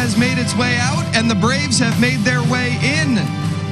has made its way out, and the Braves have made their way in.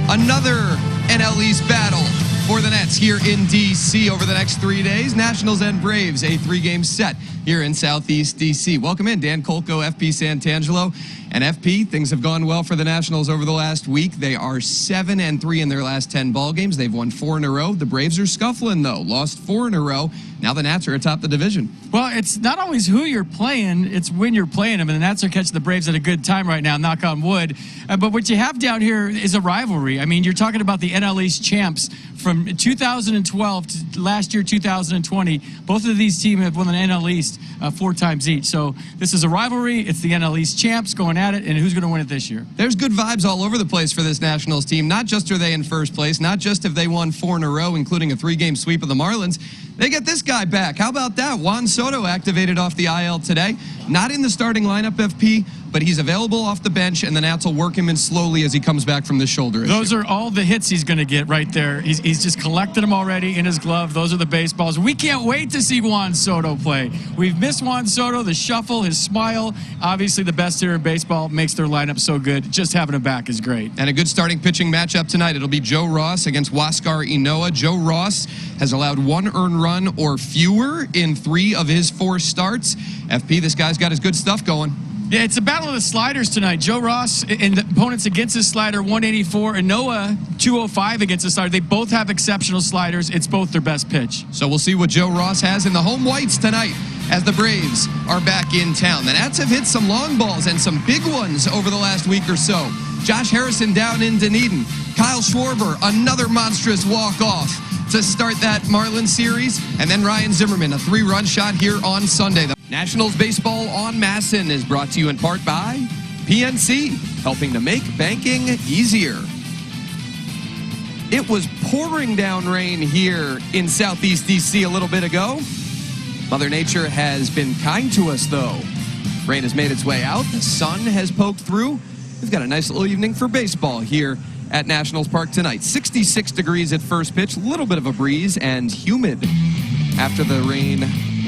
Another NL East battle for the Nets here in D.C. over the next 3 days. Nationals and Braves, a 3-game set here in Southeast D.C. Welcome in, Dan Kolko, FP Santangelo. And FP, things have gone well for the Nationals over the last week. They are 7-3 in their last 10 ball games. They've won 4 in a row. The Braves are scuffling, though. Lost 4 in a row. Now the Nats are atop the division. Well, it's not always who you're playing, it's when you're playing them. And the Nats are catching the Braves at a good time right now, knock on wood. But what you have down here is a rivalry. I mean, you're talking about the NL East champs from 2012 to last year, 2020. Both of these teams have won the NL East 4 times each. So this is a rivalry. It's the NL East champs going at it, and who's going to win it this year? There's good vibes all over the place for this Nationals team. Not just are they in first place, not just have they won 4 in a row, including a 3-game sweep of the Marlins. They get this guy back. How about that? Juan Soto activated off the IL today. Not in the starting lineup, FP, but he's available off the bench, and the Nats will work him in slowly as he comes back from the shoulder issue. Those are all the hits he's going to get right there. He's just collected them already in his glove. Those are the baseballs. We can't wait to see Juan Soto play. We've missed Juan Soto, the shuffle, his smile. Obviously, the best hitter in baseball makes their lineup so good. Just having him back is great. And a good starting pitching matchup tonight. It'll be Joe Ross against Huascar Ynoa. Joe Ross has allowed 1 earned run or fewer in 3 of his 4 starts. FP, this guy's got his good stuff going. Yeah, it's a battle of the sliders tonight. Joe Ross and the opponents against his slider, 184, and Noah, 205 against the slider. They both have exceptional sliders. It's both their best pitch. So we'll see what Joe Ross has in the home whites tonight as the Braves are back in town. The Nats have hit some long balls and some big ones over the last week or so. Josh Harrison down in Dunedin. Kyle Schwarber, another monstrous walk-off to start that Marlins series. And then Ryan Zimmerman, a 3-run shot here on Sunday. Nationals Baseball on MASN is brought to you in part by PNC, helping to make banking easier. It was pouring down rain here in Southeast D.C. a little bit ago. Mother Nature has been kind to us, though. Rain has made its way out. The sun has poked through. We've got a nice little evening for baseball here at Nationals Park tonight. 66 degrees at first pitch, a little bit of a breeze, and humid after the rain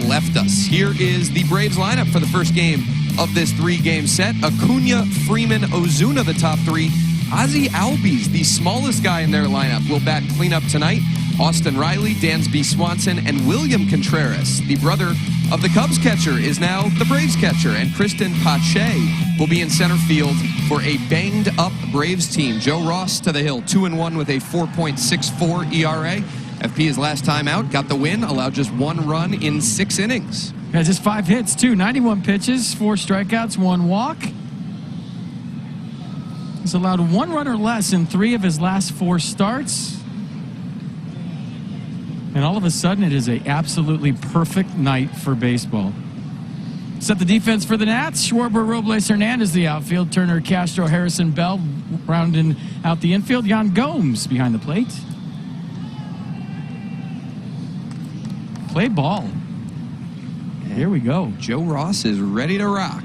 left us. Here is the Braves lineup for the first game of this 3-game set. Acuna, Freeman, Ozuna, the top 3. Ozzie Albies, the smallest guy in their lineup, will bat cleanup tonight. Austin Riley, Dansby Swanson, and William Contreras, the brother of the Cubs catcher, is now the Braves catcher. And Kristen Pache will be in center field for a banged-up Braves team. Joe Ross to the hill, 2-1 with a 4.64 ERA. FP, his last time out, got the win, allowed just 1 run in 6 innings. Yeah, just 5 hits, too. 91 pitches, 4 strikeouts, 1 walk. He's allowed 1 run or less in 3 of his last 4 starts. And all of a sudden, it is an absolutely perfect night for baseball. Set the defense for the Nats. Schwarber, Robles, Hernandez, the outfield. Turner, Castro, Harrison, Bell rounding out the infield. Yan Gomes behind the plate. Play ball. Here we go. Joe Ross is ready to rock.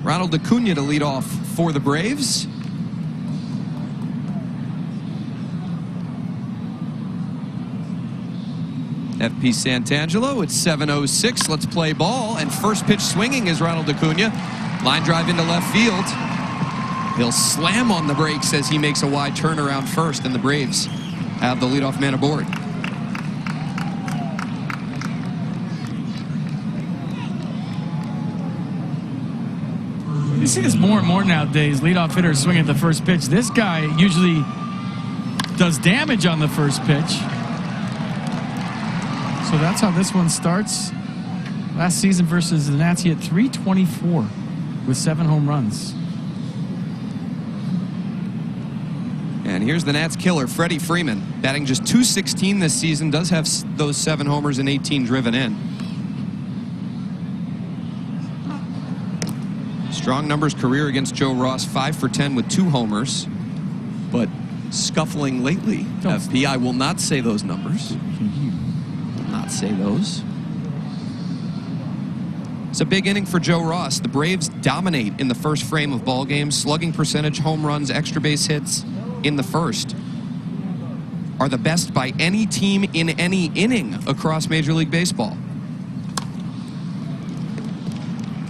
Ronald Acuna to lead off for the Braves. FP Santangelo, it's 7:06. Let's play ball. And first pitch swinging is Ronald Acuna. Line drive into left field. He'll slam on the brakes as he makes a wide turnaround first, and the Braves have the leadoff man aboard. You see this more and more nowadays. Leadoff hitters swing at the first pitch. This guy usually does damage on the first pitch. So that's how this one starts. Last season versus the Nats, he hit .324 with 7 home runs. And here's the Nats killer, Freddie Freeman, batting just .216 this season. Does have those 7 homers and 18 driven in. Strong numbers career against Joe Ross, 5 for 10 with 2 homers, but scuffling lately. FP, I will not say those numbers. Will not say those. It's a big inning for Joe Ross. The Braves dominate in the first frame of ball games. Slugging percentage, home runs, extra base hits in the first are the best by any team in any inning across Major League Baseball.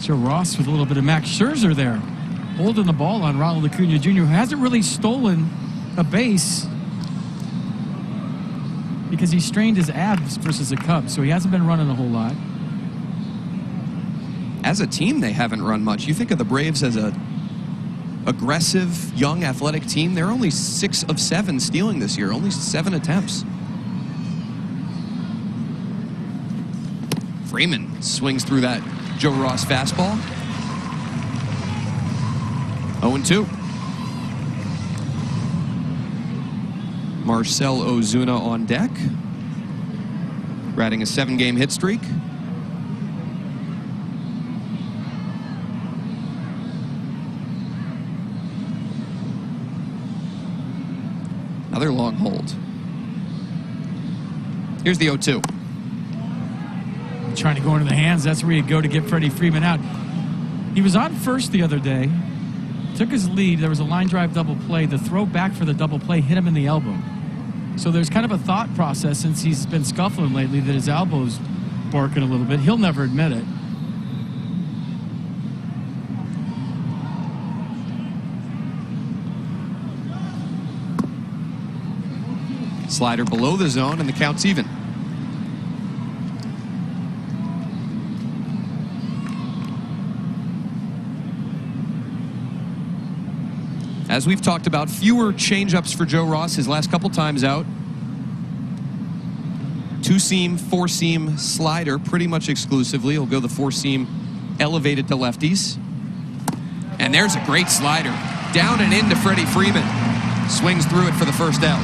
Joe Ross with a little bit of Max Scherzer there, holding the ball on Ronald Acuna Jr., who hasn't really stolen a base because he strained his abs versus the Cubs, so he hasn't been running a whole lot. As a team, they haven't run much. You think of the Braves as a aggressive, young, athletic team. They're only 6 of 7 stealing this year, only 7 attempts. Freeman swings through that Joe Ross fastball. 0-2. Marcell Ozuna on deck, riding a 7-game hit streak. Another long hold. Here's the 0-2. Trying to go into the hands. That's where you go to get Freddie Freeman out. He was on first the other day. Took his lead. There was a line drive double play. The throw back for the double play hit him in the elbow. So there's kind of a thought process since he's been scuffling lately that his elbow's barking a little bit. He'll never admit it. Slider below the zone, and the count's even. As we've talked about, fewer changeups for Joe Ross his last couple times out. 2-seam, 4-seam slider pretty much exclusively. He'll go the 4-seam elevated to lefties. And there's a great slider. Down and into Freddie Freeman. Swings through it for the first out.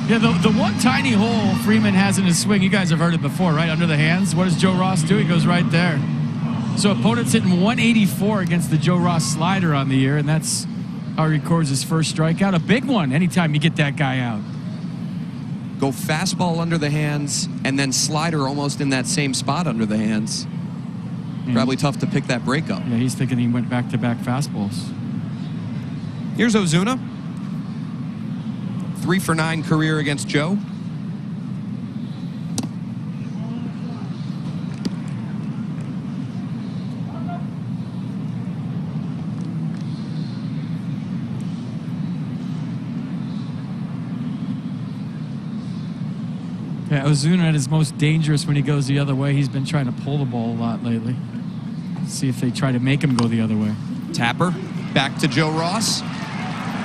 Yeah, the one tiny hole Freeman has in his swing, you guys have heard it before, right? Under the hands. What does Joe Ross do? He goes right there. So opponent's hitting 184 against the Joe Ross slider on the year, and that's how he records his first strikeout. A big one anytime you get that guy out. Go fastball under the hands, and then slider almost in that same spot under the hands. Probably tough to pick that break up. Yeah, he's thinking he went back-to-back fastballs. Here's Ozuna. 3 for 9 career against Joe. Yeah, Ozuna at his most dangerous when he goes the other way. He's been trying to pull the ball a lot lately. See if they try to make him go the other way. Tapper back to Joe Ross.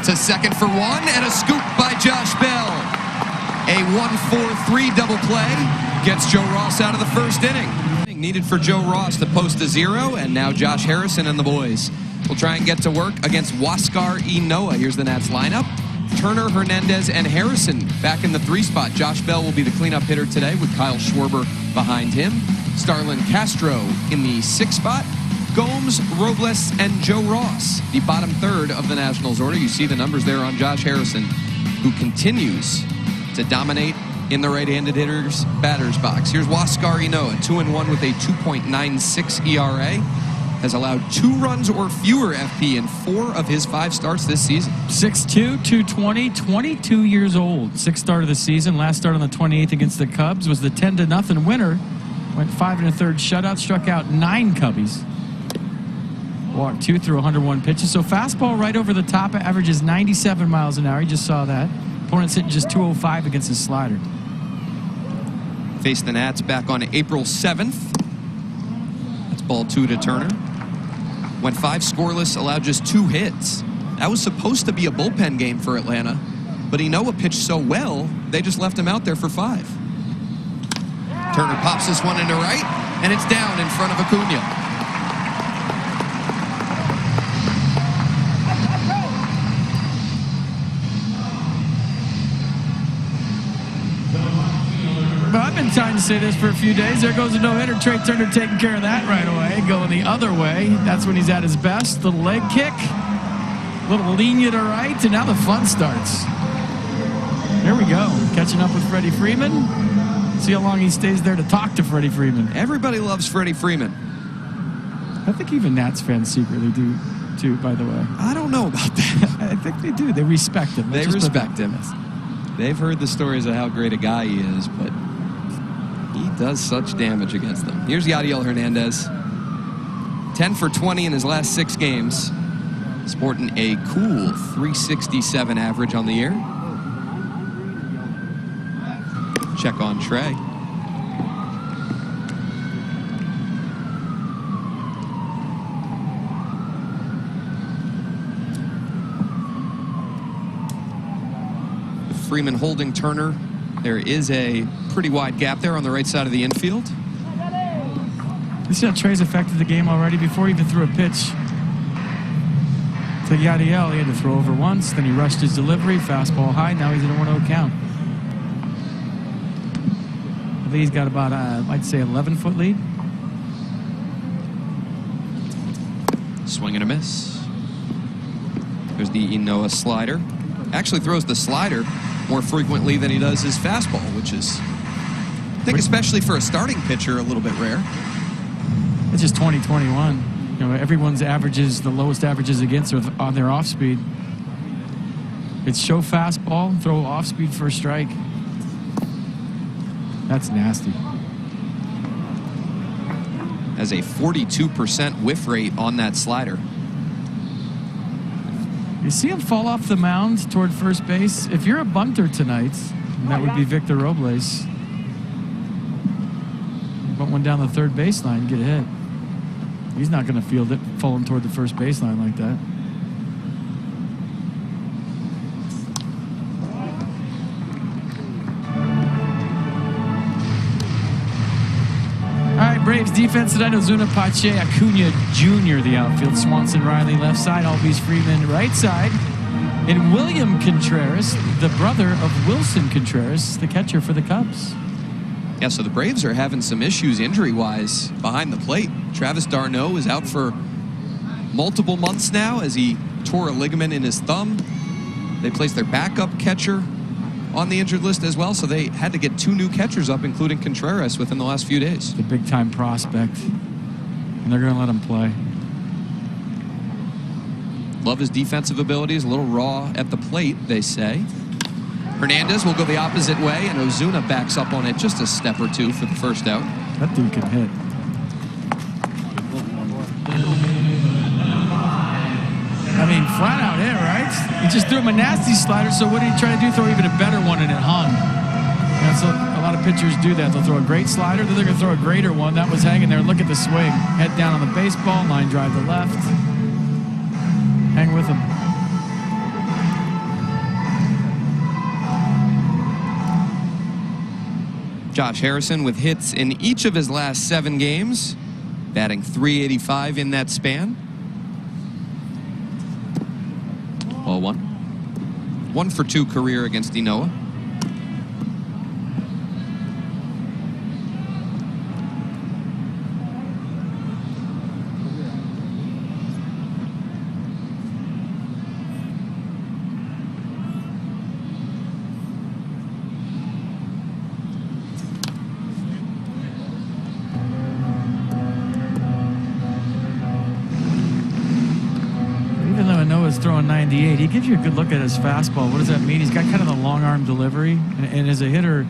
To second for 1, and a scoop by Josh Bell. A 1-4-3 double play gets Joe Ross out of the first inning. Needed for Joe Ross to post a 0, and now Josh Harrison and the boys will try and get to work against Huascar Ynoa. Here's the Nats lineup. Turner, Hernandez, and Harrison back in the 3 spot. Josh Bell will be the cleanup hitter today with Kyle Schwarber behind him. Starlin Castro in the 6 spot. Gomes, Robles, and Joe Ross, the bottom third of the Nationals order. You see the numbers there on Josh Harrison, who continues to dominate in the right-handed hitter's batter's box. Here's Huascar Ynoa, 2-1 with a 2.96 ERA. Has allowed 2 runs or fewer FP in 4 of his 5 starts this season. 6'2", 220, 22 years old. 6th start of the season. Last start on the 28th against the Cubs was the 10-0 winner. Went 5 1/3 shutout, struck out 9 Cubbies. Walked 2 through 101 pitches. So fastball right over the top, averages 97 miles an hour. You just saw that. Opponent's hitting just 205 against his slider. Faced the Nats back on April 7th. That's ball 2 to Turner. Went 5 scoreless, allowed just 2 hits. That was supposed to be a bullpen game for Atlanta, but Ynoa pitched so well, they just left him out there for 5. Turner pops this one into right, and it's down in front of Acuna. I've been trying to say this for a few days. There goes a no-hitter. Trey Turner taking care of that right away. Going the other way. That's when he's at his best. Little leg kick. Little lenient to right. And now the fun starts. There we go. Catching up with Freddie Freeman. See how long he stays there to talk to Freddie Freeman. Everybody loves Freddie Freeman. I think even Nats fans secretly do, too, by the way. I don't know about that. I think they do. They respect him. They respect him. They've heard the stories of how great a guy he is, but He does such damage against them. Here's Yadiel Hernandez. 10 for 20 in his last 6 games. Sporting a cool 367 average on the year. Check on Trey. Freeman holding Turner. There is a pretty wide gap there on the right side of the infield. You see how Trey's affected the game already before he even threw a pitch to Yadiel. He had to throw over once, then he rushed his delivery, fastball high, now he's in a 1-0 count. I think he's got about, I'd say, 11-foot lead. Swing and a miss. There's the Ynoa slider. Actually throws the slider more frequently than he does his fastball, which is, I think, especially for a starting pitcher, a little bit rare. It's just 2021. You know, everyone's averages, the lowest averages against are on their off speed. It's show fastball, throw off speed for a strike. That's nasty. Has a 42% whiff rate on that slider. You see him fall off the mound toward first base. If you're a bunter tonight, that would be Victor Robles. Put one down the third baseline, get a hit. He's not going to field it falling toward the first baseline like that. All right, Braves defense tonight. Ozuna, Pache, Acuna Jr. the outfield. Swanson, Riley left side. Albies, Freeman right side. And William Contreras, the brother of Wilson Contreras, the catcher for the Cubs. Yeah, so the Braves are having some issues injury-wise behind the plate. Travis d'Arnaud is out for multiple months now as he tore a ligament in his thumb. They placed their backup catcher on the injured list as well, so they had to get 2 new catchers up, including Contreras, within the last few days. The big-time prospect, and they're going to let him play. Love his defensive abilities, a little raw at the plate, they say. Hernandez will go the opposite way, and Ozuna backs up on it just a step or 2 for the first out. That dude can hit. I mean, flat out hit, right? He just threw him a nasty slider, so what did he try to do? Throw even a better one, and it hung. That's a lot of pitchers do that. They'll throw a great slider, then they're going to throw a greater one. That was hanging there. Look at the swing. Head down on the baseball, line drive to left. Hang with him. Josh Harrison with hits in each of his last 7 games, batting .385 in that span. 0-1. 1 for 2 career against Ynoa. Throwing 98, he gives you a good look at his fastball. What does that mean? He's got kind of the long arm delivery, and as a hitter,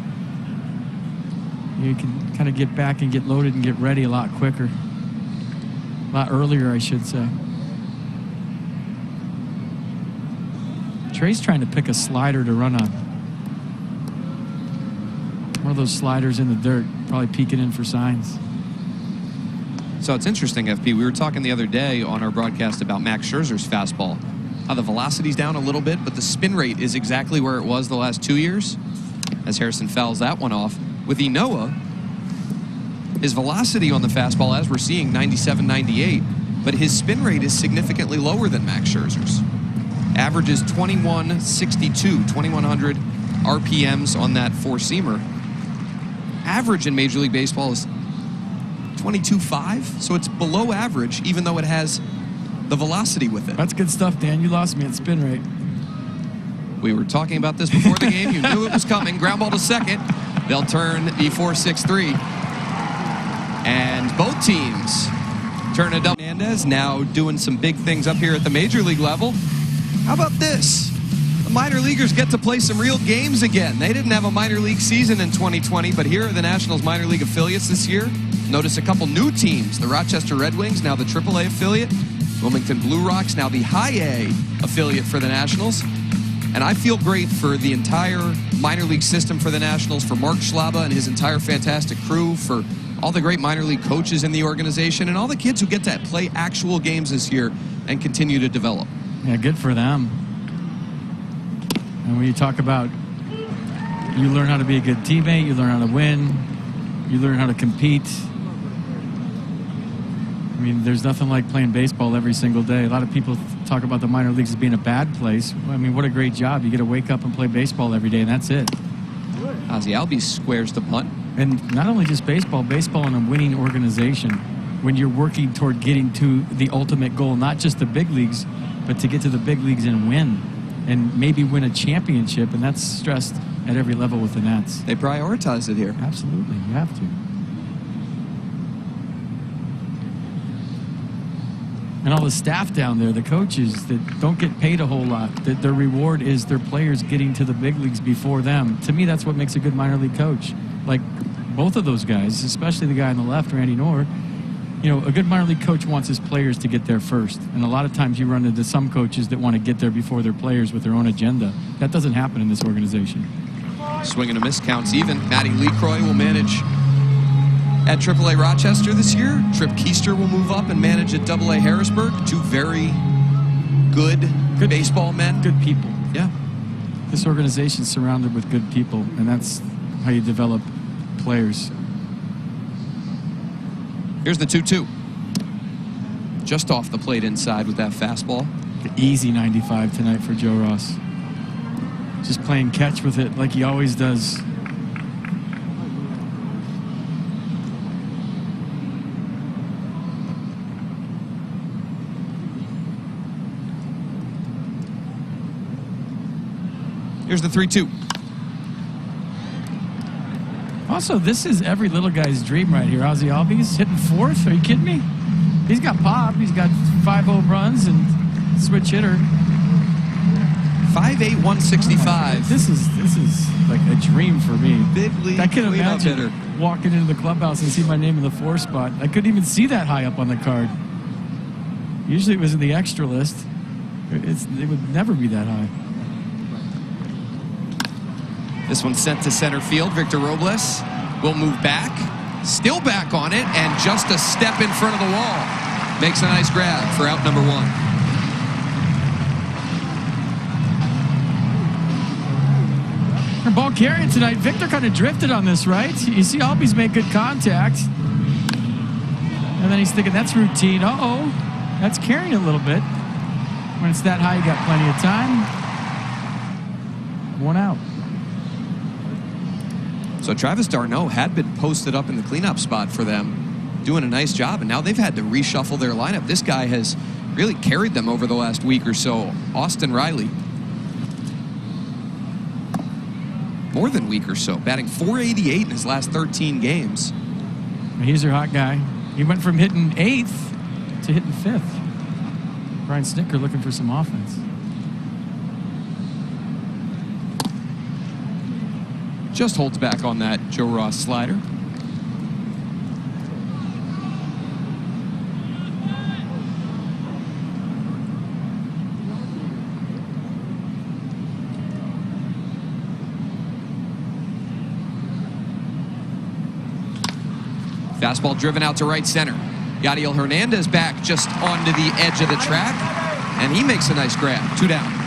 you can kind of get back and get loaded and get ready a lot quicker, a lot earlier, I should say. Trey's trying to pick a slider to run on. One of those sliders in the dirt, probably peeking in for signs. So it's interesting, FP. We were talking the other day on our broadcast about Max Scherzer's fastball. How the velocity's down a little bit, but the spin rate is exactly where it was the last 2 years, as Harrison fouls that one off. With Ynoa, his velocity on the fastball, as we're seeing, 97, 98, but his spin rate is significantly lower than Max Scherzer's. Averages 2162, 2100 RPMs on that four-seamer. Average in Major League Baseball is 22.5, so it's below average, even though it has the velocity with it. That's good stuff, Dan. You lost me at spin rate. We were talking about this before the game. You knew it was coming. Ground ball to second. They'll turn the 4-6-3. And both teams turn a double. Hernandez now doing some big things up here at the Major League level. How about this? minor leaguers get to play some real games again. They didn't have a minor league season in 2020, but here are the Nationals minor league affiliates this year. Notice a couple new teams. The Rochester Red Wings, now the AAA affiliate. Wilmington Blue Rocks, now the High A affiliate for the Nationals. And I feel great for the entire minor league system for the Nationals, for Mark Schlaba and his entire fantastic crew, for all the great minor league coaches in the organization, and all the kids who get to play actual games this year and continue to develop. Yeah, good for them. And when you talk about you learn how to be a good teammate, you learn how to win, you learn how to compete. I mean, there's nothing like playing baseball every single day. A lot of people talk about the minor leagues as being a bad place. I mean, what a great job. You get to wake up and play baseball every day, and that's it. Ozzie Albies squares the punt. And not only just baseball, baseball in a winning organization. When you're working toward getting to the ultimate goal, not just the big leagues, but to get to the big leagues and win. And maybe win a championship, and that's stressed at every level with the Nats. They prioritize it here. Absolutely, you have to. And all the staff down there, the coaches that don't get paid a whole lot, that their reward is their players getting to the big leagues before them. To me, that's what makes a good minor league coach. Like both of those guys, especially the guy on the left, Randy Knorr, you know, a good minor league coach wants his players to get there first. And a lot of times you run into some coaches that want to get there before their players with their own agenda. That doesn't happen in this organization. Swing and a miss, counts even. Matty Lecroy will manage at AAA Rochester this year. Trip Keister will move up and manage at AA Harrisburg. Two very good baseball men. Good people. Yeah. This organization's surrounded with good people, and that's how you develop players. Here's the 2-2. Just off the plate inside with that fastball. The easy 95 tonight for Joe Ross. Just playing catch with it like he always does. Here's the 3-2. Also, this is every little guy's dream right here. Ozzie Albies hitting fourth. Are you kidding me? He's got pop. He's got 5 home runs and switch hitter. 5'8", 165. This is like a dream for me. Big league I can cleanup imagine hitter. walking into the clubhouse and see my name in the 4 spot. I couldn't even see that high up on the card. Usually it was in the extra list. It would never be that high. This one's sent to center field. Victor Robles will move back. Still back on it, and just a step in front of the wall. Makes a nice grab for out number 1. For ball carrying tonight, Victor kind of drifted on this, right? You see Albies make good contact. And then he's thinking, that's routine. Uh-oh, that's carrying a little bit. When it's that high, you got plenty of time. 1 out. So Travis d'Arnaud had been posted up in the cleanup spot for them, doing a nice job, and now they've had to reshuffle their lineup. This guy has really carried them over the last week or so. Austin Riley. More than week or so, batting .488 in his last 13 games. He's their hot guy. He went from hitting 8th to hitting 5th. Brian Snitker looking for some offense. Just holds back on that Joe Ross slider. Fastball driven out to right center. Yadiel Hernandez back just onto the edge of the track, and he makes a nice grab. 2 down.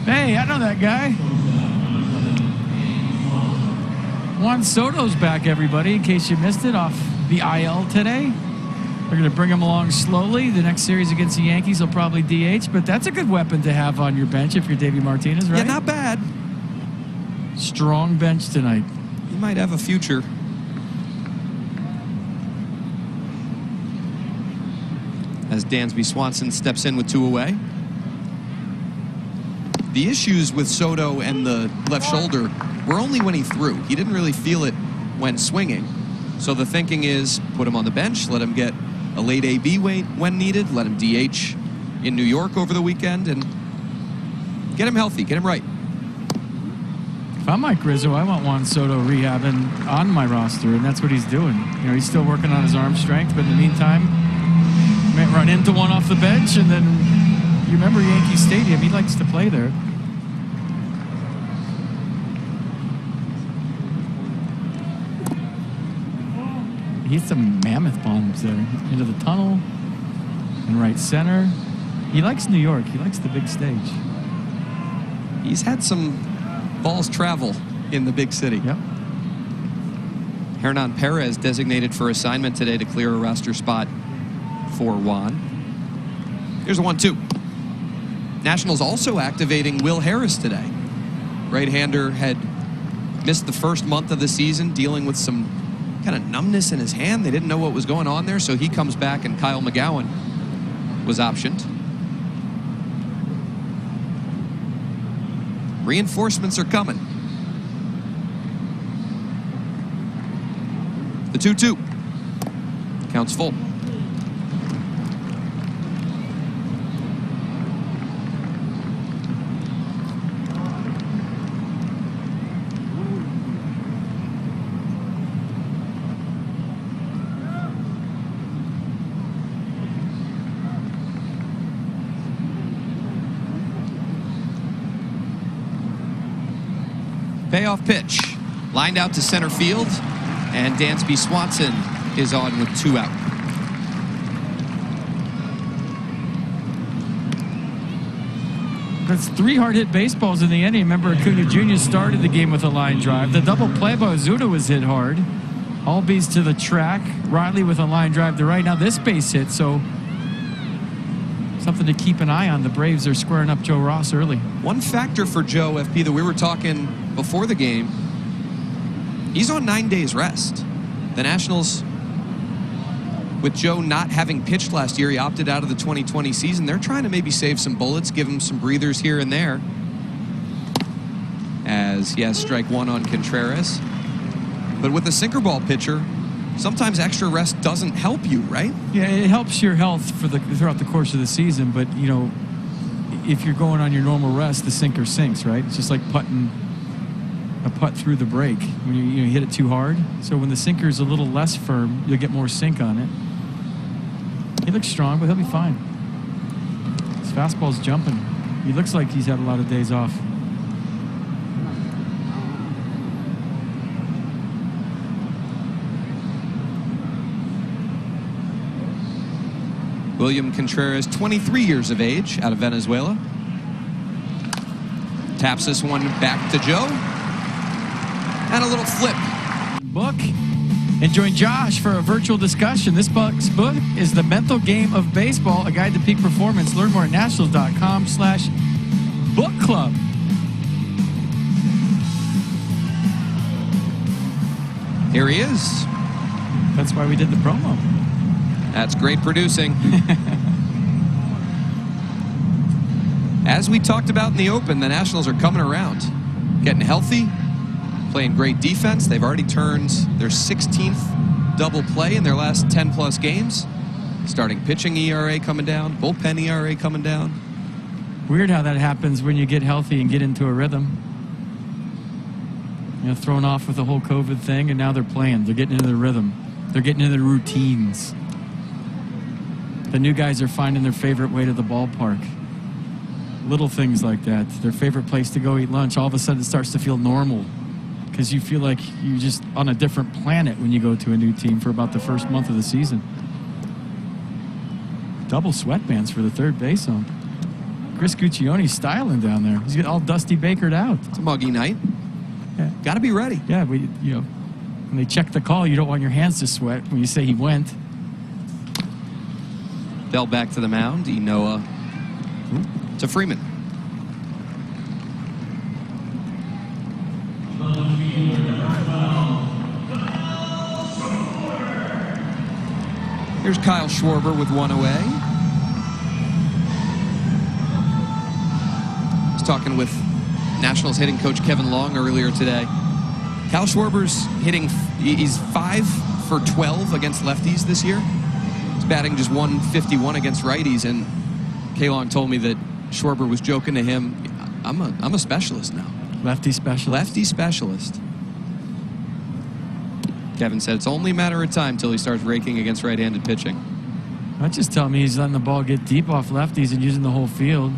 Hey, I know that guy. Juan Soto's back, everybody, in case you missed it, off the IL today. They're going to bring him along slowly. The next series against the Yankees will probably DH, but that's a good weapon to have on your bench if you're Davey Martinez, right? Yeah, not bad. Strong bench tonight. He might have a future. As Dansby Swanson steps in with 2 away. The issues with Soto and the left shoulder were only when he threw. He didn't really feel it when swinging. So the thinking is put him on the bench, let him get a late AB when needed, let him DH in New York over the weekend, and get him healthy, get him right. If I'm Mike Rizzo, I want Juan Soto rehabbing on my roster, and that's what he's doing. You know, he's still working on his arm strength, but in the meantime, might run into one off the bench, and then you remember Yankee Stadium, he likes to play there. He hit some mammoth bombs there into the tunnel and right center. He likes New York. He likes the big stage. He's had some balls travel in the big city. Yep. Hernan Perez designated for assignment today to clear a roster spot for Juan. Here's a 1-2. Nationals also activating Will Harris today. Right-hander had missed the first month of the season, dealing with some kind of numbness in his hand. They didn't know what was going on there, so he comes back, and Kyle McGowan was optioned. Reinforcements are coming. The 2-2. Counts full. Payoff pitch, lined out to center field, and Dansby Swanson is on with 2 out. That's 3 hard-hit baseballs in the inning. Remember, Acuna Jr. started the game with a line drive. The double play by Ozuna was hit hard. Albies to the track. Riley with a line drive to right. Now this base hit, so something to keep an eye on. The Braves are squaring up Joe Ross early. One factor for Joe, FP, that we were talking before the game, he's on 9 days rest. The Nationals, with Joe not having pitched last year, he opted out of the 2020 season. They're trying to maybe save some bullets, give him some breathers here and there. As he has strike 1 on Contreras. But with a sinker ball pitcher, sometimes extra rest doesn't help you, right? Yeah, it helps your health throughout the course of the season, but, you know, if you're going on your normal rest, the sinker sinks, right? It's just like putting a putt through the break when you hit it too hard. So when the sinker is a little less firm, you'll get more sink on it. He looks strong, but he'll be fine. His fastball's jumping. He looks like he's had a lot of days off. William Contreras, 23 years of age, out of Venezuela. Taps this one back to Joe. And a little flip. Book. And join Josh for a virtual discussion. This book's book is The Mental Game of Baseball, a guide to peak performance. Learn more at nationals.com/book club. Here he is. That's why we did the promo. That's great producing. As we talked about in the Open, the Nationals are coming around, getting healthy, playing great defense. They've already turned their 16th double play in their last 10-plus games. Starting pitching ERA coming down, bullpen ERA coming down. Weird how that happens when you get healthy and get into a rhythm. You know, thrown off with the whole COVID thing, and now they're playing. They're getting into the rhythm. They're getting into the routines. The new guys are finding their favorite way to the ballpark. Little things like that. Their favorite place to go eat lunch. All of a sudden it starts to feel normal because you feel like you're just on a different planet when you go to a new team for about the first month of the season. Double sweatbands for the third base home. Chris Guccione's styling down there. He's all Dusty Bakered out. It's a muggy night. Yeah. Got to be ready. Yeah, when they check the call, you don't want your hands to sweat when you say he went. Bell back to the mound. Enoa to Freeman. Here's Kyle Schwarber with one away. I was talking with Nationals hitting coach Kevin Long earlier today. Kyle Schwarber's hitting, he's 5 for 12 against lefties this year. He's batting just 151 against righties, and K-Long told me that Schwarber was joking to him, I'm a specialist now. Lefty specialist. Lefty specialist. Kevin said it's only a matter of time till he starts raking against right-handed pitching. That just tells me he's letting the ball get deep off lefties and using the whole field.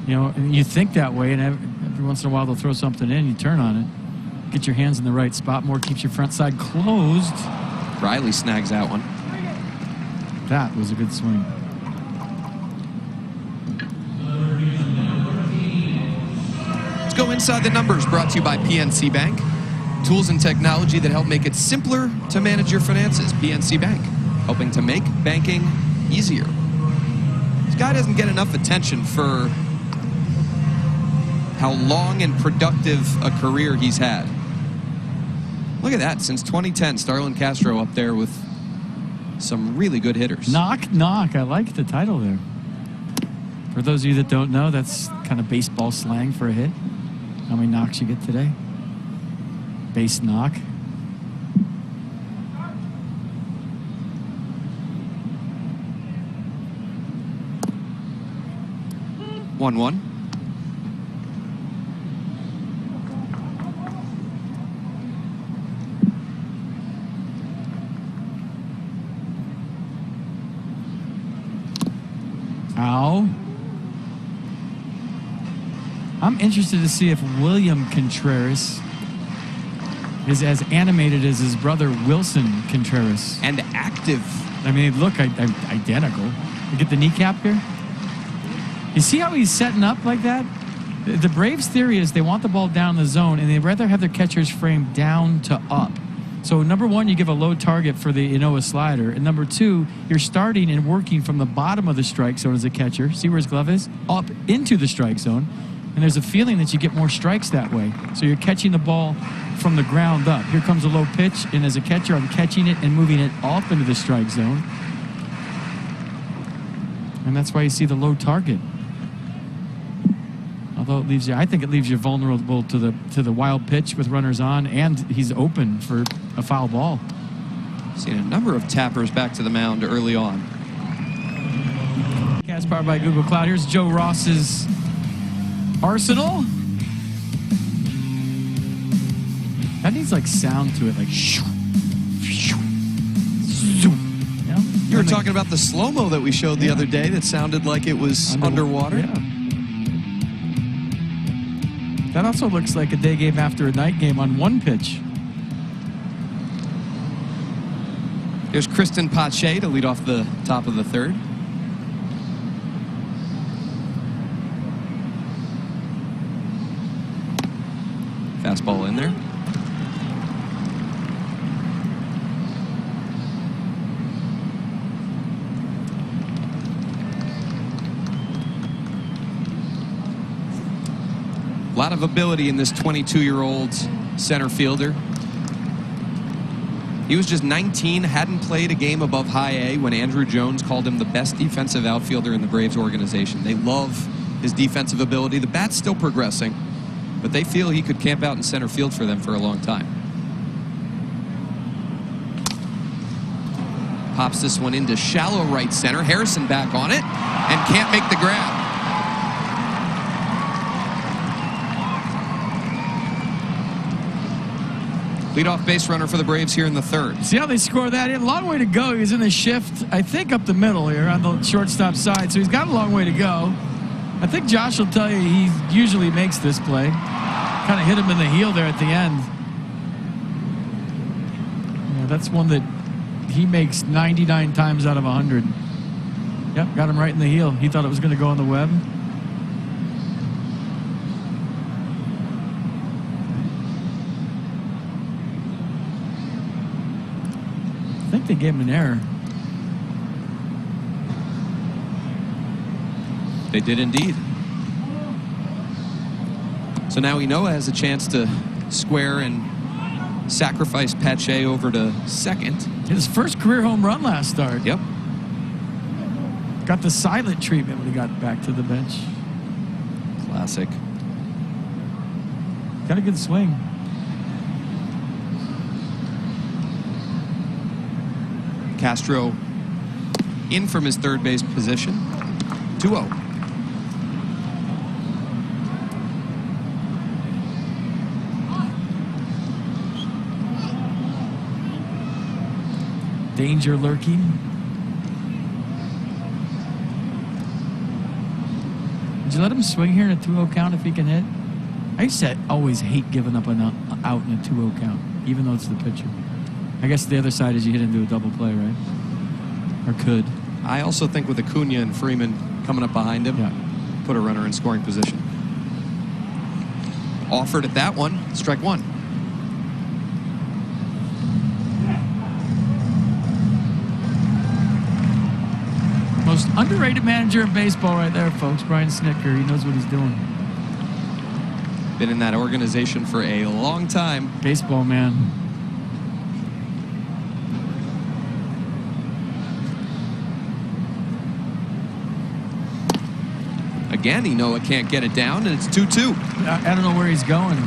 You know, and you think that way, and every once in a while they'll throw something in, you turn on it. Get your hands in the right spot more, keeps your front side closed. Riley snags that one. That was a good swing. Let's go inside the numbers, brought to you by PNC Bank. Tools and technology that help make it simpler to manage your finances. PNC Bank, helping to make banking easier. This guy doesn't get enough attention for how long and productive a career he's had. Look at that. Since 2010, Starlin Castro up there with some really good hitters. Knock, knock. I like the title there. For those of you that don't know, that's kind of baseball slang for a hit. How many knocks you get today? Base knock. One. Ow. I'm interested to see if William Contreras is as animated as his brother Wilson Contreras. And active. I mean, look identical. You get the kneecap here? You see how he's setting up like that? The Braves' theory is they want the ball down the zone, and they'd rather have their catchers framed down to up. So, number one, you give a low target for the Ynoa slider. And number two, you're starting and working from the bottom of the strike zone as a catcher. See where his glove is? Up into the strike zone. And there's a feeling that you get more strikes that way. So you're catching the ball from the ground up. Here comes a low pitch, and as a catcher, I'm catching it and moving it up into the strike zone. And that's why you see the low target. Although it leaves you, I think it leaves you vulnerable to the wild pitch with runners on, and he's open for a foul ball. Seen a number of tappers back to the mound early on. Cast powered by Google Cloud. Here's Joe Ross's Arsenal. That needs like sound to it, like shoo, shoo, zoom. You know? You were talking about the slow-mo that we showed the other day that sounded like it was underwater. Yeah. That also looks like a day game after a night game on one pitch. There's Kristen Pache to lead off the top of the third. Fastball in there. A lot of ability in this 22-year-old center fielder. He was just 19, hadn't played a game above high A when Andrew Jones called him the best defensive outfielder in the Braves organization. They love his defensive ability. The bat's still progressing, but they feel he could camp out in center field for them for a long time. Pops this one into shallow right center. Harrison back on it and can't make the grab. Leadoff base runner for the Braves here in the third. See how they score that? A long way to go. He's in the shift, I think, up the middle here on the shortstop side, so he's got a long way to go. I think Josh will tell you he usually makes this play. Kind of hit him in the heel there at the end. Yeah, that's one that he makes 99 times out of 100. Yep, got him right in the heel. He thought it was going to go on the web. I think they gave him an error. They did indeed. So now Ynoa has a chance to square and sacrifice Pache over to second. His first career home run last start. Yep. Got the silent treatment when he got back to the bench. Classic. Got a good swing. Castro in from his third base position. 2-0. Danger lurking. Would you let him swing here in a 2-0 count if he can hit? I used to always hate giving up an out in a 2-0 count, even though it's the pitcher. I guess the other side is you hit into a double play, right? Or could. I also think with Acuna and Freeman coming up behind him, put a runner in scoring position. Offered at that one, strike one. Most underrated manager in baseball right there, folks. Brian Snitker. He knows what he's doing. Been in that organization for a long time. Baseball man. Again, Noah can't get it down, and it's 2-2. I don't know where he's going.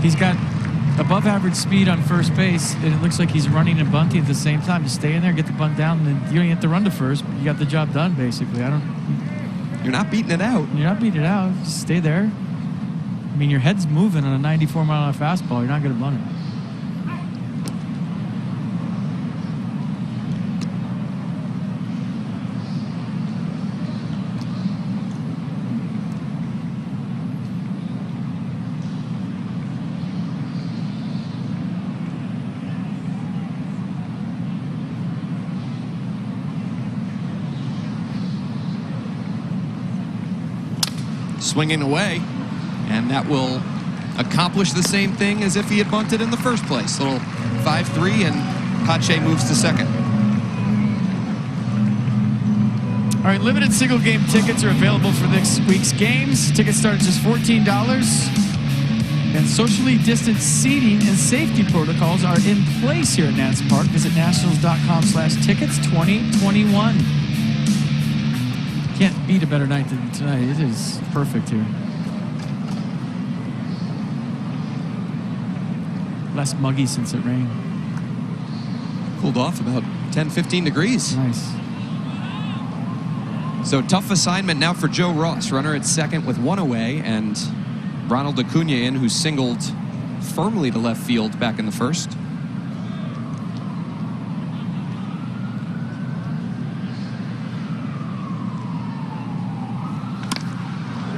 He's got above average speed on first base, and it looks like he's running and bunting at the same time. Just stay in there, get the bunt down, and then you don't have to run to first, but you got the job done, basically. You're not beating it out. You're not beating it out. Just stay there. I mean, your head's moving on a 94-mile-an-hour fastball. You're not going to bunt it. Swinging away, and that will accomplish the same thing as if he had bunted in the first place. Little 5-3, and Pache moves to second. All right, limited single game tickets are available for next week's games. Tickets start at just $14. And socially distanced seating and safety protocols are in place here at Nats Park. Visit nationals.com/tickets 2021. Can't beat a better night than tonight. It is perfect here. Less muggy since it rained. Cooled off about 10-15 degrees. Nice. So tough assignment now for Joe Ross. Runner at second with one away, and Ronald Acuna in, who singled firmly to left field back in the first.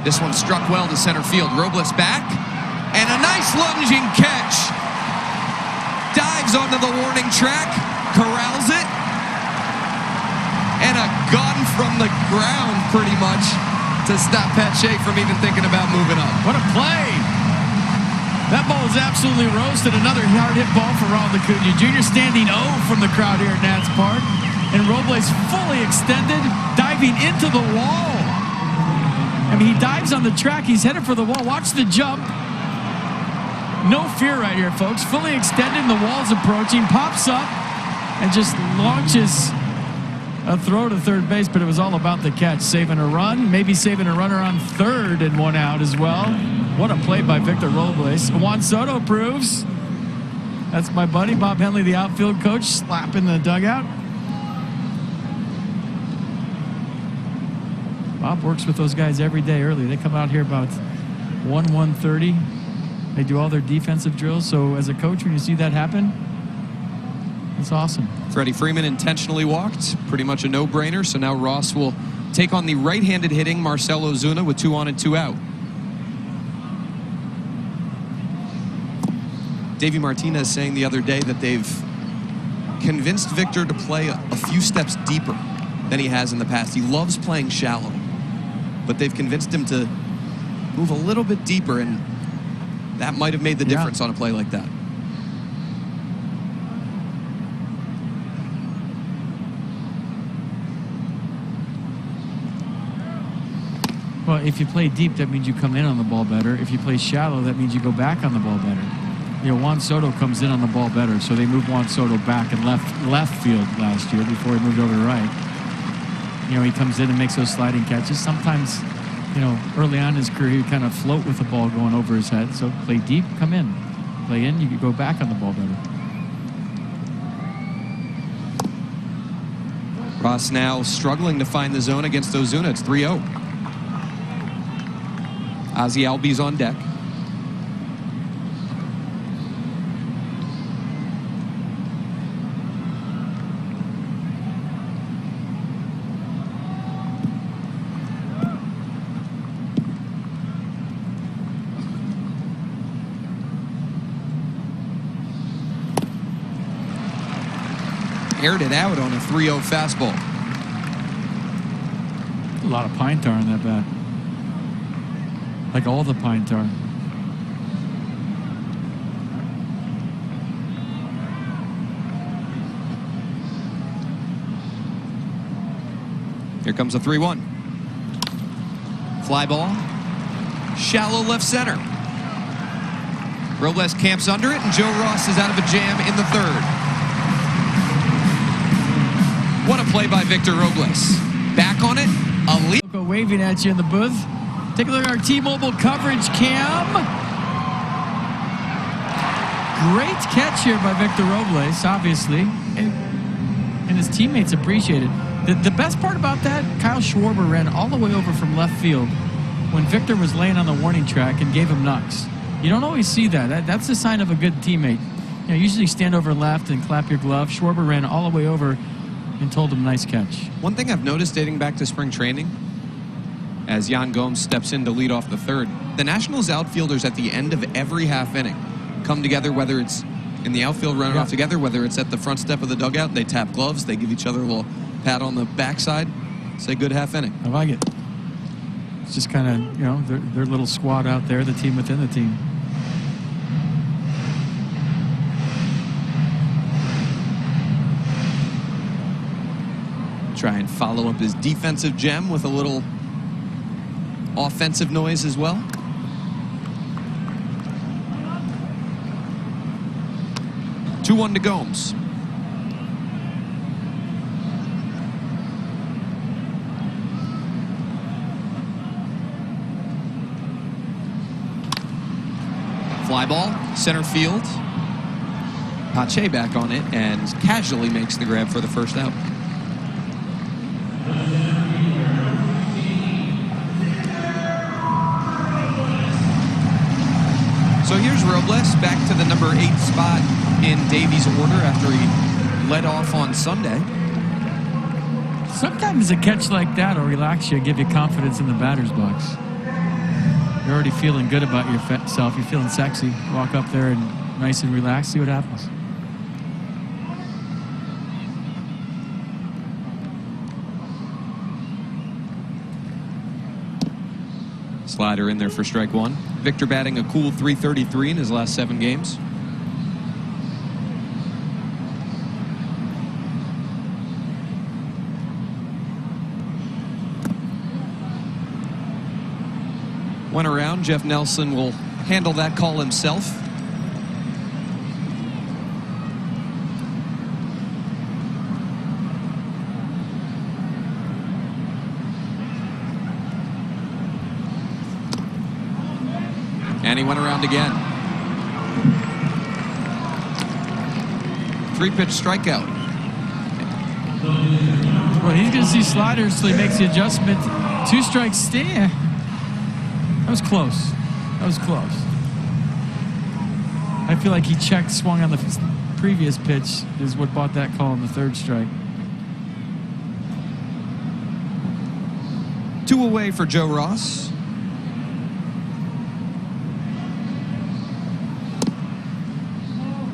This one struck well to center field. Robles back, and a nice lunging catch. Dives onto the warning track, corrals it, and a gun from the ground pretty much to stop Pache from even thinking about moving up. What a play! That ball is absolutely roasted. Another hard hit ball for Ronald Acuna Jr. Standing O from the crowd here at Nats Park. And Robles fully extended, diving into the wall. I mean, he dives on the track. He's headed for the wall. Watch the jump. No fear right here, folks. Fully extended, the wall's approaching, pops up, and just launches a throw to third base, but it was all about the catch. Saving a run, maybe saving a runner on third and one out as well. What a play by Victor Robles. Juan Soto proves. That's my buddy, Bob Henley, the outfield coach, slapping the dugout. Bob works with those guys every day early. They come out here about 1:30. They do all their defensive drills. So as a coach, when you see that happen, it's awesome. Freddie Freeman intentionally walked. Pretty much a no-brainer. So now Ross will take on the right-handed hitting Marcell Ozuna with 2 on and 2 out. Davey Martinez saying the other day that they've convinced Victor to play a few steps deeper than he has in the past. He loves playing shallow, but they've convinced him to move a little bit deeper, and that might have made the difference on a play like that. Well, if you play deep, that means you come in on the ball better. If you play shallow, that means you go back on the ball better. You know, Juan Soto comes in on the ball better, so they moved Juan Soto back in left field last year before he moved over to right. You know, he comes in and makes those sliding catches. Sometimes, you know, early on in his career, he would kind of float with the ball going over his head. So play deep, come in. Play in, you could go back on the ball better. Ross now struggling to find the zone against Ozuna. It's 3-0. Ozzie Albies on deck. Aired it out on a 3-0 fastball. A lot of pine tar in that bat. Like all the pine tar. Here comes a 3-1. Fly ball. Shallow left center. Robles camps under it, and Joe Ross is out of a jam in the third. What a play by Victor Robles. Back on it. A lead. Waving at you in the booth. Take a look at our T-Mobile coverage cam. Great catch here by Victor Robles, obviously. And his teammates appreciate it. The best part about that, Kyle Schwarber ran all the way over from left field when Victor was laying on the warning track and gave him knocks. You don't always see that. That's a sign of a good teammate. You know, usually stand over left and clap your glove. Schwarber ran all the way over and told him nice catch. One thing I've noticed dating back to spring training, as Yan Gomes steps in to lead off the third, the Nationals outfielders at the end of every half inning come together, whether it's in the outfield running off together, whether it's at the front step of the dugout, they tap gloves, they give each other a little pat on the backside, say good half inning. I like it. It's just kind of, you know, their little squad out there, the team within the team. Try and follow up his defensive gem with a little offensive noise as well. Two 2-1 to Gomes. Fly ball, center field. Pache back on it and casually makes the grab for the first out. So here's Robles back to the number 8 spot in Davies' order after he led off on Sunday. Sometimes a catch like that will relax you, give you confidence in the batter's box. You're already feeling good about yourself. You're feeling sexy. Walk up there and nice and relaxed, see what happens. Slider in there for strike one. Victor batting a cool .333 in his last 7 games. Went around. Jeff Nelson will handle that call himself. And he went around again. 3-pitch strikeout. Well, he's going to see sliders, so he makes the adjustment. 2 strikes stand. That was close. That was close. I feel like he checked, swung on the previous pitch, is what bought that call on the 3rd strike. 2 away for Joe Ross.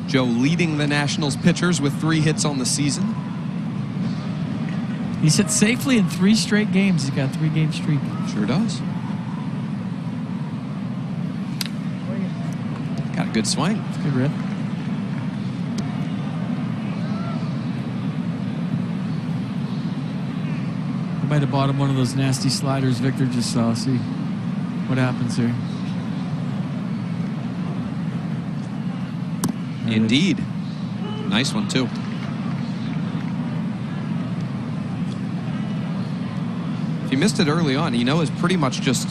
Joe leading the Nationals pitchers with 3 hits on the season. He's hit safely in 3 straight games. He's got a 3-game streak. Sure does. Got a good swing. It's a good rip. I might have bought him one of those nasty sliders Victor just saw. See what happens here. Indeed. Nice one, too. If you missed it early on, you know it's pretty much just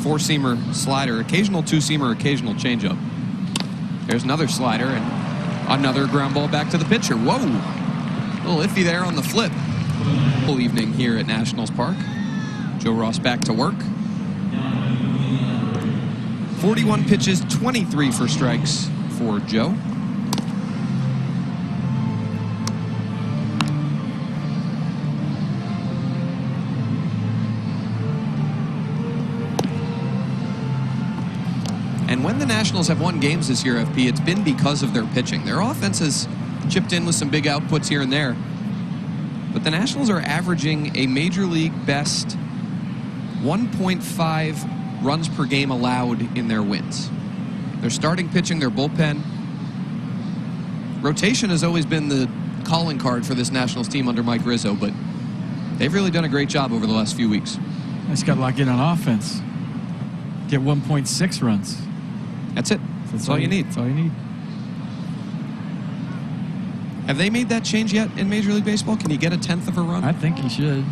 4-seamer slider, occasional 2-seamer, occasional changeup. There's another slider and another ground ball back to the pitcher. Whoa. A little iffy there on the flip. beautiful evening here at Nationals Park. Joe Ross back to work. 41 pitches, 23 for strikes for Joe. And when the Nationals have won games this year, FP, it's been because of their pitching. Their offense has chipped in with some big outputs here and there. But the Nationals are averaging a major league best 1.5 runs per game allowed in their wins. Their starting pitching, their bullpen. Rotation has always been the calling card for this Nationals team under Mike Rizzo, but they've really done a great job over the last few weeks. Just got to lock in on offense. Get 1.6 runs. That's it. That's all you need. That's all you need. Have they made that change yet in Major League Baseball? Can you get a 1/10 of a run? I think he should.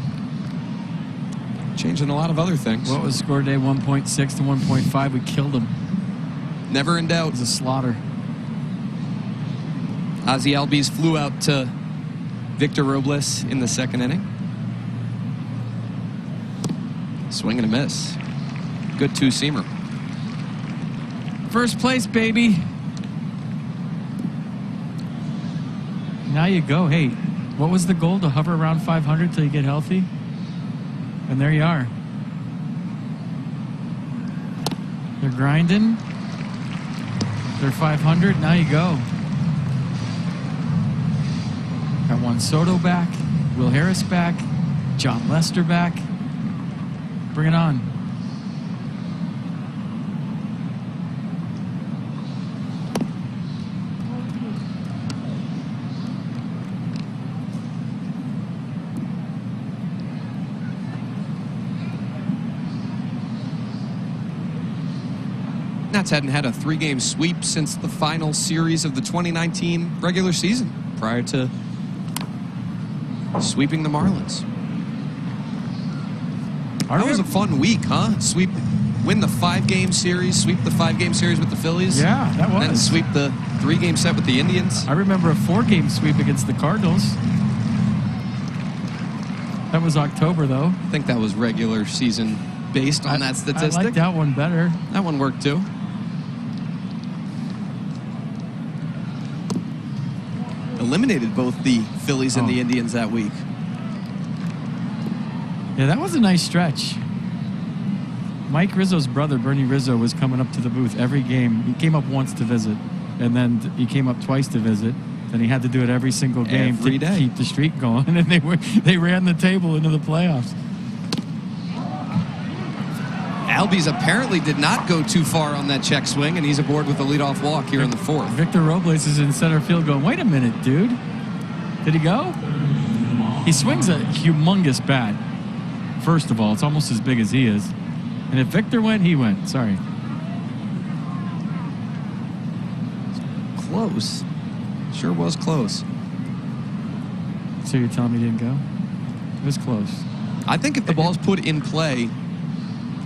Changing a lot of other things. What was score today? 1.6 to 1.5. We killed him. Never in doubt. It was a slaughter. Ozzie Albies flew out to Victor Robles in the second inning. Swing and a miss. Good two-seamer. First place, baby. Now you go. Hey, what was the goal? To hover around 500 till you get healthy? And there you are. They're grinding. They're 500. Now you go. Got Juan Soto back. Will Harris back. John Lester back. Bring it on. Nats hadn't had a 3-game sweep since the final series of the 2019 regular season, prior to sweeping the Marlins. That was a fun week, huh? Win the 5-game series, sweep the 5-game series with the Phillies. Yeah, that was. Then sweep the 3-game set with the Indians. I remember a 4-game sweep against the Cardinals. That was October, though. I think that was regular season based on that statistic. I like that one better. That one worked too. Eliminated both the Phillies and the Indians that week. Yeah, that was a nice stretch. Mike Rizzo's brother, Bernie Rizzo, was coming up to the booth every game. He came up once to visit, and then he came up twice to visit. Then he had to do it every single game every day. Keep the streak going, and they ran the table into the playoffs. Albies apparently did not go too far on that check swing, and he's aboard with a leadoff walk here in the 4th. Victor Robles is in center field going, wait a minute, dude. Did he go? He swings a humongous bat. First of all, it's almost as big as he is. And if Victor went, he went. Sorry. Close. Sure was close. So you're telling me he didn't go? It was close. I think if the ball's put in play,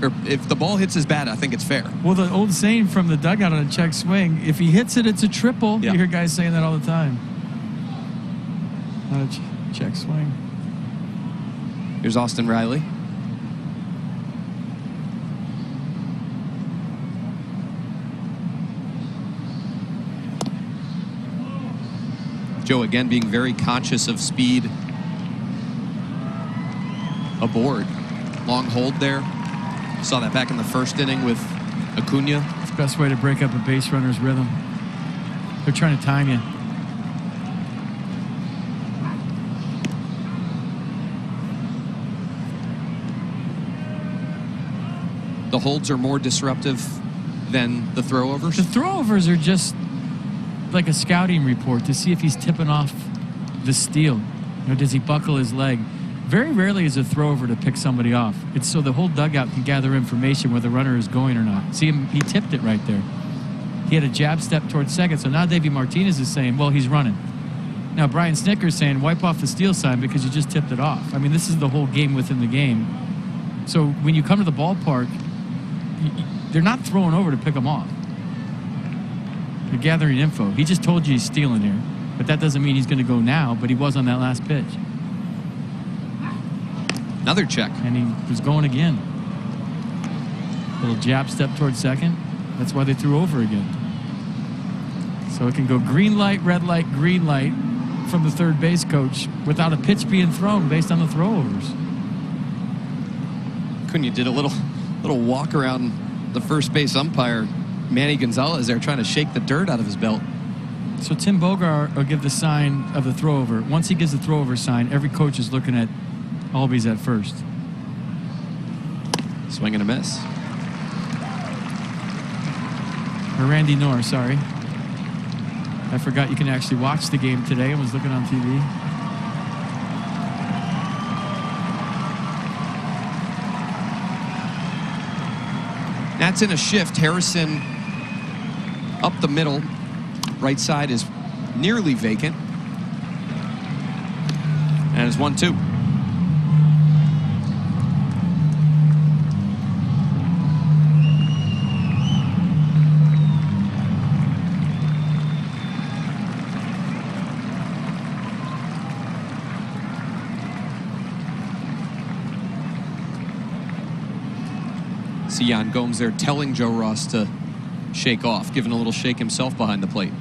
or if the ball hits his bat, I think it's fair. Well, the old saying from the dugout on a check swing, if he hits it, it's a triple. Yeah. You hear guys saying that all the time. Not a check swing. Here's Austin Riley. Joe again being very conscious of speed aboard. Long hold there. Saw that back in the first inning with Acuna. It's the best way to break up a base runner's rhythm. They're trying to time you. The holds are more disruptive than the throwovers. The throwovers are just like a scouting report to see if he's tipping off the steal. You know, does he buckle his leg? Very rarely is a throwover to pick somebody off. It's so the whole dugout can gather information where the runner is going or not. See him, he tipped it right there. He had a jab step towards second, so now Davey Martinez is saying, well, he's running. Now Brian Snitker's saying, wipe off the steal sign because you just tipped it off. I mean, this is the whole game within the game. So when you come to the ballpark, they're not throwing over to pick him off. They're gathering info. He just told you he's stealing here, but that doesn't mean he's going to go now, but he was on that last pitch. Another check. And he was going again. Little jab step towards second. That's why they threw over again. So it can go green light, green light from the third base coach without a pitch being thrown based on the throwovers. Couldn't you did a little walk around the first base umpire, Manny Gonzalez, there trying to shake the dirt out of his belt. So Tim Bogart will give the sign of the throwover. Once he gives the throwover sign, every coach is looking at Albies at first. Swing and a miss. Or Randy Knorr, sorry. I forgot you can actually watch the game today. I was looking on TV. That's in a shift. Harrison up the middle. Right side is nearly vacant. And it's 1-2. See Yan Gomes there telling Joe Ross to shake off, giving a little shake himself behind the plate.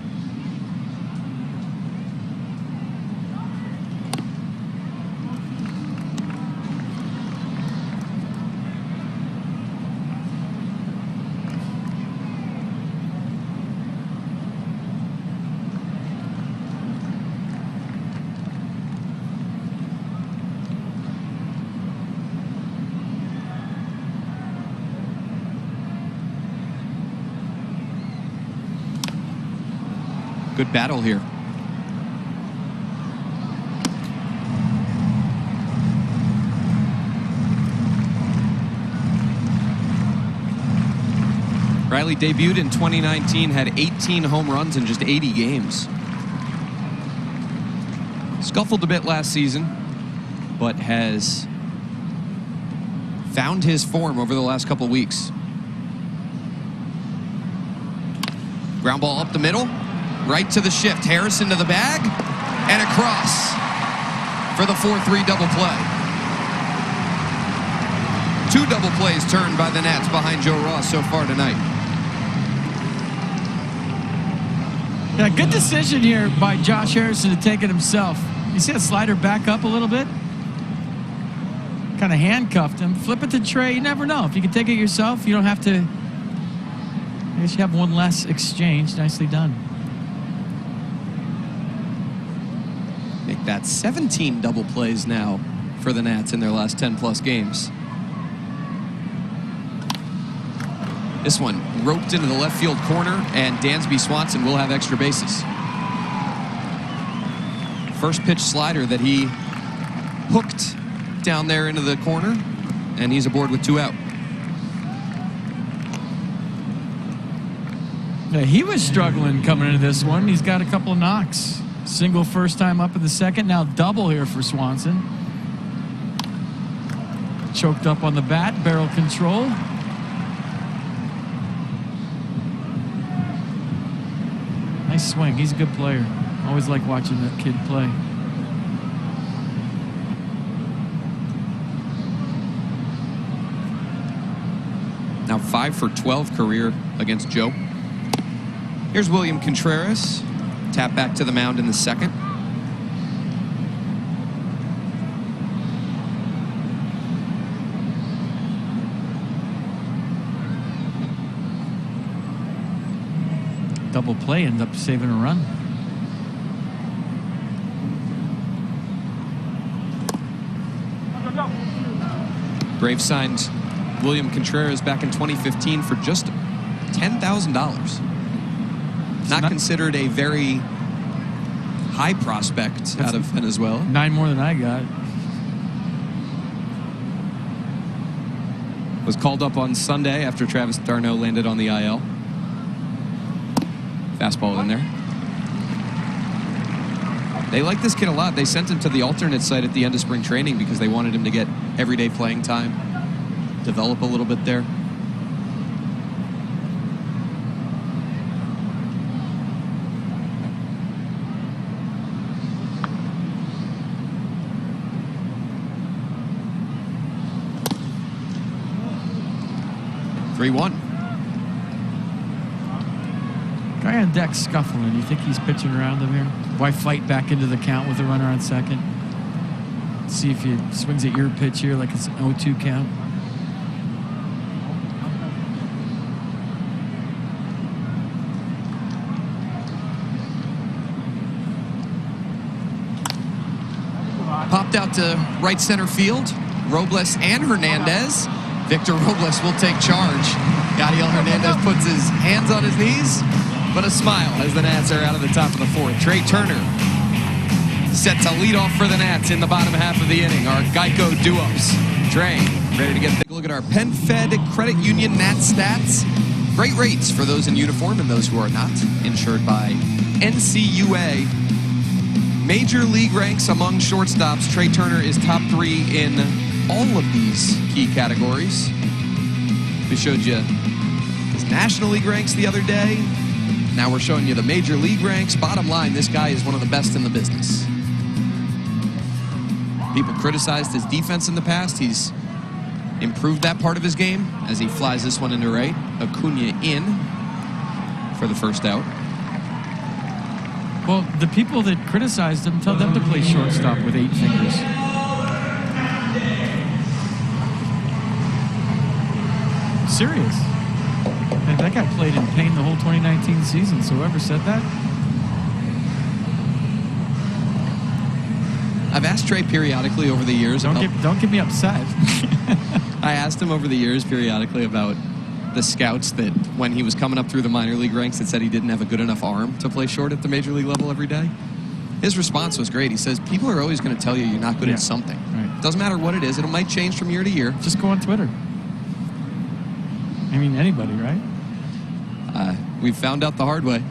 Good battle here. Riley debuted in 2019, had 18 home runs in just 80 games. Scuffled a bit last season, but has found his form over the last couple weeks. Ground ball up the middle. Right to the shift. Harrison to the bag and across for the 4-3 double play. 2 double plays turned by the Nats behind Joe Ross so far tonight. Yeah, good decision here by Josh Harrison to take it himself. You see that slider back up a little bit? Kind of handcuffed him. Flip it to Trey. You never know. If you can take it yourself, you don't have to. I guess you have one less exchange. Nicely done. Make that 17 double plays now for the Nats in their last 10-plus games. This one roped into the left field corner, and Dansby Swanson will have extra bases. First pitch slider that he hooked down there into the corner, and he's aboard with 2 out. Yeah, he was struggling coming into this one. He's got a couple of knocks. Single first time up in the second, now double here for Swanson. Choked up on the bat, barrel control. Nice swing, he's a good player. Always like watching that kid play. Now 5 for 12 career against Joe. Here's William Contreras. Tap back to the mound in the second. Double play, end up saving a run. Braves signed William Contreras back in 2015 for just $10,000. Not considered a very high prospect out of Venezuela. 9 more than I got. Was called up on Sunday after Travis d'Arnaud landed on the IL. Fastball in there. They like this kid a lot. They sent him to the alternate site at the end of spring training because they wanted him to get everyday playing time, develop a little bit there. 3-1. Guy on deck scuffling. You think he's pitching around him here? Why fight back into the count with a runner on second? See if he swings at your pitch here like it's an 0-2 count. Popped out to right center field. Robles and Hernandez. Victor Robles will take charge. Yadiel Hernandez puts his hands on his knees, but a smile as the Nats are out of the top of the fourth. Trey Turner set to lead off for the Nats in the bottom half of the inning. Our Geico duos. Trey, ready to take a look at our PenFed Credit Union Nats stats. Great rates for those in uniform and those who are not. Insured by NCUA. Major league ranks among shortstops. Trey Turner is top 3 in all of these key categories. We showed you his National League ranks the other day. Now we're showing you the Major League ranks. Bottom line, this guy is one of the best in the business. People criticized his defense in the past. He's improved that part of his game as he flies this one into right. Acuna in for the first out. Well, the people that criticized him, tell them to play shortstop with 8 fingers. Serious. And that guy played in pain the whole 2019 season, so whoever said that? I've asked Trey periodically over the years. Don't get me upset. I asked him over the years periodically about the scouts that when he was coming up through the minor league ranks that said he didn't have a good enough arm to play short at the major league level every day. His response was great. He says, people are always going to tell you you're not good at something. Right. Doesn't matter what it is. It might change from year to year. Just go on Twitter. I mean, anybody, right? We found out the hard way.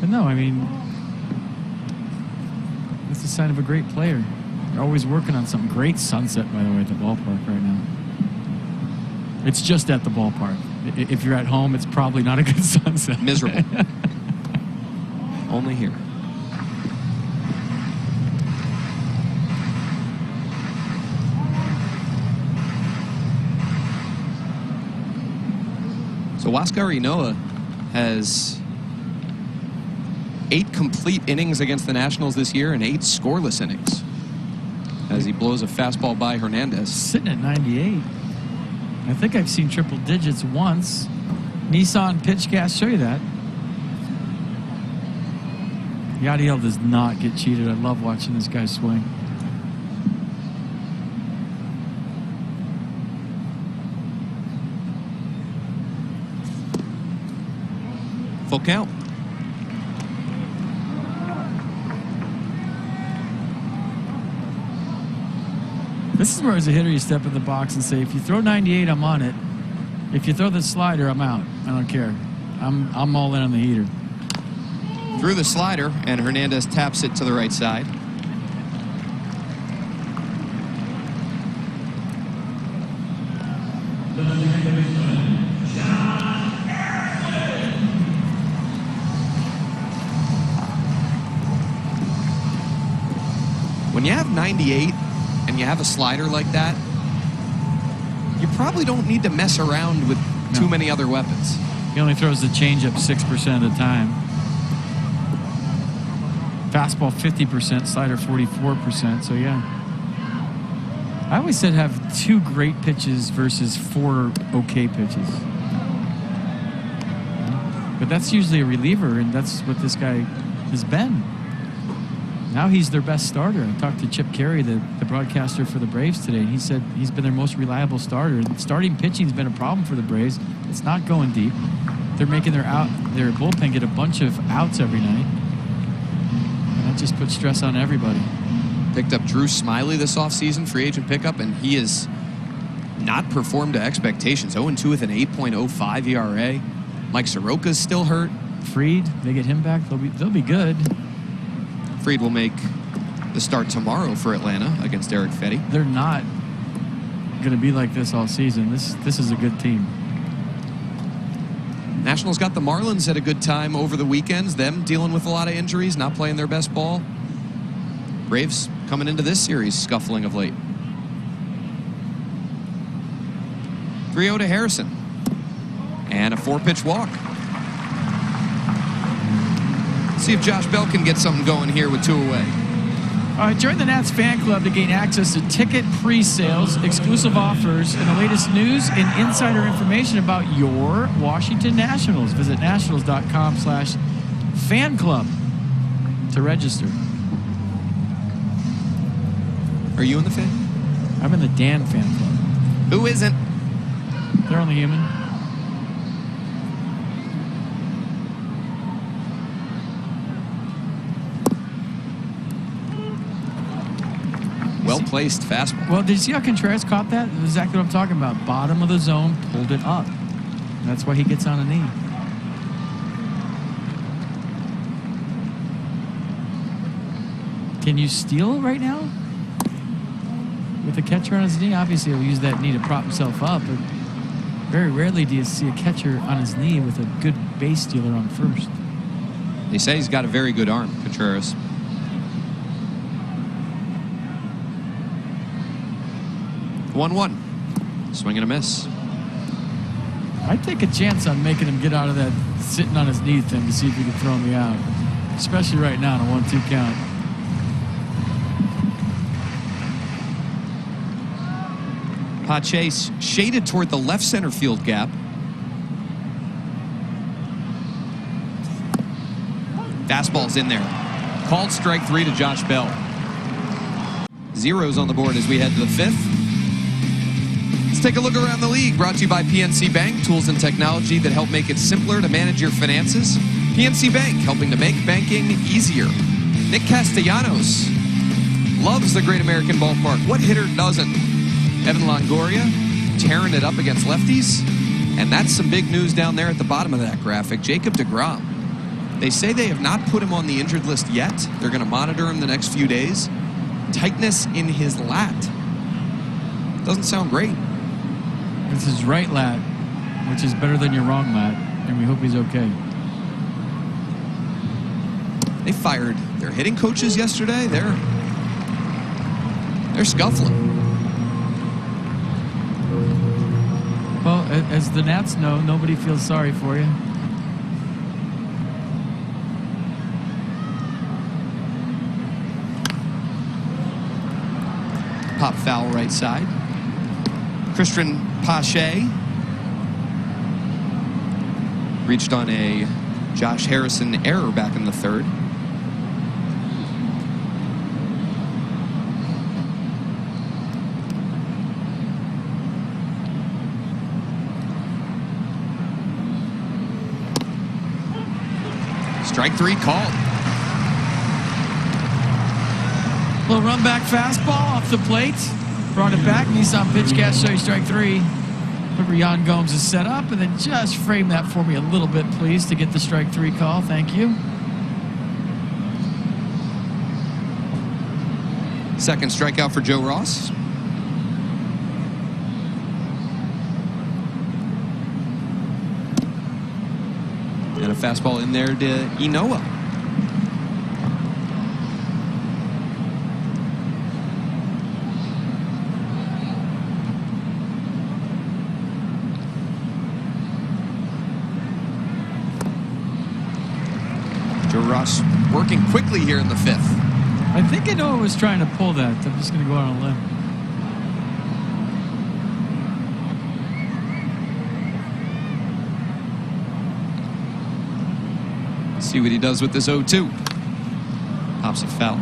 But no, I mean, that's a sign of a great player. They're always working on something. Great sunset, by the way, at the ballpark right now. It's just at the ballpark. If you're at home, it's probably not a good sunset. Miserable. Only here. So Huascar Ynoa has 8 complete innings against the Nationals this year and 8 scoreless innings as he blows a fastball by Hernandez. Sitting at 98. I think I've seen triple digits once. Nissan PitchCast show you that. Yadiel does not get cheated. I love watching this guy swing. Full count. This is where, as a hitter, you step in the box and say, if you throw 98, I'm on it. If you throw the slider, I'm out. I don't care. I'm all in on the heater. Through the slider, and Hernandez taps it to the right side. When you have 98 and you have a slider like that, you probably don't need to mess around with too many other weapons. He only throws the changeup 6% of the time. Fastball 50%, slider 44%, so yeah. I always said have 2 great pitches versus 4 okay pitches. But that's usually a reliever, and that's what this guy has been. Now he's their best starter. I talked to Chip Carey, the broadcaster for the Braves today, and he said he's been their most reliable starter. Starting pitching's been a problem for the Braves. It's not going deep. They're making their bullpen get a bunch of outs every night. And that just puts stress on everybody. Picked up Drew Smiley this offseason, free agent pickup, and he has not performed to expectations. 0-2 with an 8.05 ERA. Mike Soroka's still hurt. Fried, they get him back, they'll be good. Fried will make the start tomorrow for Atlanta against Eric Fetty. They're not going to be like this all season. This is a good team. Nationals got the Marlins at a good time over the weekends. Them dealing with a lot of injuries, not playing their best ball. Braves coming into this series scuffling of late. 3-0 to Harrison. And a 4-pitch walk. See if Josh Bell can get something going here with 2 away. All right, join the Nats fan club to gain access to ticket pre-sales, exclusive offers, and the latest news and insider information about your Washington Nationals. Visit nationals.com/fan club to register. Are you in the fan? I'm in the Dan fan club. Who isn't? They're only human. Well-placed fastball. Well, did you see how Contreras caught that? That's exactly what I'm talking about. Bottom of the zone, pulled it up. That's why he gets on a knee. Can you steal right now? With a catcher on his knee? Obviously, he'll use that knee to prop himself up, but very rarely do you see a catcher on his knee with a good base stealer on first. They say he's got a very good arm, Contreras. One. Swing and a miss. I'd take a chance on making him get out of that sitting on his knee thing to see if he can throw me out, especially right now on a 1-2 count. Pache shaded toward the left center field gap. Fastball's in there. Called strike 3 to Josh Bell. Zeros on the board as we head to the 5th. Let's take a look around the league. Brought to you by PNC Bank, tools and technology that help make it simpler to manage your finances. PNC Bank, helping to make banking easier. Nick Castellanos loves the Great American Ballpark. What hitter doesn't? Evan Longoria tearing it up against lefties. And that's some big news down there at the bottom of that graphic. Jacob deGrom. They say they have not put him on the injured list yet. They're going to monitor him the next few days. Tightness in his lat. Doesn't sound great. It's his right lat, which is better than your wrong lat, and we hope he's okay. They fired their hitting coaches yesterday. They're scuffling. Well, as the Nats know, nobody feels sorry for you. Pop foul right side. Christian Pache reached on a Josh Harrison error back in the 3rd. Strike 3 called. Little run back fastball off the plate. Brought it back. Nissan pitch cast, show you strike 3. Look where Yan Gomes is set up, and then just frame that for me a little bit, please, to get the strike 3 call. Thank you. Second strikeout for Joe Ross. And a fastball in there to Inoa. Joe Ross working quickly here in the 5th. I think Inoa was trying to pull that. I'm just going to go out on a limb. See what he does with this 0-2. Pops a foul.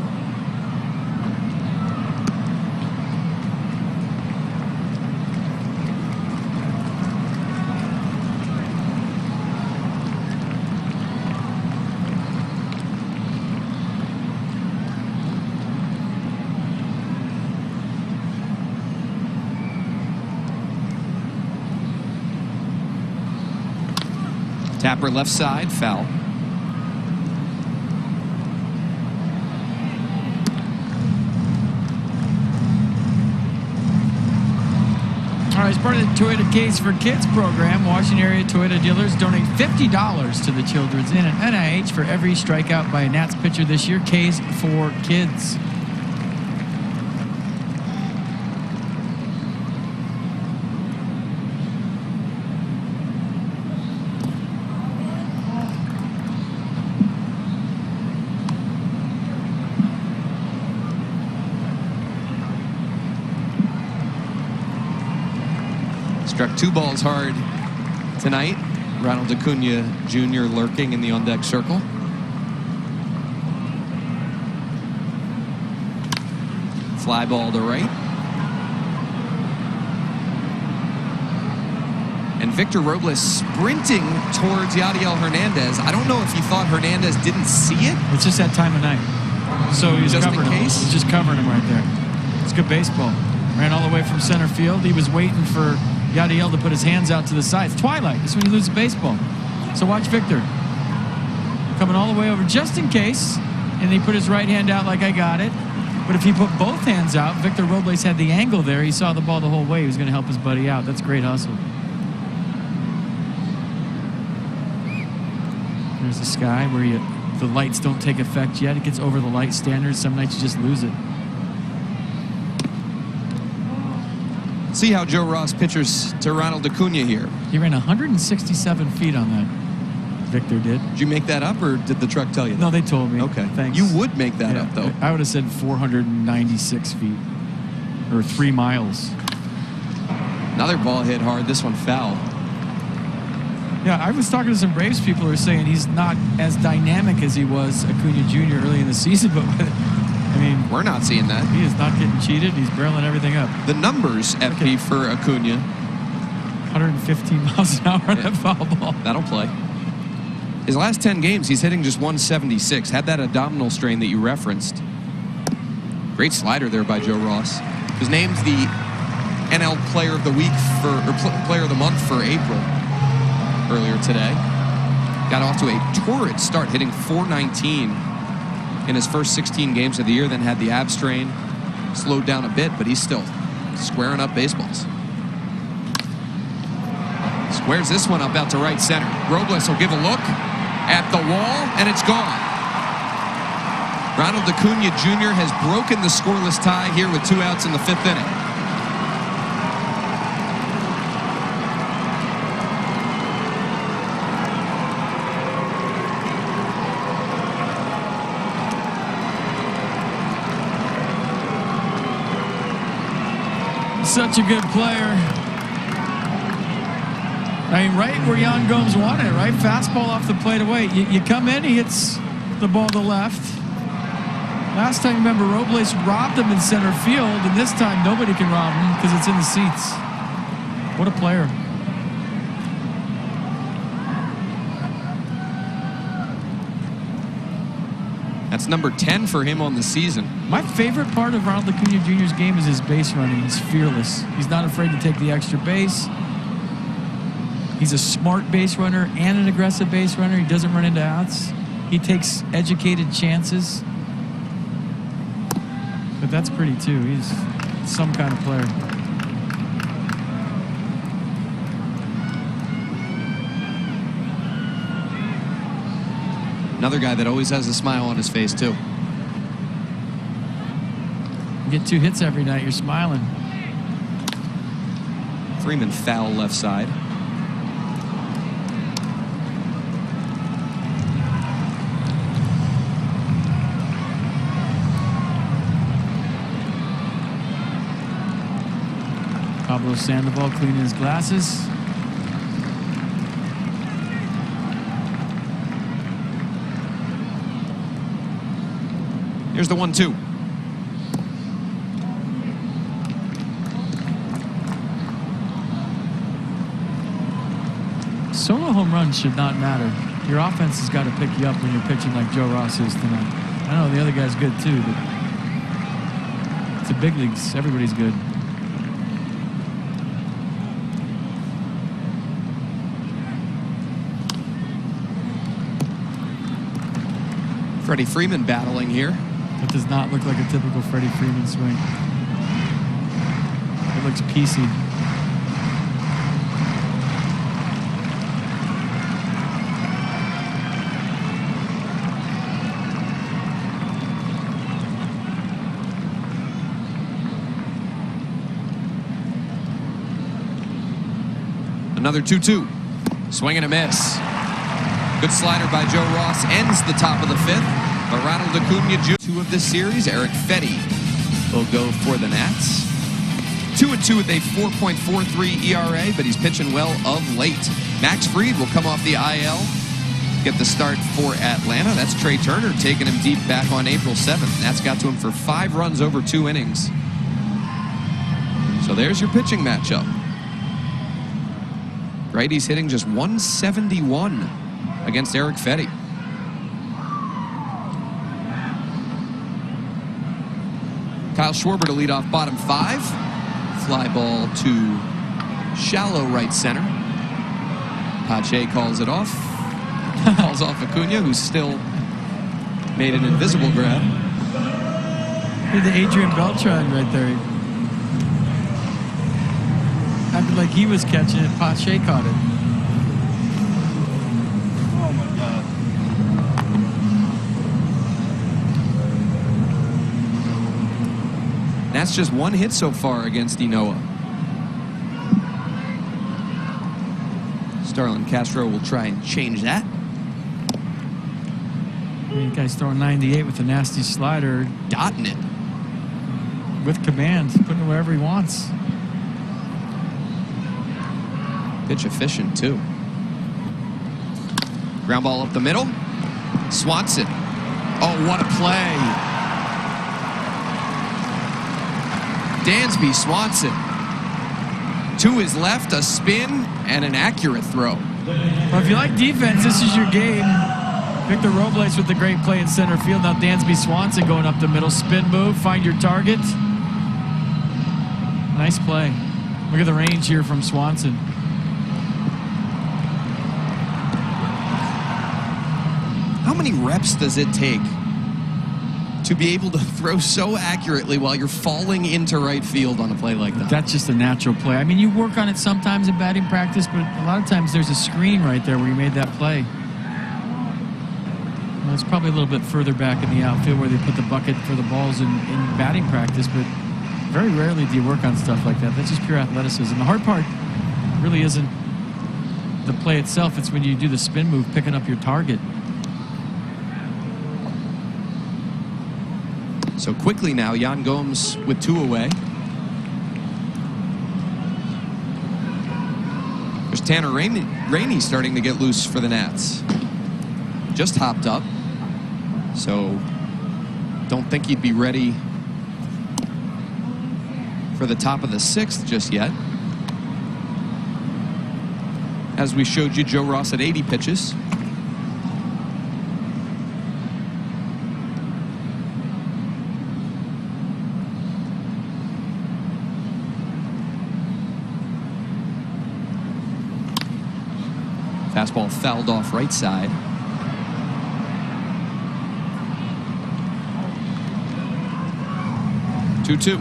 Tapper left side, foul. All right, as part of the Toyota Case for Kids program, Washington area Toyota dealers donate $50 to the Children's Inn at NIH for every strikeout by a Nats pitcher this year. Case for Kids. Struck 2 balls hard tonight. Ronald Acuna Jr. lurking in the on-deck circle. Fly ball to right. And Victor Robles sprinting towards Yadiel Hernandez. I don't know if he thought Hernandez didn't see it. It's just that time of night. So he's Just in covering him. case? He's just covering him right there. It's good baseball. Ran all the way from center field. He was waiting for Yadiel to put his hands out to the side. It's twilight. That's when you lose the baseball. So watch Victor. Coming all the way over just in case. And he put his right hand out like I got it. But if he put both hands out, Victor Robles had the angle there. He saw the ball the whole way. He was going to help his buddy out. That's great hustle. There's the sky where the lights don't take effect yet. It gets over the light standards. Some nights you just lose it. See how Joe Ross pitches to Ronald Acuna here. He ran 167 feet on that. Victor did. Did you make that up, or did the truck tell you that? No, they told me. Okay. Thanks. You would make that up, though. I would have said 496 feet. Or 3 miles. Another ball hit hard. This one foul. Yeah, I was talking to some Braves people who are saying he's not as dynamic as he was Acuna Jr. early in the season, but I mean, We're not seeing that. he is not getting cheated. He's barreling everything up. The numbers, FP, for Acuna. 115 miles an hour on that foul ball. That'll play. His last 10 games, he's hitting just 176. Had that abdominal strain that you referenced. Great slider there by Joe Ross. He was named the NL Player of the Week Player of the Month for April earlier today. Got off to a torrid start, hitting .419 in his first 16 games of the year, then had the ab strain. Slowed down a bit, but he's still squaring up baseballs. Squares this one up out to right center. Robles will give a look at the wall, and it's gone. Ronald Acuna Jr. has broken the scoreless tie here with 2 outs in the 5th inning. Such a good player. I mean, right where Yan Gomes wanted it, right? Fastball off the plate away. You come in, he hits the ball to left. Last time, remember, Robles robbed him in center field, and this time nobody can rob him because it's in the seats. What a player. That's number 10 for him on the season. My favorite part of Ronald Acuna Jr.'s game is his base running. He's fearless. He's not afraid to take the extra base. He's a smart base runner and an aggressive base runner. He doesn't run into outs. He takes educated chances. But that's pretty too. He's some kind of player. Another guy that always has a smile on his face, too. You get 2 hits every night, you're smiling. Freeman foul left side. Pablo Sandoval cleaning his glasses. Here's the 1-2. Solo home runs should not matter. Your offense has got to pick you up when you're pitching like Joe Ross is tonight. I know the other guy's good too, but it's the big leagues. Everybody's good. Freddie Freeman battling here. That does not look like a typical Freddie Freeman swing. It looks piecey. Another 2-2. Swing and a miss. Good slider by Joe Ross ends the top of the 5th. But Ronald Acuna Jr. 2 of this series, Erick Fedde will go for the Nats. 2-2 with a 4.43 ERA, but he's pitching well of late. Max Fried will come off the IL, get the start for Atlanta. That's Trey Turner taking him deep back on April 7th. That's got to him for 5 runs over 2 innings. So there's your pitching matchup. Righty's hitting just 171 against Erick Fedde. Kyle Schwarber to lead off bottom 5. Fly ball to shallow right center. Pache calls it off. Calls off Acuna, who's still made an invisible grab. Look at the Adrian Beltran right there. Acted like he was catching it. Pache caught it. Oh my God. That's just 1 hit so far against Inoa. Starlin Castro will try and change that. I mean, the guy's throwing 98 with a nasty slider. Dotting it. With command, putting it wherever he wants. Pitch efficient, too. Ground ball up the middle. Swanson. Oh, what a play. Dansby Swanson. To his left, a spin, and an accurate throw. Well, if you like defense, this is your game. Victor Robles with the great play in center field. Now Dansby Swanson going up the middle. Spin move, find your target. Nice play. Look at the range here from Swanson. How many reps does it take to be able to throw so accurately while you're falling into right field on a play like that? That's just a natural play. I mean, you work on it sometimes in batting practice, but a lot of times there's a screen right there where you made that play. Well, it's probably a little bit further back in the outfield where they put the bucket for the balls in batting practice, but very rarely do you work on stuff like that. That's just pure athleticism. The hard part really isn't the play itself. It's when you do the spin move, picking up your target. So quickly now, Yan Gomes with 2 away. There's Tanner Rainey starting to get loose for the Nats. Just hopped up. So don't think he'd be ready for the top of the 6th just yet. As we showed you, Joe Ross at 80 pitches. Fastball fouled off right side. Two-two.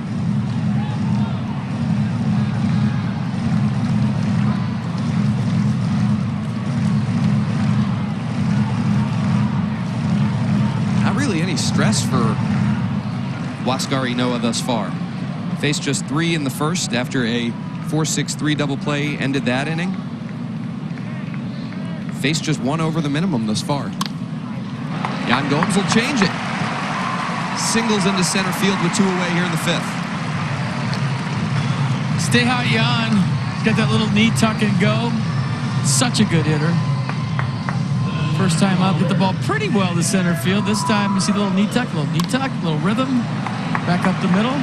Not really any stress for Huascar Ynoa thus far. Faced just 3 in the first after a 4-6-3 double play ended that inning. Faced just 1 over the minimum thus far. Yan Gomes will change it. Singles into center field with 2 away here in the 5th. Stay hot, Yan. He's got that little knee tuck and go. Such a good hitter. First time up, hit the ball pretty well to center field. This time, you see the little knee tuck, little rhythm. Back up the middle.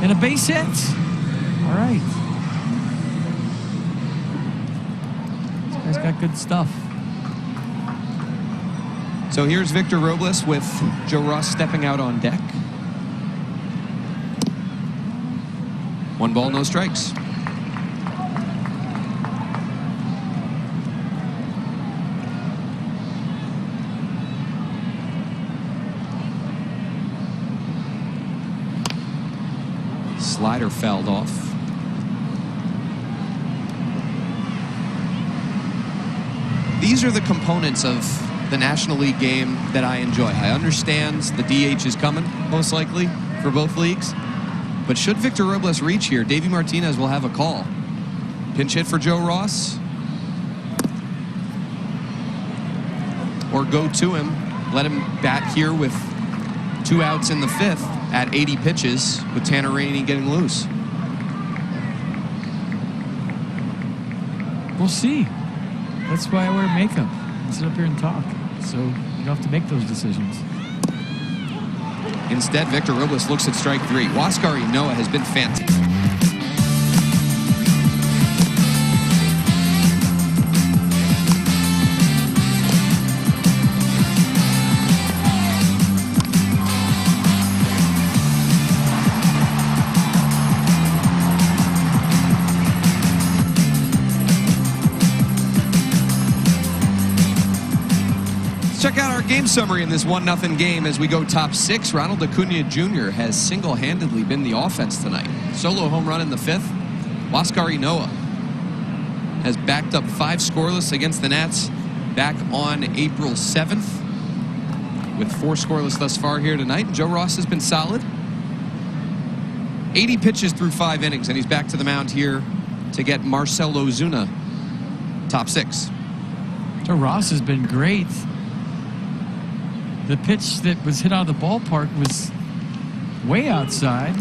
And a base hit. All right. This guy's got good stuff. So here's Victor Robles with Joe Ross stepping out on deck. 1 ball, no strikes. Slider fouled off. These are the components of the National League game that I enjoy. I understand the DH is coming, most likely, for both leagues. But should Victor Robles reach here, Davey Martinez will have a call. Pinch hit for Joe Ross. Or go to him, let him bat here with 2 outs in the 5th. at 80 pitches with Tanner Rainey getting loose. We'll see. That's why I wear makeup. I sit up here and talk. So you don't have to make those decisions. Instead, Victor Robles looks at strike 3. Huascar Ynoa has been fantastic. Check out our game summary in this 1-0 game as we go top 6. Ronald Acuna Jr. has single-handedly been the offense tonight. Solo home run in the 5th. Huascar Ynoa has backed up 5 scoreless against the Nats back on April 7th with 4 scoreless thus far here tonight. And Joe Ross has been solid. 80 pitches through 5 innings, and he's back to the mound here to get Marcell Ozuna top 6. Joe Ross has been great. The pitch that was hit out of the ballpark was way outside.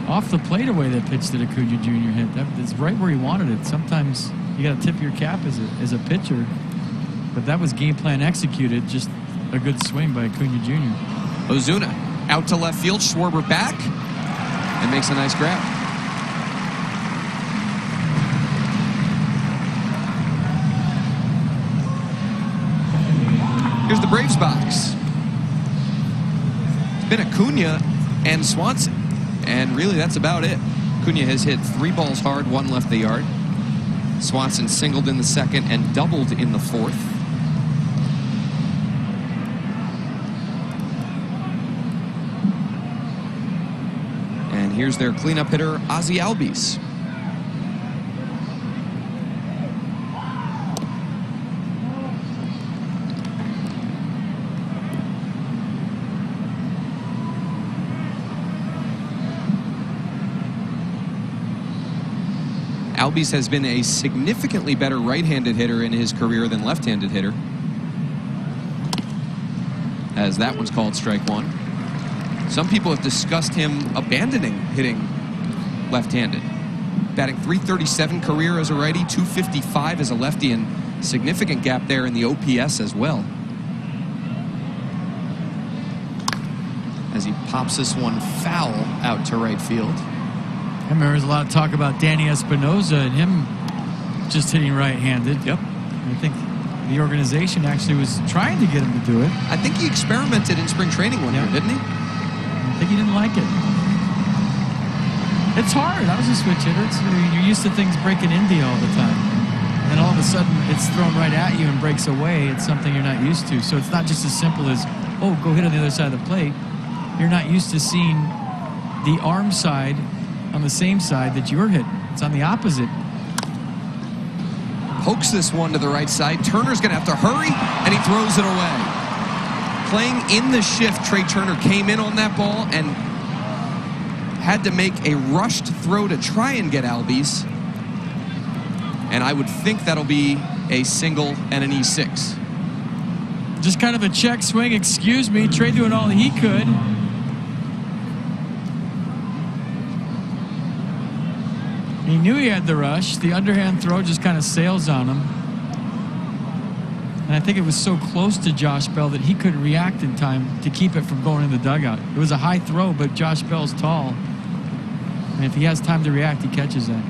Off the plate away, that pitch that Acuna Jr. hit. That's right where he wanted it. Sometimes you got to tip your cap as a pitcher. But that was game plan executed. Just a good swing by Acuna Jr. Ozuna out to left field. Schwarber back and makes a nice grab. Here's the Braves box. It's been Acuna and Swanson, and really that's about it. Acuna has hit 3 balls hard, 1 left the yard. Swanson singled in the 2nd and doubled in the 4th. And here's their cleanup hitter, Ozzie Albies. Albies has been a significantly better right-handed hitter in his career than left-handed hitter, as that one's called strike 1. Some people have discussed him abandoning hitting left-handed. Batting .337 career as a righty, .255 as a lefty, and significant gap there in the OPS as well. As he pops this one foul out to right field. I remember there was a lot of talk about Danny Espinosa and him just hitting right-handed. Yep. I think the organization actually was trying to get him to do it. I think he experimented in spring training one year, didn't he? I think he didn't like it. It's hard. I was a switch hitter. You're used to things breaking into you all the time. And all of a sudden, it's thrown right at you and breaks away. It's something you're not used to. So it's not just as simple as, oh, go hit on the other side of the plate. You're not used to seeing the arm side on the same side that you're hitting. It's on the opposite. Pokes this one to the right side. Turner's going to have to hurry, and he throws it away. Playing in the shift, Trey Turner came in on that ball and had to make a rushed throw to try and get Albies. And I would think that'll be a single and an E6. Just kind of a check swing. Excuse me. Trey doing all he could. He knew he had the rush. The underhand throw just kind of sails on him. And I think it was so close to Josh Bell that he couldn't react in time to keep it from going in the dugout. It was a high throw, but Josh Bell's tall. And if he has time to react, he catches that.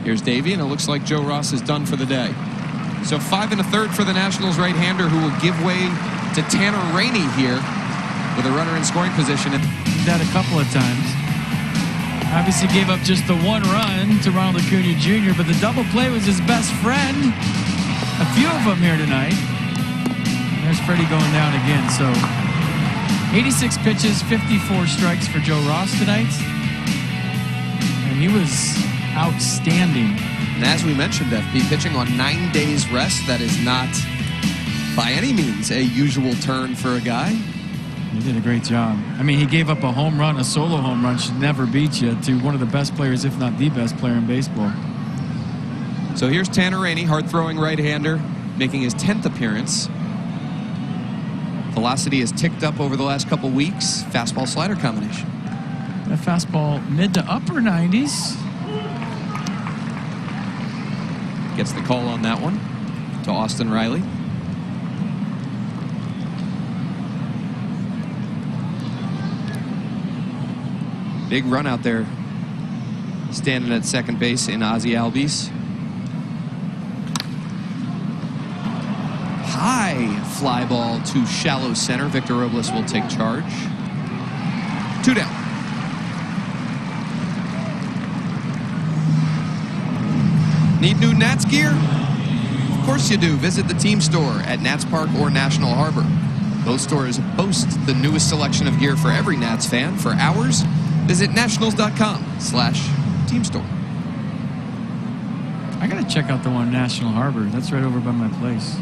Here's Davey, and it looks like Joe Ross is done for the day. So 5 1/3 for the Nationals right-hander, who will give way to Tanner Rainey here with a runner in scoring position. Did that a couple of times. Obviously gave up just the 1 run to Ronald Acuna Jr., but the double play was his best friend. A few of them here tonight. There's Freddie going down again. So 86 pitches, 54 strikes for Joe Ross tonight. And he was outstanding. And as we mentioned, FP, pitching on 9 days rest, that is not by any means a usual turn for a guy. He did a great job. I mean, he gave up a home run, a solo home run, should never beat you, to one of the best players, if not the best player in baseball. So here's Tanner Rainey, hard-throwing right-hander, making his 10th appearance. Velocity has ticked up over the last couple weeks. Fastball slider combination. A fastball mid to upper 90s. Gets the call on that one to Austin Riley. Big run out there, standing at second base in Ozzie Albies. High fly ball to shallow center. Victor Robles will take charge. 2 down. Need new Nats gear? Of course you do. Visit the team store at Nats Park or National Harbor. Both stores boast the newest selection of gear for every Nats fan. For ours, visit nationals.com/team store. I got to check out the one in National Harbor. That's right over by my place.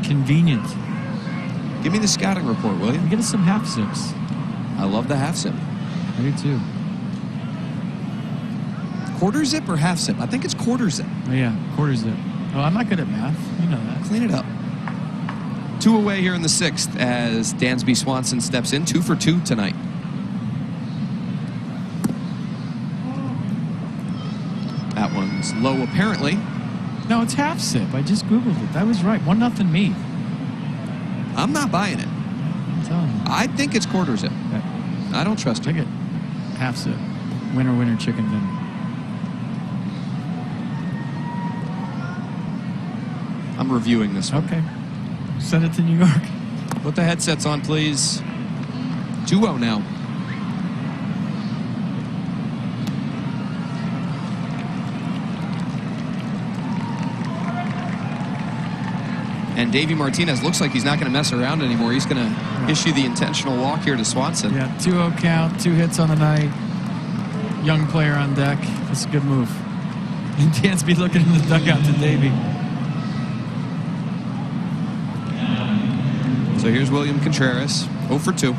Convenient. Give me the scouting report, will you? Get us some half zips. I love the half zip. I do too. Quarter zip or half zip? I think it's quarter zip. Oh, yeah, quarter zip. Oh, I'm not good at math. You know that. Clean it up. 2 away here in the 6th as Dansby Swanson steps in. 2 for 2 tonight. That one's low, apparently. No, it's half zip. I just Googled it. That was right. 1-0 me. I'm not buying it. I'm telling you. I think it's quarter zip. Okay. I don't trust Take you. it. Half zip. Winner, winner, chicken dinner. I'm reviewing this one. Okay. Send it to New York. Put the headsets on, please. 2-0 now. And Davey Martinez looks like he's not going to mess around anymore. He's going to issue the intentional walk here to Swanson. Yeah, 2-0 count, 2 hits on the night. Young player on deck. That's a good move. And Dansby looking in the dugout to Davey. So here's William Contreras, 0 for 2.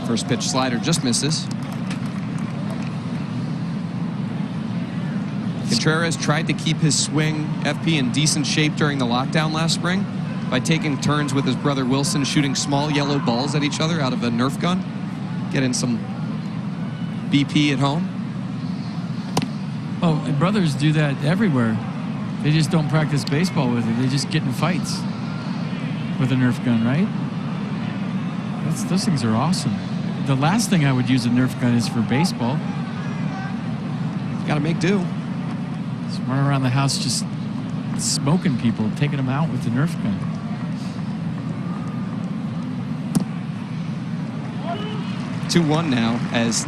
First pitch slider just misses. Contreras tried to keep his swing FP in decent shape during the lockdown last spring by taking turns with his brother Wilson shooting small yellow balls at each other out of a Nerf gun, getting some BP at home. Oh, brothers do that everywhere. They just don't practice baseball with it. They just get in fights with a Nerf gun, right? Those things are awesome. The last thing I would use a Nerf gun is for baseball. Got to make do. Just run around the house just smoking people, taking them out with the Nerf gun. Two 2-1 now as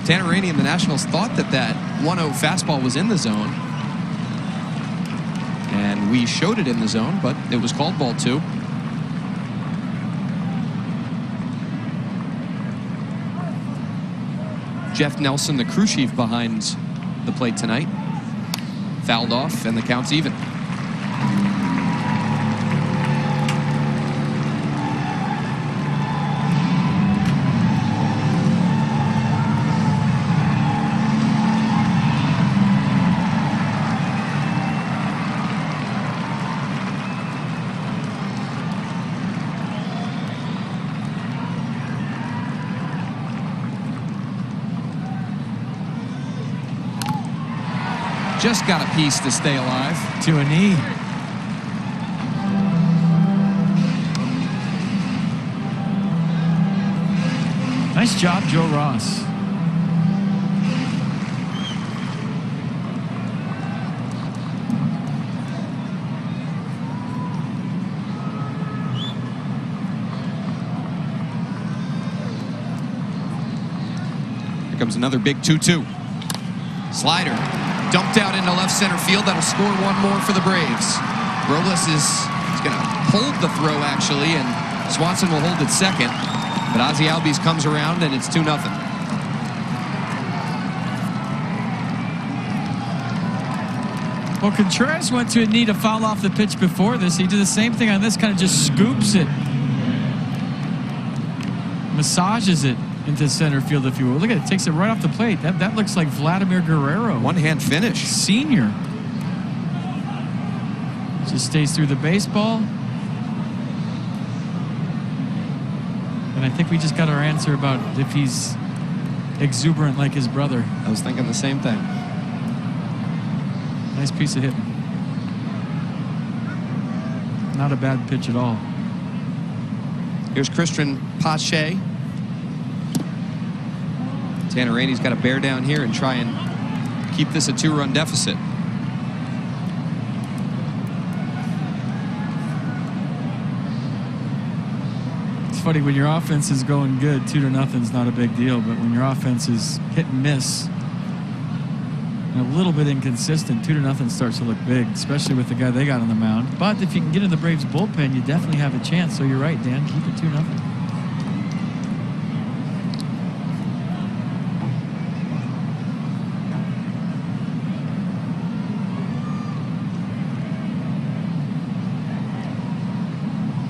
Tanner Rainey and the Nationals thought that 1-0 fastball was in the zone. And we showed it in the zone, but it was called ball 2. Jeff Nelson, the crew chief behind the plate tonight, fouled off, and the count's even. Just got a piece to stay alive. To a knee. Nice job, Joe Ross. Here comes another big 2-2. Slider. Dumped out into left center field. That'll score one more for the Braves. Robles is going to hold the throw, actually, and Swanson will hold it second. But Ozzie Albies comes around, and it's 2-0. Well, Contreras went to a knee to foul off the pitch before this. He did the same thing on this, kind of just scoops it. Massages it into center field, if you will. Look at it, takes it right off the plate. That looks like Vladimir Guerrero. One-hand finish. Senior. Just stays through the baseball. And I think we just got our answer about if he's exuberant like his brother. I was thinking the same thing. Nice piece of hitting. Not a bad pitch at all. Here's Christian Pache. Tanner Rainey's got to bear down here and try and keep this a 2-run deficit. It's funny, when your offense is going good, 2-0 is not a big deal. But when your offense is hit and miss, and a little bit inconsistent, 2-0 starts to look big, especially with the guy they got on the mound. But if you can get in the Braves bullpen, you definitely have a chance. So you're right, Dan. Keep it 2-0.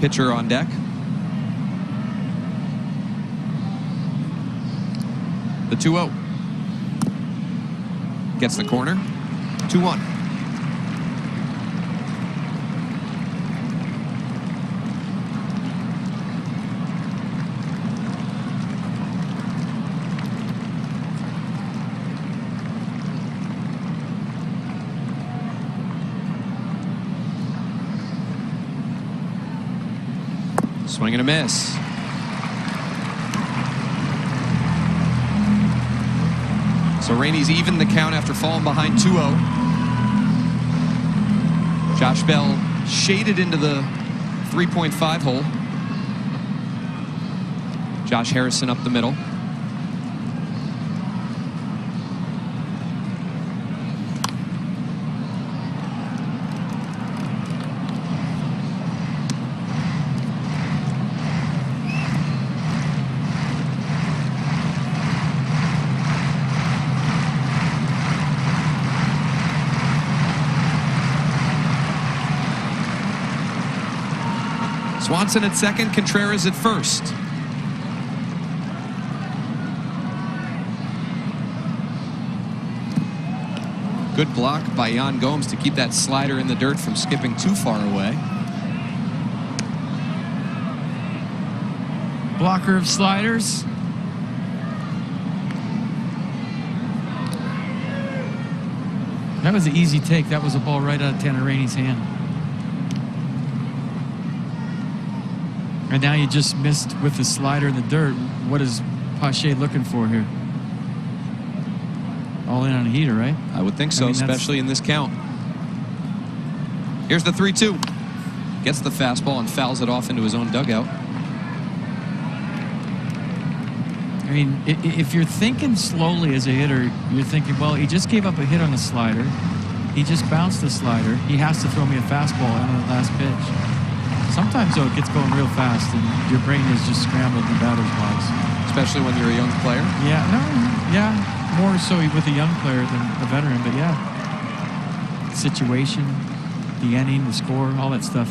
Pitcher on deck. The 2-0. Gets the corner. 2-1. Swing and a miss. So Rainey's even the count after falling behind 2-0. Josh Bell shaded into the 3.5 hole. Josh Harrison up the middle. Swanson at second, Contreras at first. Good block by Yan Gomes to keep that slider in the dirt from skipping too far away. Blocker of sliders. That was an easy take. That was a ball right out of Tanner Rainey's hand. And now you just missed with the slider in the dirt. What is Pache looking for here? All in on a heater, right? I would think so, I mean, especially in this count. Here's the 3-2. Gets the fastball and fouls it off into his own dugout. I mean, if you're thinking slowly as a hitter, you're thinking, well, he just gave up a hit on the slider. He just bounced the slider. He has to throw me a fastball on the last pitch. Sometimes, though, it gets going real fast, and your brain is just scrambled in the batter's box. Especially when you're a young player? Yeah, more so with a young player than a veteran, but yeah. Situation, the inning, the score, all that stuff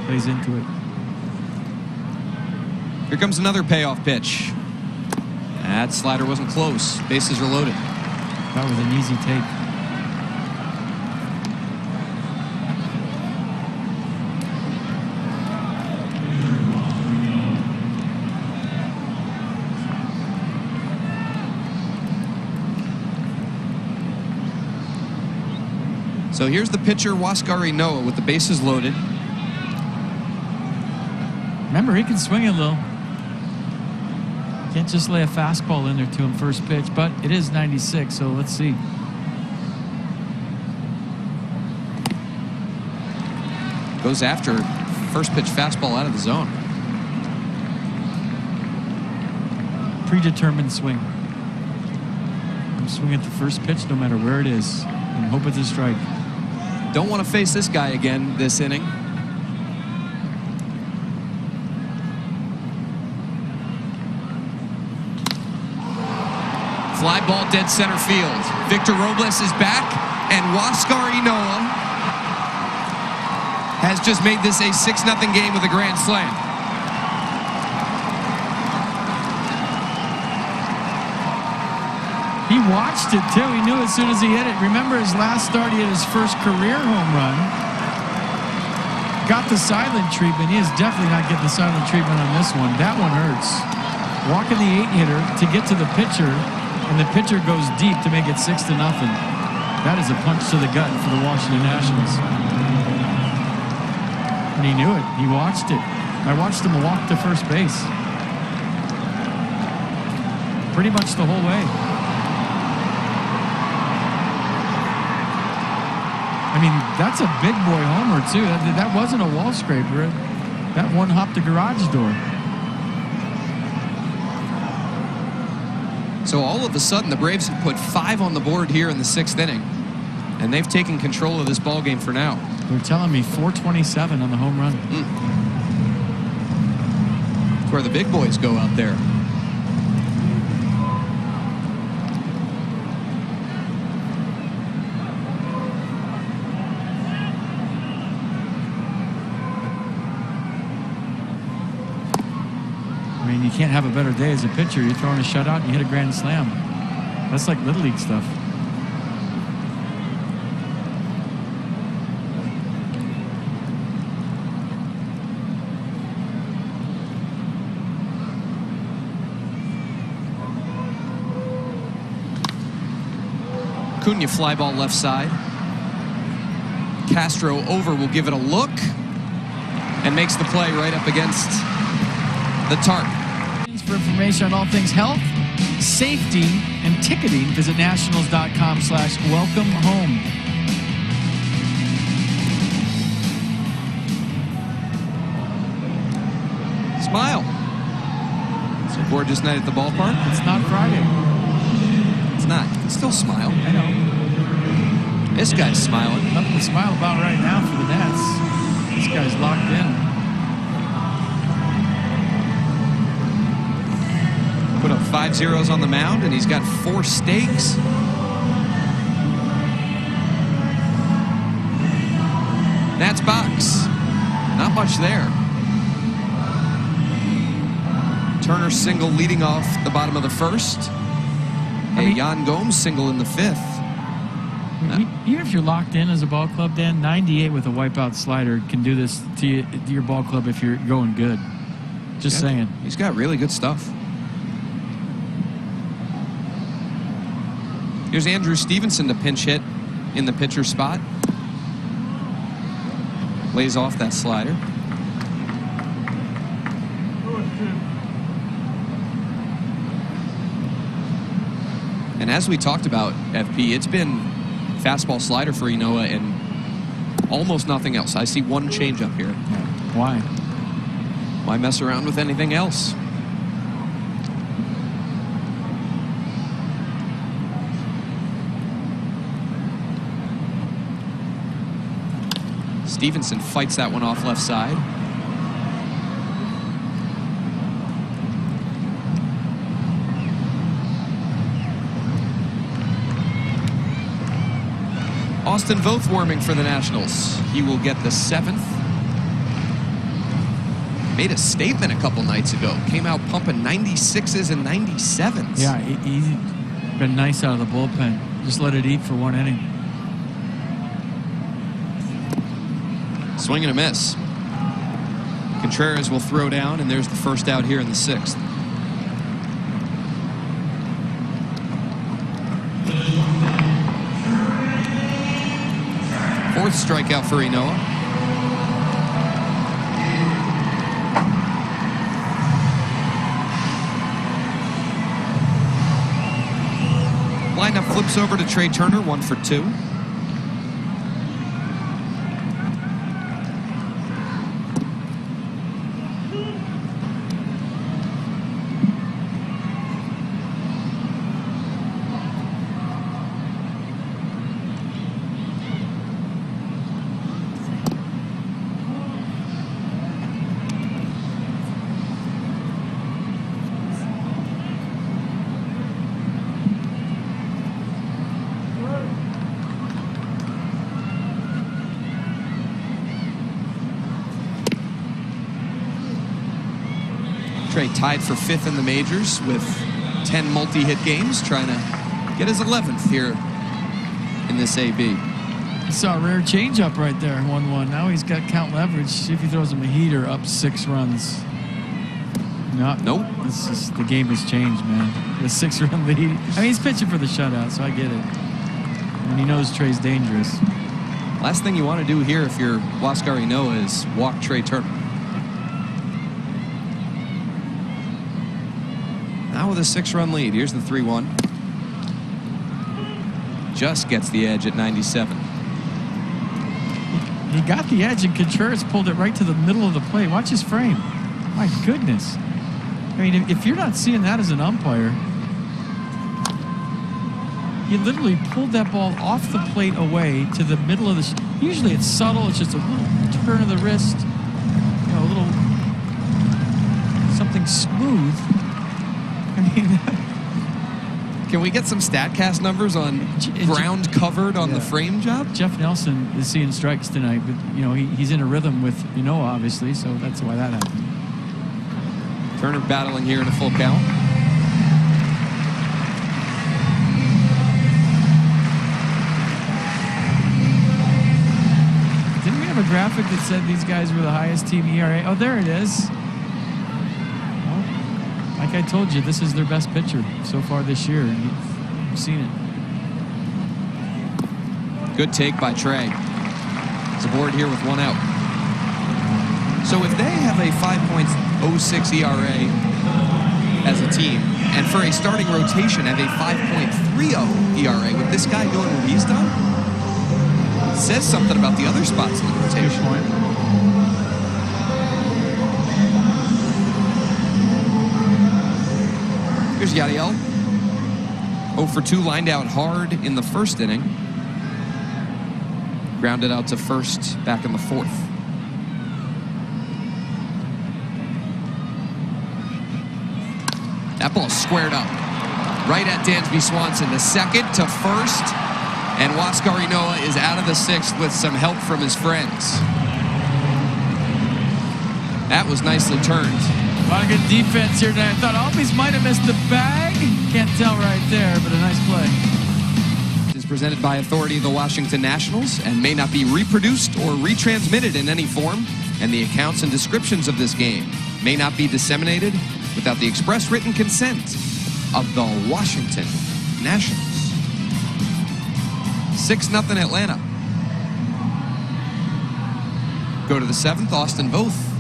plays into it. Here comes another payoff pitch. That slider wasn't close. Bases are loaded. That was an easy take. So here's the pitcher, Huascar Ynoa, with the bases loaded. Remember, he can swing a little. Can't just lay a fastball in there to him first pitch, but it is 96, so let's see. Goes after first pitch fastball out of the zone. Predetermined swing. I'm swinging at the first pitch no matter where it is and hope it's a strike. Don't want to face this guy again this inning. Fly ball dead center field. Victor Robles is back, and Huascar Ynoa has just made this a 6-0 game with a grand slam. He watched it, too. He knew as soon as he hit it. Remember his last start, he hit his first career home run. Got the silent treatment. He is definitely not getting the silent treatment on this one. That one hurts. Walking the 8-hitter to get to the pitcher, and the pitcher goes deep to make it 6-0. That is a punch to the gut for the Washington Nationals. And he knew it. He watched it. I watched him walk to first base. Pretty much the whole way. I mean, that's a big boy homer, too. That wasn't a wall scraper. That one hopped the garage door. So all of a sudden, the Braves have put 5 on the board here in the 6th inning. And they've taken control of this ballgame for now. They're telling me 427 on the home run. That's where the big boys go out there. I mean, you can't have a better day as a pitcher. You're throwing a shutout and you hit a grand slam. That's like Little League stuff. Acuna fly ball left side. Castro over will give it a look and makes the play right up against the tarp. For information on all things health, safety, and ticketing, visit nationals.com/welcome home. Smile. It's a gorgeous night at the ballpark. It's not Friday. It's not. You can still smile. I know. This guy's smiling. Nothing to smile about right now for the Nats. This guy's locked in. Put up 5 zeros on the mound, and he's got 4 steaks. Nats box. Not much there. Turner single leading off the bottom of the 1st. And Yan Gomes single in the 5th. Even if you're locked in as a ball club, Dan, 98 with a wipeout slider can do this to your ball club if you're going good. Just saying. He's got really good stuff. Here's Andrew Stevenson to pinch hit in the pitcher spot. Lays off that slider. And as we talked about, FP, it's been fastball slider for Ynoa and almost nothing else. I see one changeup here. Why? Why mess around with anything else? Stevenson fights that one off left side. Austin Voth warming for the Nationals. He will get the 7th. Made a statement a couple nights ago. Came out pumping 96s and 97s. Yeah, he's been nice out of the bullpen. Just let it eat for 1 inning. Swing and a miss. Contreras will throw down, and there's the first out here in the 6th. Fourth strikeout for Ynoa. Lineup flips over to Trey Turner, 1 for 2. Trey tied for 5th in the majors with 10 multi-hit games, trying to get his 11th here in this AB. Saw a rare changeup right there, 1-1. Now he's got count leverage. See if he throws him a heater up 6 runs. No, Nope. This is, the game has changed, man. The 6-run lead. I mean, he's pitching for the shutout, so I get it. And he knows Trey's dangerous. Last thing you want to do here if you're Huascar Ynoa is walk Trey Turner. Now with a 6-run lead. Here's the 3-1. Just gets the edge at 97. He got the edge, and Contreras pulled it right to the middle of the plate. Watch his frame. My goodness. I mean, if you're not seeing that as an umpire, he literally pulled that ball off the plate away to the middle of the... Usually it's subtle. It's just a little turn of the wrist. You know, a little... something smooth. I mean... Can we get some StatCast numbers on ground covered on the frame job? Jeff Nelson is seeing strikes tonight, but, you know, he's in a rhythm with Ynoa, obviously, so that's why that happened. Turner battling here in a full count. Didn't we have a graphic that said these guys were the highest team ERA? Oh, there it is. Well, like I told you, this is their best pitcher so far this year. You've seen it. Good take by Trey. It's aboard here with 1 out. So if they have a 5.06 ERA as a team, and for a starting rotation have a 5.30 ERA, with this guy doing what he's done, says something about the other spots in the rotation. Here's Yadiel. 0 for 2, lined out hard in the first inning. Grounded out to first back in the 4th. That ball squared up. Right at Dansby Swanson. To second, to first. And Huascar Ynoa is out of the 6th with some help from his friends. That was nicely turned. A lot of good defense here tonight. I thought Albies might have missed the bag. Can't tell right there, but a nice play. It is presented by authority of the Washington Nationals and may not be reproduced or retransmitted in any form. And the accounts and descriptions of this game may not be disseminated without the express written consent of the Washington Nationals. 6-0 Atlanta. Go to the 7th, Austin Voth.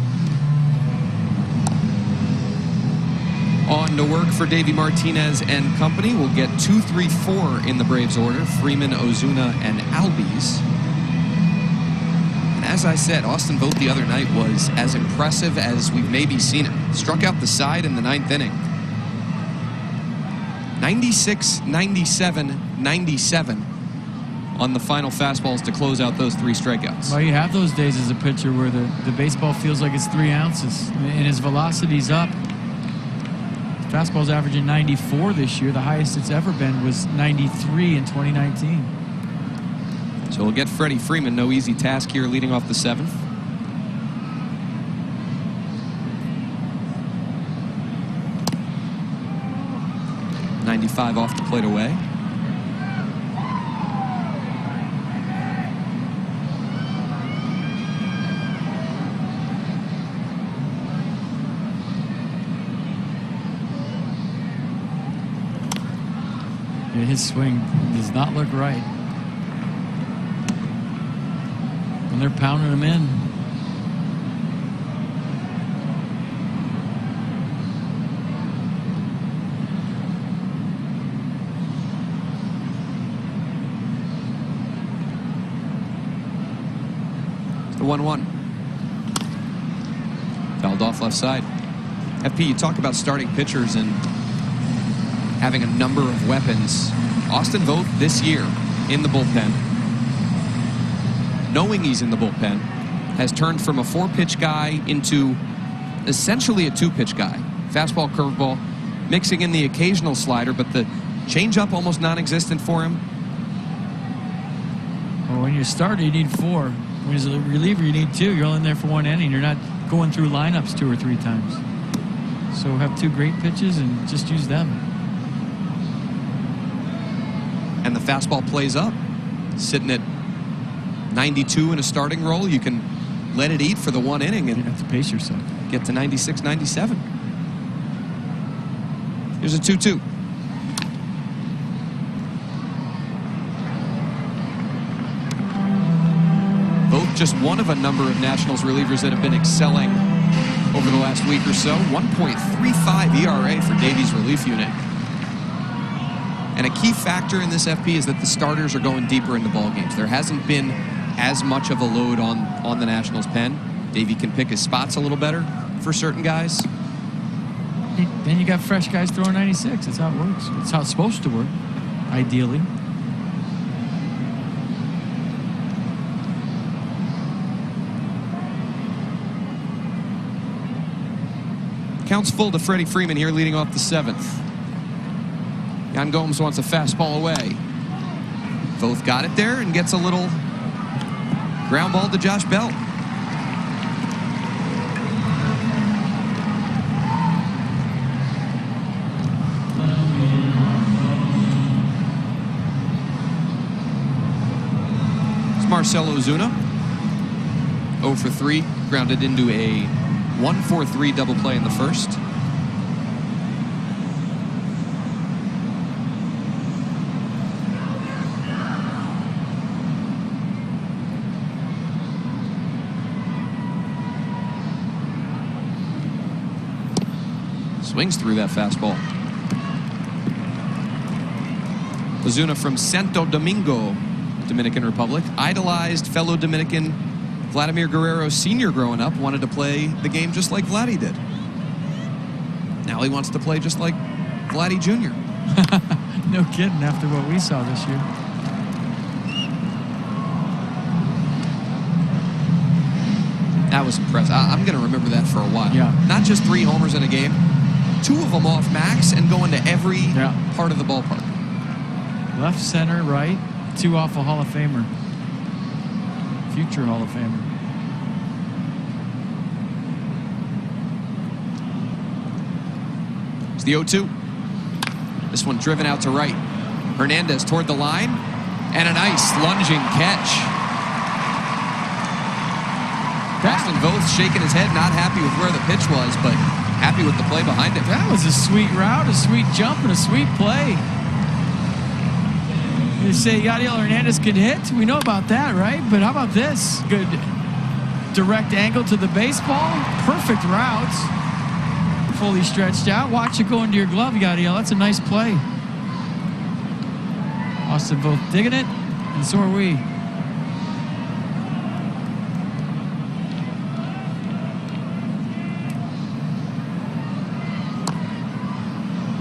On to work for Davey Martinez and company. We'll get 2, 3, 4 in the Braves order. Freeman, Ozuna, and Albies. And as I said, Austin Voth the other night was as impressive as we've maybe seen him. Struck out the side in the 9th inning. 96, 97, 97 on the final fastballs to close out those 3 strikeouts. Well, you have those days as a pitcher where the baseball feels like it's 3 ounces and his velocity's up. Fastball's averaging 94 this year. The highest it's ever been was 93 in 2019. So we'll get Freddie Freeman. No easy task here leading off the 7th. .95 off the plate away. Yeah, his swing does not look right. And they're pounding him in. It's the 1-1. Fouled off left side. FP, you talk about starting pitchers and having a number of weapons. Austin Voth this year in the bullpen, knowing he's in the bullpen, has turned from a 4-pitch guy into essentially a 2-pitch guy. Fastball, curveball, mixing in the occasional slider, but the changeup almost non-existent for him. Well, when you're a starter, you need 4. When you're a reliever, you need 2. You're only in there for 1 inning. You're not going through lineups 2 or 3 times. So have two great pitches and just use them. And the fastball plays up. Sitting at 92 in a starting role, you can let it eat for the one inning and You have to pace yourself. get to 96, 97. Here's a 2-2. Both just one of a number of Nationals relievers that have been excelling over the last week or so. 1.35 ERA for Davies' relief unit. And a key factor in this FP is that the starters are going deeper into ball games. There hasn't been as much of a load on the Nationals' pen. Davey can pick his spots a little better for certain guys. Then you got fresh guys throwing 96. That's how it works. That's how it's supposed to work, ideally. Counts full to Freddie Freeman here leading off the 7th. Yan Gomes wants a fastball away. Voth got it there and gets a little ground ball to Josh Bell. It's Marcell Ozuna. 0 for 3, grounded into a 1-4-3 double play in the first. Swings through that fastball. Ozuna from Santo Domingo, Dominican Republic. Idolized fellow Dominican Vladimir Guerrero Sr. growing up. Wanted to play the game just like Vladdy did. Now he wants to play just like Vladdy Jr. No kidding, after what we saw this year. That was impressive. I'm going to remember that for a while. Yeah. Not just 3 homers in a game. 2 of them off max and going to every part of the ballpark. Left, center, right. 2 off a Hall of Famer. Future Hall of Famer. It's the 0-2. This one driven out to right. Hernandez toward the line. And a nice lunging catch. Austin Voth shaking his head, not happy with where the pitch was, but happy with the play behind it. That was a sweet route, a sweet jump, and a sweet play. You say Yadiel Hernandez could hit. We know about that, right? But how about this? Good direct angle to the baseball. Perfect route. Fully stretched out. Watch it go into your glove, Yadiel. That's a nice play. Austin Voth digging it, and so are we.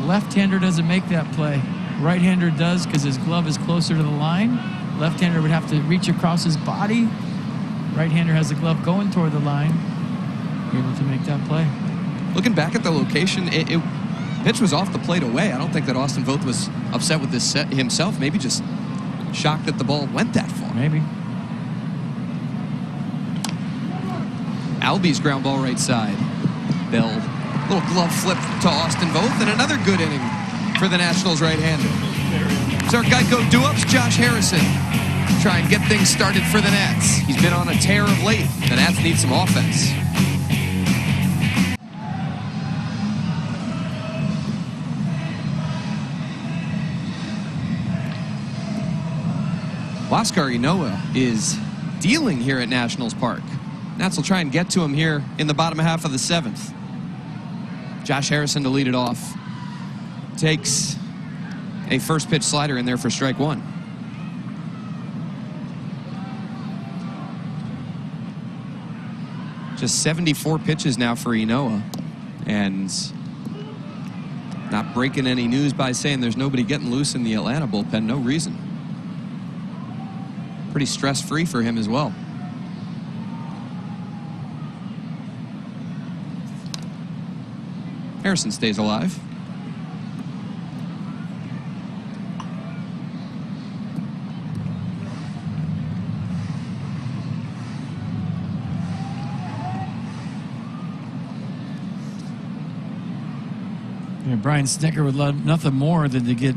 Left-hander doesn't make that play. Right-hander does because his glove is closer to the line. Left-hander would have to reach across his body. Right-hander has the glove going toward the line. Able to make that play. Looking back at the location, pitch was off the plate away. I don't think that Austin Voth was upset with this set himself. Maybe just shocked that the ball went that far. Maybe. Albies ground ball right side. Bell, little glove flip to Austin Voth, and another good inning for the Nationals right-hander. It's our Geico do-ups, Josh Harrison. Try and get things started for the Nats. He's been on a tear of late. The Nats need some offense. Huascar Ynoa is dealing here at Nationals Park. Nats will try and get to him here in the bottom half of the 7th. Josh Harrison to lead it off. Takes a first pitch slider in there for strike 1. Just 74 pitches now for Ynoa. And not breaking any news by saying there's nobody getting loose in the Atlanta bullpen. No reason. Pretty stress-free for him as well. Harrison stays alive. Yeah, Brian Snitker would love nothing more than to get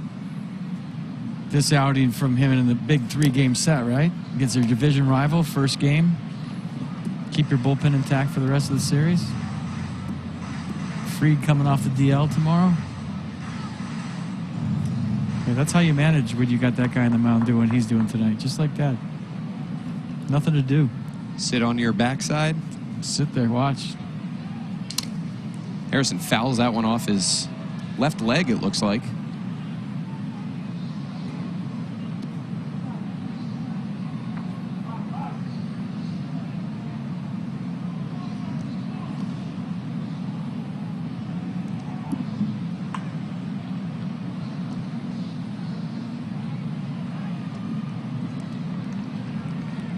this outing from him in the big 3-game set, right? Against their division rival, first game. Keep your bullpen intact for the rest of the series. Fried coming off the DL tomorrow. Yeah, that's how you manage when you got that guy on the mound doing what he's doing tonight. Just like that. Nothing to do. Sit on your backside. Sit there, watch. Harrison fouls that one off his left leg, it looks like.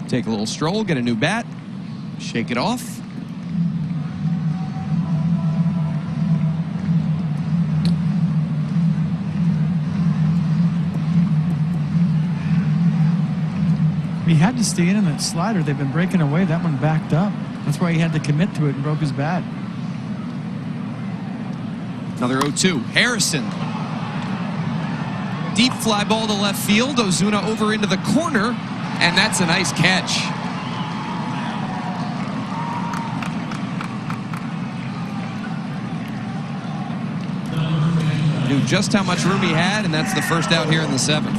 Take a little stroll, get a new bat, shake it off. He had to stay in that slider. They've been breaking away. That one backed up. That's why he had to commit to it and broke his bat. Another 0-2. Harrison. Deep fly ball to left field. Ozuna over into the corner. And that's a nice catch. Knew just how much room he had, and that's the first out here in the 7th.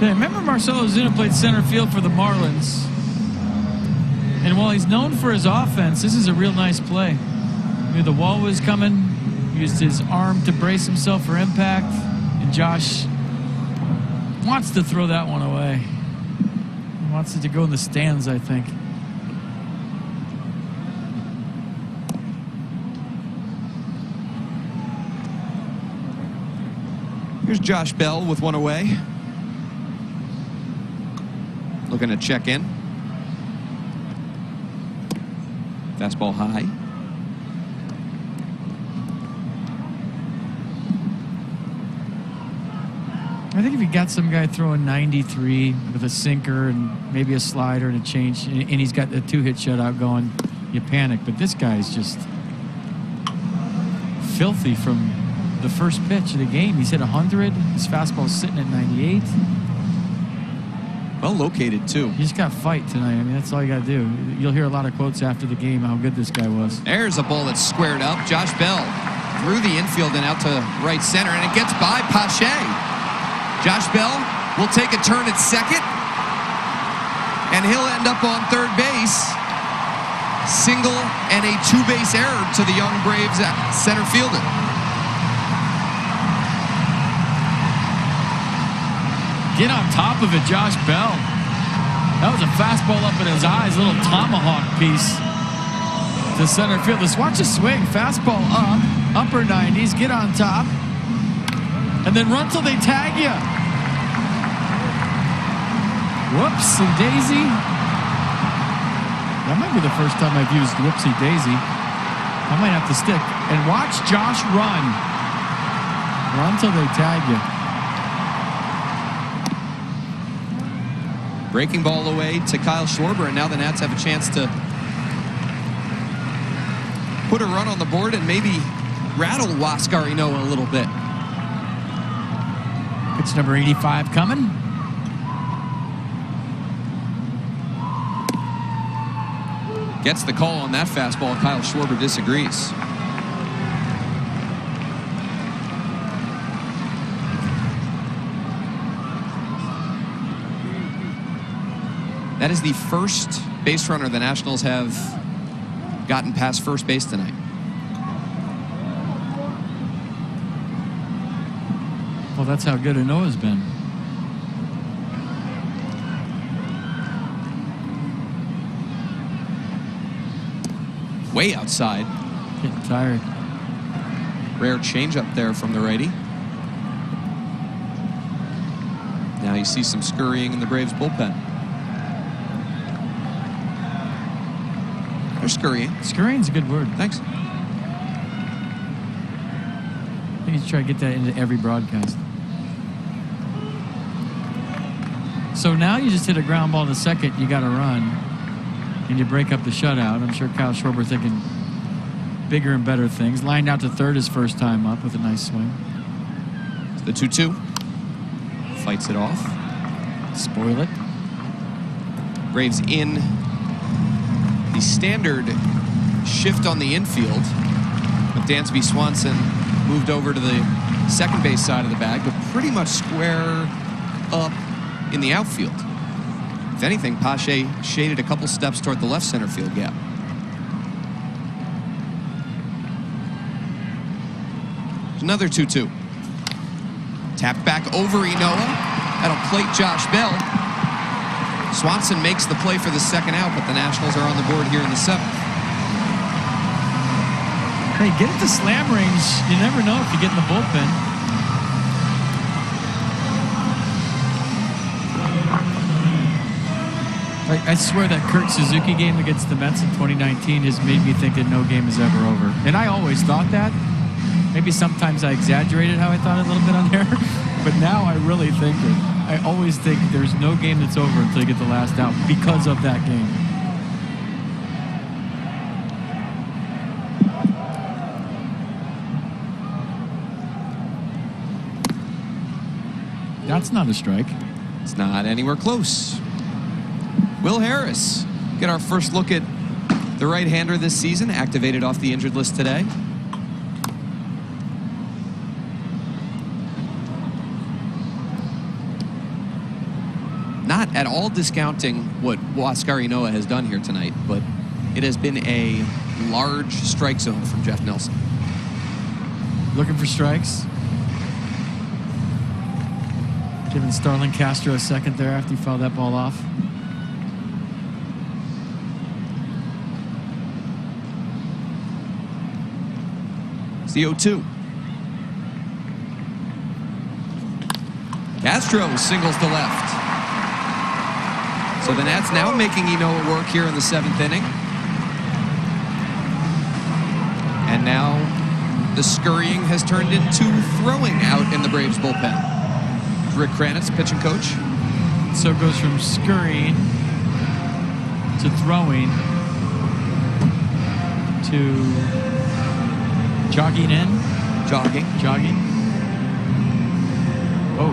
Yeah, remember Marcell Ozuna played center field for the Marlins. And while he's known for his offense, this is a real nice play. Knew the wall was coming, used his arm to brace himself for impact, and Josh wants to throw that one away. Wants it to go in the stands, I think. Here's Josh Bell with one away. Looking to check in. Fastball high. I think if you got some guy throwing 93 with a sinker and maybe a slider and a change, and he's got the 2-hit shutout going, you panic. But this guy's just filthy from the first pitch of the game. He's hit 100. His fastball's sitting at 98. Well located, too. You just got to fight tonight. I mean, that's all you got to do. You'll hear a lot of quotes after the game how good this guy was. There's a ball that's squared up. Josh Bell through the infield and out to right center, and it gets by Pache. Josh Bell will take a turn at second, and he'll end up on third base. Single and a 2-base error to the young Braves center fielder. Get on top of it, Josh Bell. That was a fastball up in his eyes, little tomahawk piece to center field. Let's watch a swing. Fastball up, upper 90s, get on top, and then run till they tag you. Whoopsie daisy. That might be the first time I've used whoopsie daisy. I might have to stick. And watch Josh run. Run till they tag you. Breaking ball away to Kyle Schwarber, and now the Nats have a chance to put a run on the board and maybe rattle Huascar Ynoa a little bit. Pitch number 85 coming. Gets the call on that fastball. Kyle Schwarber disagrees. That is the first base runner the Nationals have gotten past first base tonight. Well, that's how good Ynoa's been. Way outside. Getting tired. Rare changeup there from the righty. Now you see some scurrying in the Braves bullpen. They're scurrying. Scurrying's a good word. Thanks. I think you try to get that into every broadcast. So now you just hit a ground ball to second, you got to run, and you break up the shutout. I'm sure Kyle Schwarber thinking, bigger and better things. Lined out to third his first time up with a nice swing. The 2-2. Fights it off. Spoil it. Braves in the standard shift on the infield, with Dansby Swanson moved over to the second base side of the bag, but pretty much square up in the outfield. If anything, Pache shaded a couple steps toward the left center field gap. Another 2-2. Tapped back over Inoa. That'll plate Josh Bell. Swanson makes the play for the second out, but the Nationals are on the board here in the 7th. Hey, get it to slam range. You never know if you get in the bullpen. I swear that Kurt Suzuki game against the Mets in 2019 has made me think that no game is ever over. And I always thought that. Maybe sometimes I exaggerated how I thought it a little bit on there. But now I really think it. I always think there's no game that's over until you get the last out because of that game. That's not a strike. It's not anywhere close. Will Harris, get our first look at the right-hander this season, activated off the injured list today. Not at all discounting what Huascar Ynoa has done here tonight, but it has been a large strike zone from Jeff Nelson. Looking for strikes. Giving Starlin Castro a second there after he fouled that ball off. It's the 0-2. Castro singles to left. So the Nats now making Inoa work here in the 7th inning. And now the scurrying has turned into throwing out in the Braves bullpen. Rick Kranitz, pitching coach. So it goes from scurrying to throwing to jogging in. Jogging. Oh,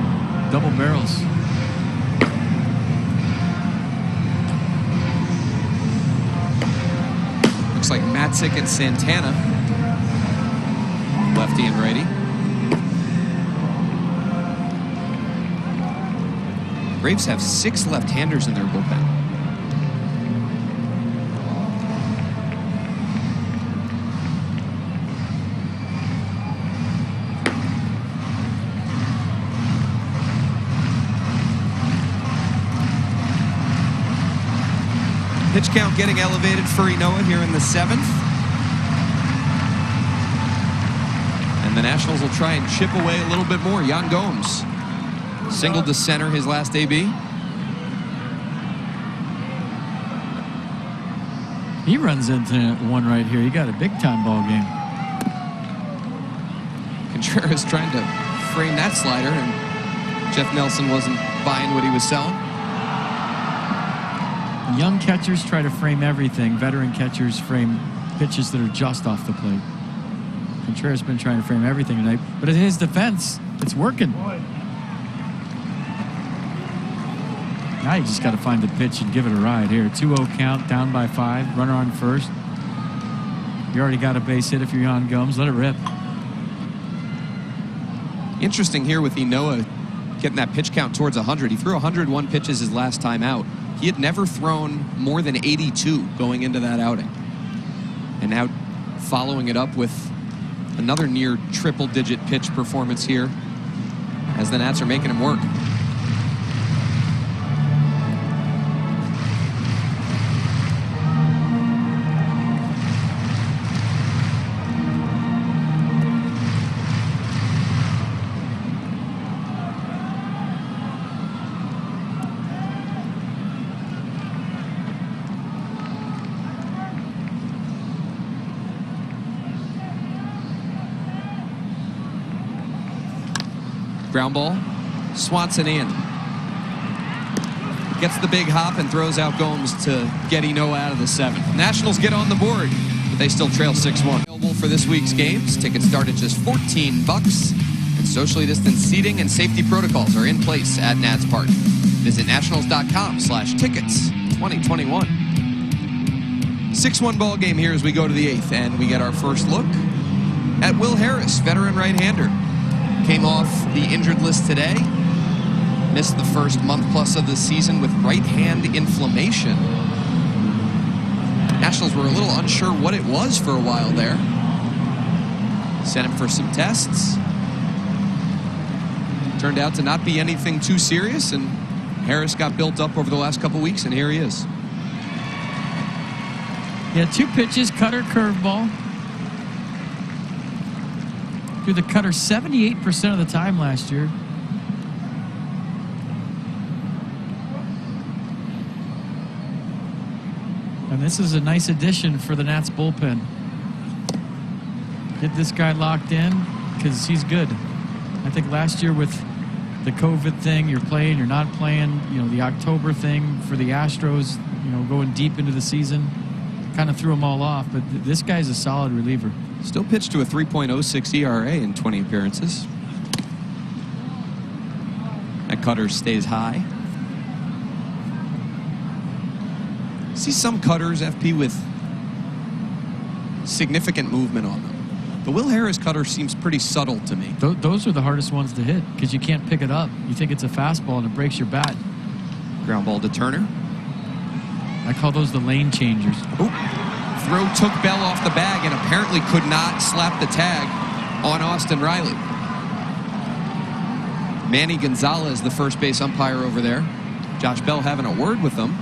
double barrels. Looks like Matzik and Santana, lefty and righty. Braves have 6 left-handers in their bullpen. Pitch count getting elevated for Inoa here in the 7th. And the Nationals will try and chip away a little bit more. Yan Gomes singled to center his last AB. He runs into one right here. He got a big-time ball game. Contreras trying to frame that slider, and Jeff Nelson wasn't buying what he was selling. Young catchers try to frame everything. Veteran catchers frame pitches that are just off the plate. Contreras has been trying to frame everything tonight, but in his defense, it's working. Now you just got to find the pitch and give it a ride here. 2-0 count, down by 5, runner on first. You already got a base hit if you're Yan Gomes. Let it rip. Interesting here with Inoa getting that pitch count towards 100. He threw 101 pitches his last time out. He had never thrown more than 82 going into that outing. And now following it up with another near triple-digit pitch performance here as the Nats are making him work. Ground ball, Swanson in. Gets the big hop and throws out Gomes to get Inoa out of the 7th. Nationals get on the board, but they still trail 6-1. available for this week's games. Tickets start at just $14, and socially distanced seating and safety protocols are in place at Nats Park. Visit nationals.com/tickets 2021. 6-1 ball game here as we go to the 8th, and we get our first look at Will Harris, veteran right-hander. Came off the injured list today. Missed the first month plus of the season with right hand inflammation. Nationals were a little unsure what it was for a while there. Sent him for some tests. Turned out to not be anything too serious, and Harris got built up over the last couple weeks, and here he is. Yeah, 2 pitches, cutter, curveball. Threw the cutter 78% of the time last year. And this is a nice addition for the Nats bullpen. Get this guy locked in because he's good. I think last year with the COVID thing, you're playing, you're not playing, the October thing for the Astros, going deep into the season, kind of threw them all off. But this guy's a solid reliever. Still pitched to a 3.06 ERA in 20 appearances. That cutter stays high. See some cutters, FP, with significant movement on them. The Will Harris cutter seems pretty subtle to me. Those are the hardest ones to hit because you can't pick it up. You think it's a fastball and it breaks your bat. Ground ball to Turner. I call those the lane changers. Ooh. Throw took Bell off the bag and apparently could not slap the tag on Austin Riley. Manny Gonzalez, the first base umpire over there. Josh Bell having a word with them.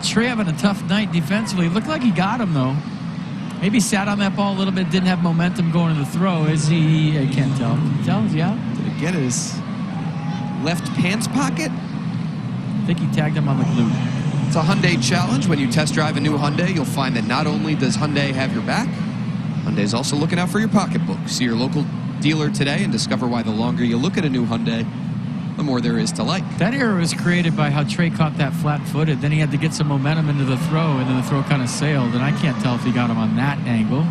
Trey having a tough night defensively. Looked like he got him, though. Maybe sat on that ball a little bit, didn't have momentum going to the throw. Is he? I can't tell. Can you tell? Is he out? Did it get his left pants pocket? I think he tagged him on the glute. It's a Hyundai challenge. When you test drive a new Hyundai, you'll find that not only does Hyundai have your back, Hyundai's also looking out for your pocketbook. See your local dealer today and discover why the longer you look at a new Hyundai, the more there is to like. That error was created by how Trey caught that flat-footed. Then he had to get some momentum into the throw, and then the throw kind of sailed, and I can't tell if he got him on that angle.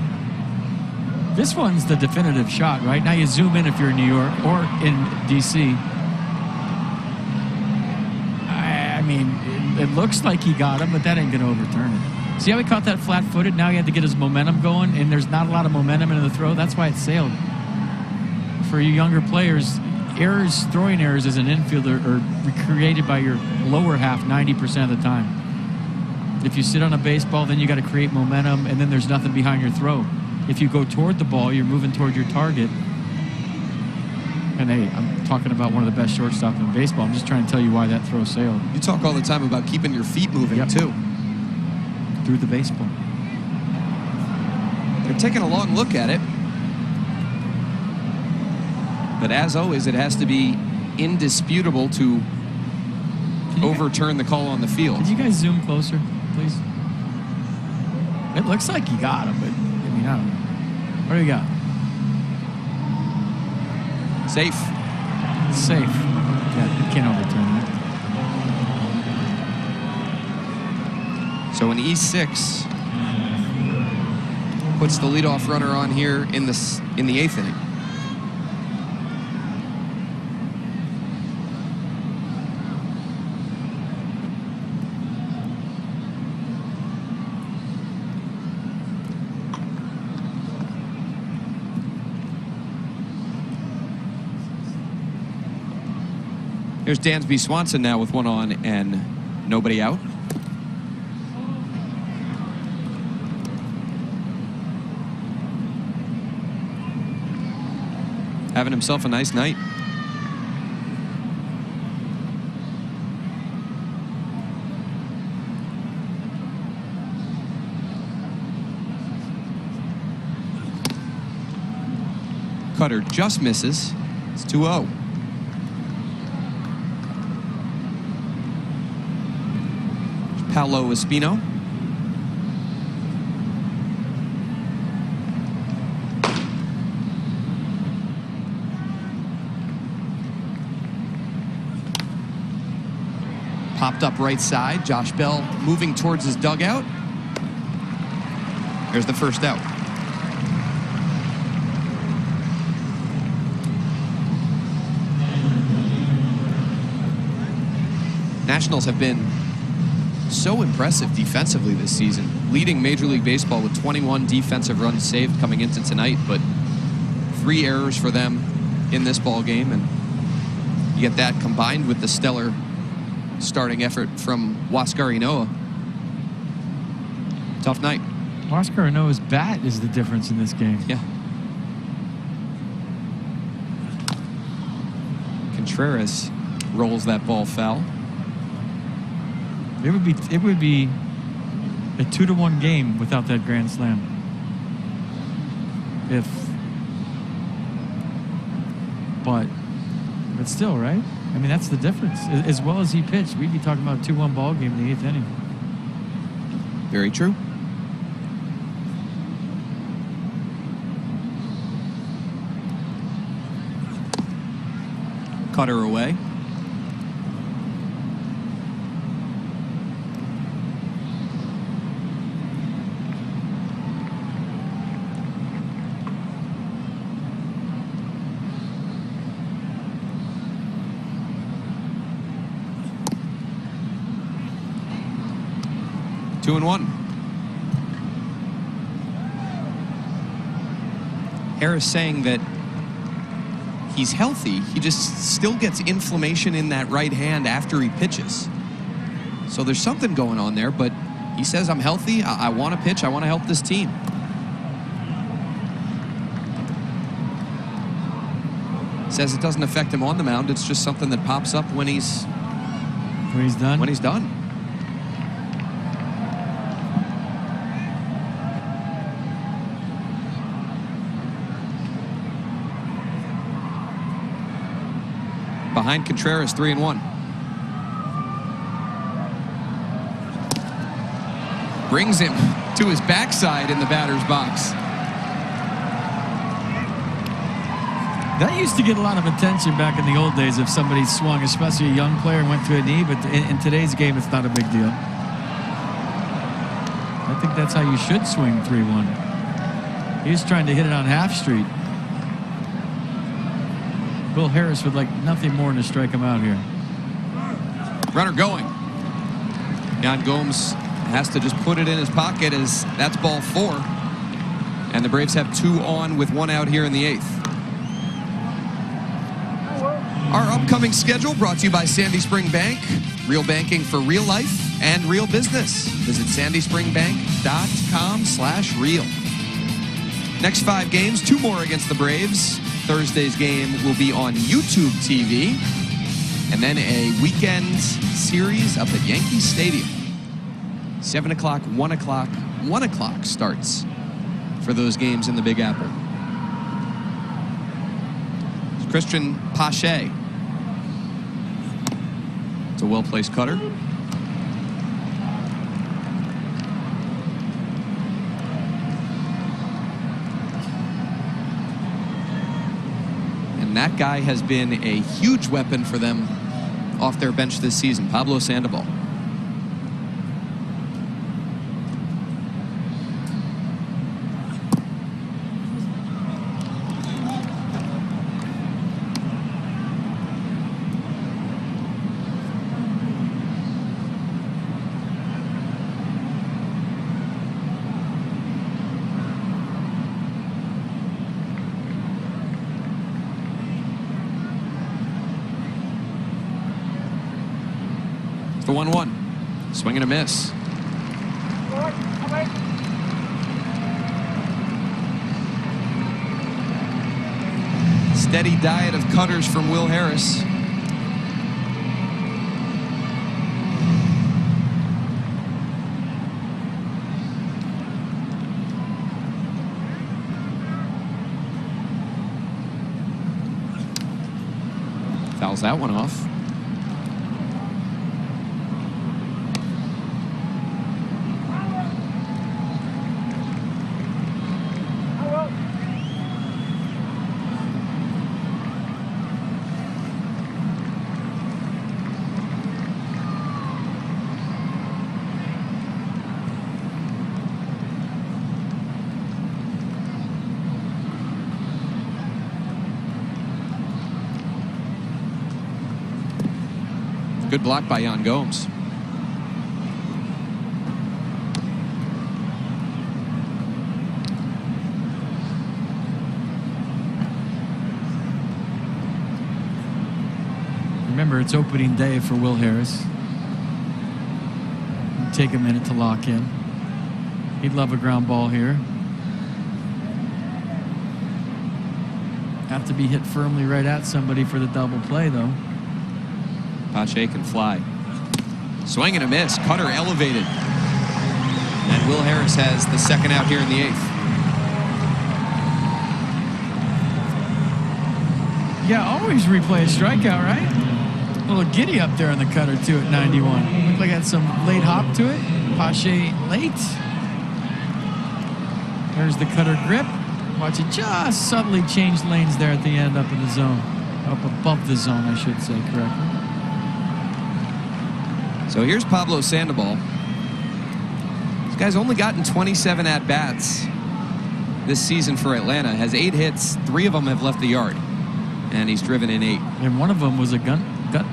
This one's the definitive shot, right? Now you zoom in if you're in New York or in D.C. I mean, it looks like he got him, but that ain't going to overturn it. See how he caught that flat-footed? Now he had to get his momentum going, and there's not a lot of momentum into the throw. That's why it sailed. For you younger players, throwing errors as an infielder are created by your lower half 90% of the time. If you sit on a baseball, then you got to create momentum, and then there's nothing behind your throw. If you go toward the ball, you're moving toward your target. And hey, I'm talking about one of the best shortstops in baseball. I'm just trying to tell you why that throw sailed. You talk all the time about keeping your feet moving, too. Through the baseball. They're taking a long look at it. But as always, it has to be indisputable to overturn the call on the field. Could you guys zoom closer, please? It looks like he got him, but I mean, I don't know. What do you got? Safe. Safe. Yeah, you can't overturn that. So an E6 puts the leadoff runner on here in the 8th inning. Here's Dansby Swanson now with one on and nobody out. Having himself a nice night. Cutter just misses. It's 2-0. Paolo Espino. Popped up right side. Josh Bell moving towards his dugout. There's the first out. Nationals have been so impressive defensively this season, leading Major League Baseball with 21 defensive runs saved coming into tonight, but 3 errors for them in this ball game, and you get that combined with the stellar starting effort from Huascar Ynoa. Tough night. Huascar Ynoa's bat is the difference in this game. Yeah. Contreras rolls that ball foul. It would be a 2-1 game without that grand slam. But still, right? I mean, that's the difference. As well as he pitched, we'd be talking about a 2-1 ball game in the 8th inning. Very true. Cutter away. Two and one. Harris saying that he's healthy. He just still gets inflammation in that right hand after he pitches. So there's something going on there, but he says, I'm healthy. I want to pitch. I want to help this team. Says it doesn't affect him on the mound. It's just something that pops up when he's done. When he's done. Behind Contreras, 3-1. Brings him to his backside in the batter's box. That used to get a lot of attention back in the old days if somebody swung, especially a young player, and went to a knee, but in today's game, it's not a big deal. I think that's how you should swing 3-1. He was trying to hit it on Half Street. Will Harris would like nothing more than to strike him out here. Runner going. Yan Gomes has to just put it in his pocket as that's ball 4. And the Braves have 2 on with 1 out here in the 8th. Our upcoming schedule brought to you by Sandy Spring Bank. Real banking for real life and real business. Visit sandyspringbank.com/real. Next 5 games, 2 more against the Braves. Thursday's game will be on YouTube TV. And then a weekend series up at Yankee Stadium. 7 o'clock, 1 o'clock, 1 o'clock starts for those games in the Big Apple. It's Christian Pache. It's a well-placed cutter. And that guy has been a huge weapon for them off their bench this season, Pablo Sandoval. The 1-1. Swing and a miss. Steady diet of cutters from Will Harris. Fouls that one off. Good block by Yan Gomes. Remember, it's opening day for Will Harris. Take a minute to lock in. He'd love a ground ball here. Have to be hit firmly right at somebody for the double play, though. Pache can fly. Swing and a miss. Cutter elevated. And Will Harris has the second out here in the 8th. Yeah, always replay a strikeout, right? A little giddy up there on the cutter, too, at 91. Looked like it had some late hop to it. Pache late. There's the cutter grip. Watch it just subtly change lanes there at the end up in the zone. Up above the zone, I should say, correctly. So here's Pablo Sandoval. This guy's only gotten 27 at-bats this season for Atlanta. Has 8 hits. 3 of them have left the yard. And he's driven in 8. And one of them was a gut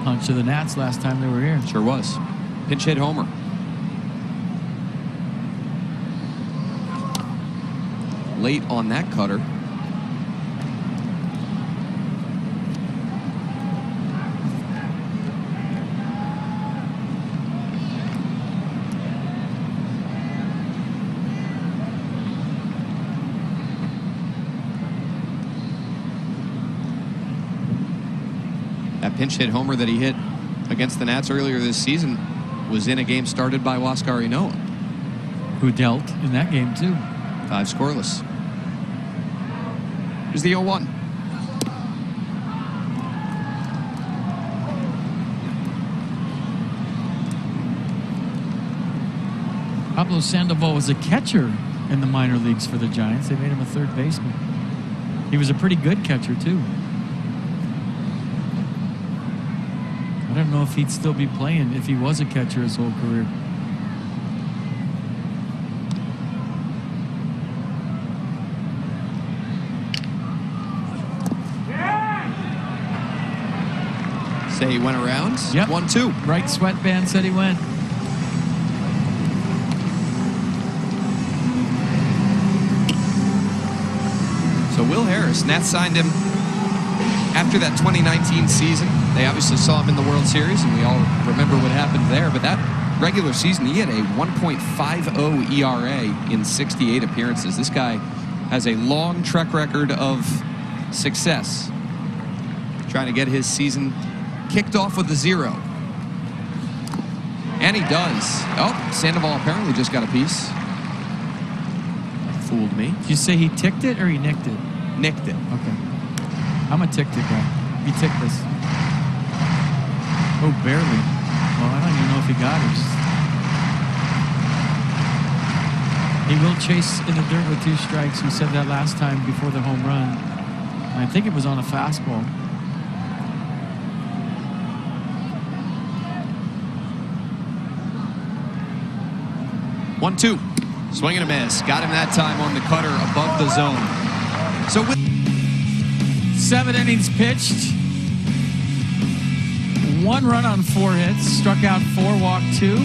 punch to the Nats last time they were here. Sure was. Pinch hit homer. Late on that cutter. That pinch hit homer that he hit against the Nats earlier this season was in a game started by Huascar Ynoa, who dealt in that game, too. 5 scoreless. Here's the 0-1. Pablo Sandoval was a catcher in the minor leagues for the Giants. They made him a third baseman. He was a pretty good catcher, too. I don't know if he'd still be playing if he was a catcher his whole career. Say he went around. Yep. 1-2. Right sweatband said he went. So Will Harris, Nats signed him after that 2019 season. They obviously saw him in the World Series, and we all remember what happened there. But that regular season, he had a 1.50 ERA in 68 appearances. This guy has a long track record of success. Trying to get his season kicked off with a 0. And he does. Oh, Sandoval apparently just got a piece. Fooled me. Did you say he ticked it or he nicked it? Nicked it. Okay. I'm a ticked it guy. He ticked this. Oh, barely. Well, I don't even know if he got it. He will chase in the dirt with 2 strikes. We said that last time before the home run. I think it was on a fastball. One-two. Swing and a miss. Got him that time on the cutter above the zone. So with 7 innings pitched. 1 run on 4 hits. Struck out 4, walked 2.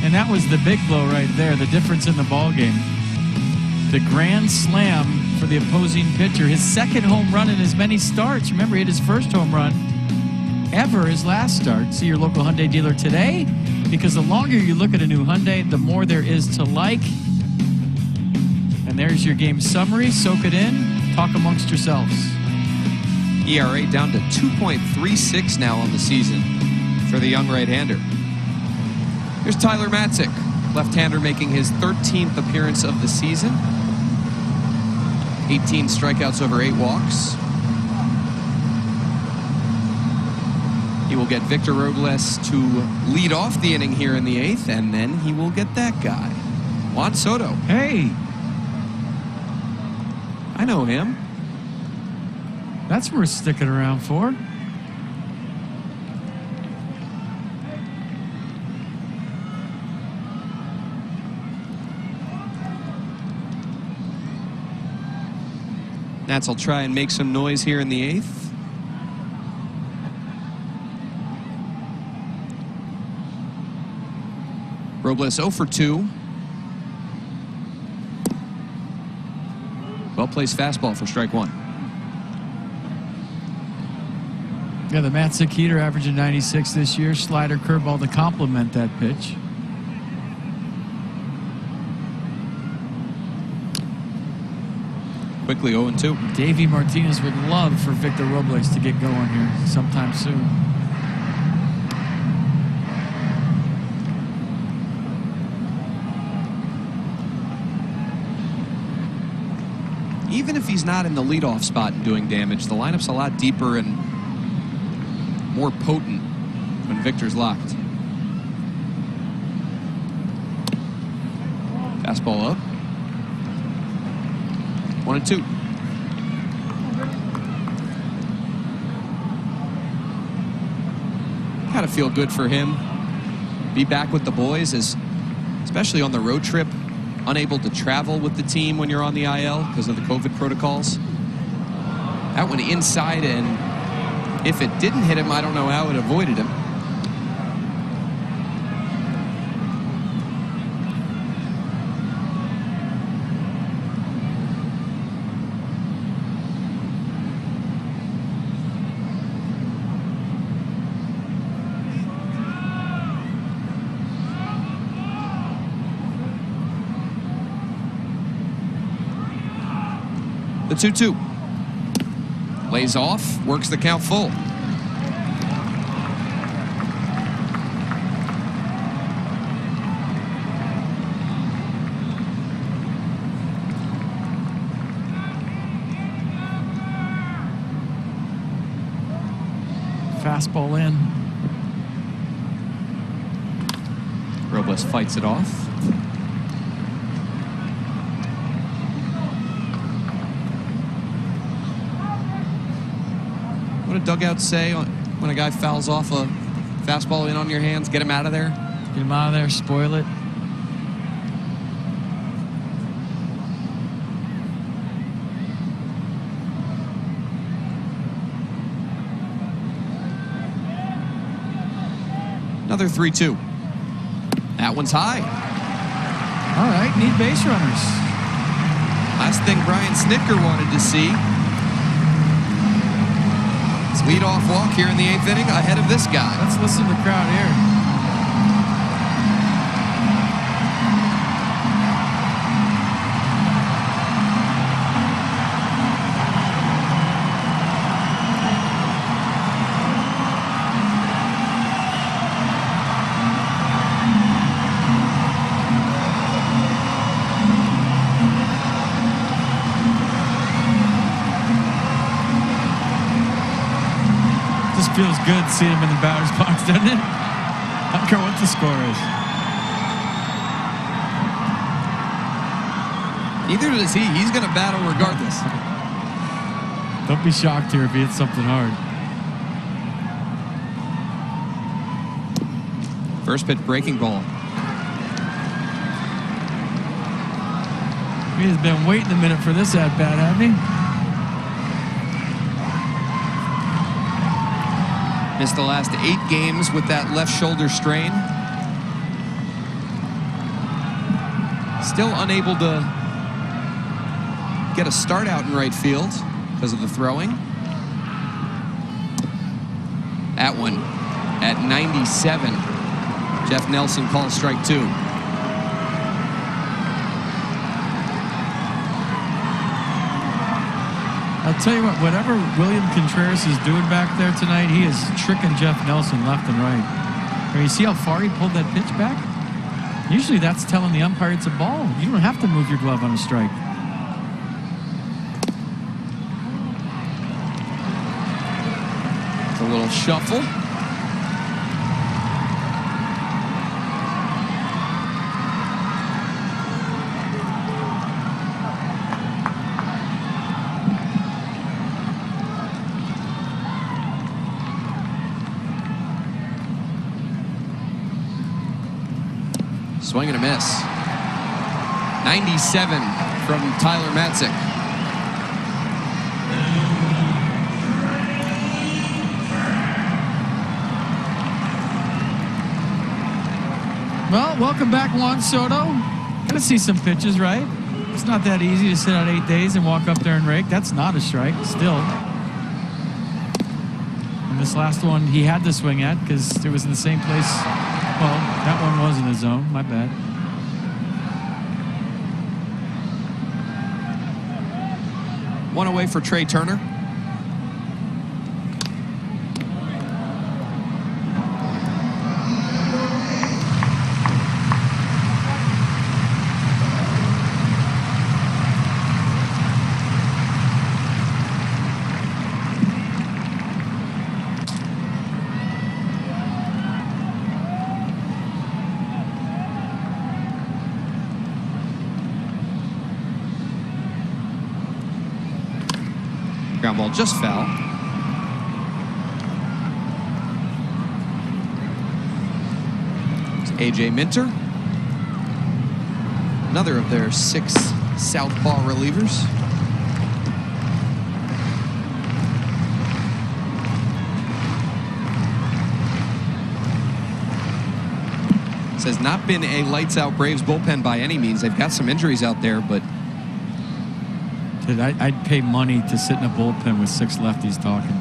And that was the big blow right there. The difference in the ball game. The grand slam for the opposing pitcher. His 2nd home run in as many starts. Remember, he had his 1st home run ever his last start. See your local Hyundai dealer today, because the longer you look at a new Hyundai, the more there is to like. And there's your game summary. Soak it in. Talk amongst yourselves. ERA down to 2.36 now on the season for the young right-hander. Here's Tyler Matzek, left-hander making his 13th appearance of the season. 18 strikeouts over 8 walks. He will get Victor Robles to lead off the inning here in the 8th, and then he will get that guy, Juan Soto. Hey, I know him. that's worth sticking around for. Nats will try and make some noise here in the 8th. Robles 0 for 2. Well-placed fastball for strike one. Yeah, the Matzik heater averaging 96 this year. Slider curveball to complement that pitch. Quickly 0-2. Davey Martinez would love for Victor Robles to get going here sometime soon. Even if he's not in the leadoff spot and doing damage, the lineup's a lot deeper and more potent when Victor's locked. Fastball up. 1-2. Gotta feel good for him. Be back with the boys, especially on the road trip. Unable to travel with the team when you're on the IL because of the COVID protocols. That went inside, and if it didn't hit him, I don't know how it avoided him. The 2-2. Lays off, works the count full. Fastball in. Robles fights it off. What do dugouts say when a guy fouls off a fastball in on your hands? Get him out of there? Get him out of there, spoil it. Another 3-2. That one's high. All right, need base runners. Last thing Brian Snitker wanted to see. Lead-off walk here in the 8th inning ahead of this guy. Let's listen to the crowd here. Feels good seeing him in the batter's box, doesn't it? I don't care what the score is. Neither does he. He's going to battle regardless. Don't be shocked here if he hits something hard. First pitch breaking ball. He has been waiting a minute for this at-bat, hasn't he? Missed the last 8 games with that left shoulder strain. Still unable to get a start out in right field because of the throwing. That one at 97. Jeff Nelson calls strike 2. I'll tell you what, whatever William Contreras is doing back there tonight, he is tricking Jeff Nelson left and right. I mean, you see how far he pulled that pitch back? Usually that's telling the umpire it's a ball. You don't have to move your glove on a strike. It's a little shuffle. Swing and a miss. 97 from Tyler Matzik. Well, welcome back, Juan Soto. Gonna see some pitches, right? It's not that easy to sit out 8 days and walk up there and rake. That's not a strike, still. And this last one he had to swing at because it was in the same place. Well, that one was in the zone. My bad. One away for Trey Turner. Ground ball just fell. It's A.J. Minter. Another of their 6 southpaw relievers. This has not been a lights-out Braves bullpen by any means. They've got some injuries out there, but Dude, I'd pay money to sit in a bullpen with 6 lefties talking,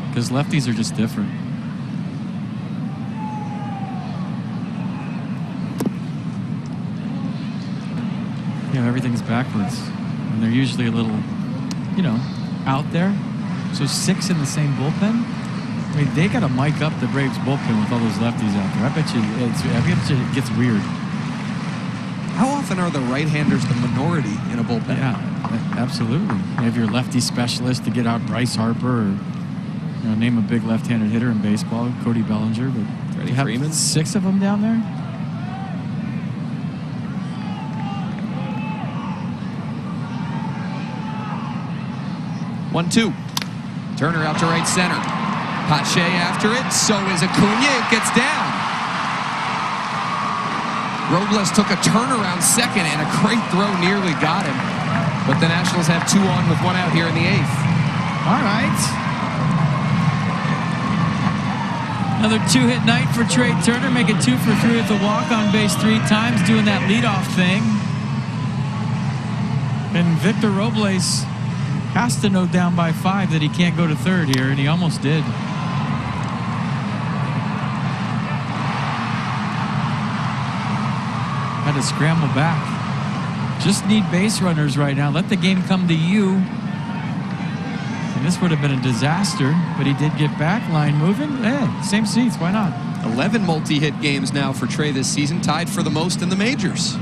because lefties are just different. You know, everything's backwards, and they're usually a little, you know, out there. So 6 in the same bullpen. I mean, they got to mic up the Braves bullpen with all those lefties out there. I bet you it gets weird. how often are the right-handers the minority in a bullpen? Yeah, absolutely. You have your lefty specialist to get out Bryce Harper, or name a big left-handed hitter in baseball, Cody Bellinger. But Freddie you have Freeman. 6 of them down there. 1-2. Turner out to right center. Pache after it. So is Acuna. It gets down. Robles took a turnaround second, and a great throw nearly got him. But the Nationals have 2 on with 1 out here in the 8th. All right. Another 2-hit night for Trey Turner, making 2 for 3 with the walk on base 3 times, doing that leadoff thing. And Victor Robles has to know down by 5 that he can't go to third here, and he almost did. Had to scramble back. Just need base runners right now. Let the game come to you. And this would have been a disaster, but he did get back. Line moving. Same seats. Why not? 11 multi-hit games now for Trey this season, tied for the most in the majors.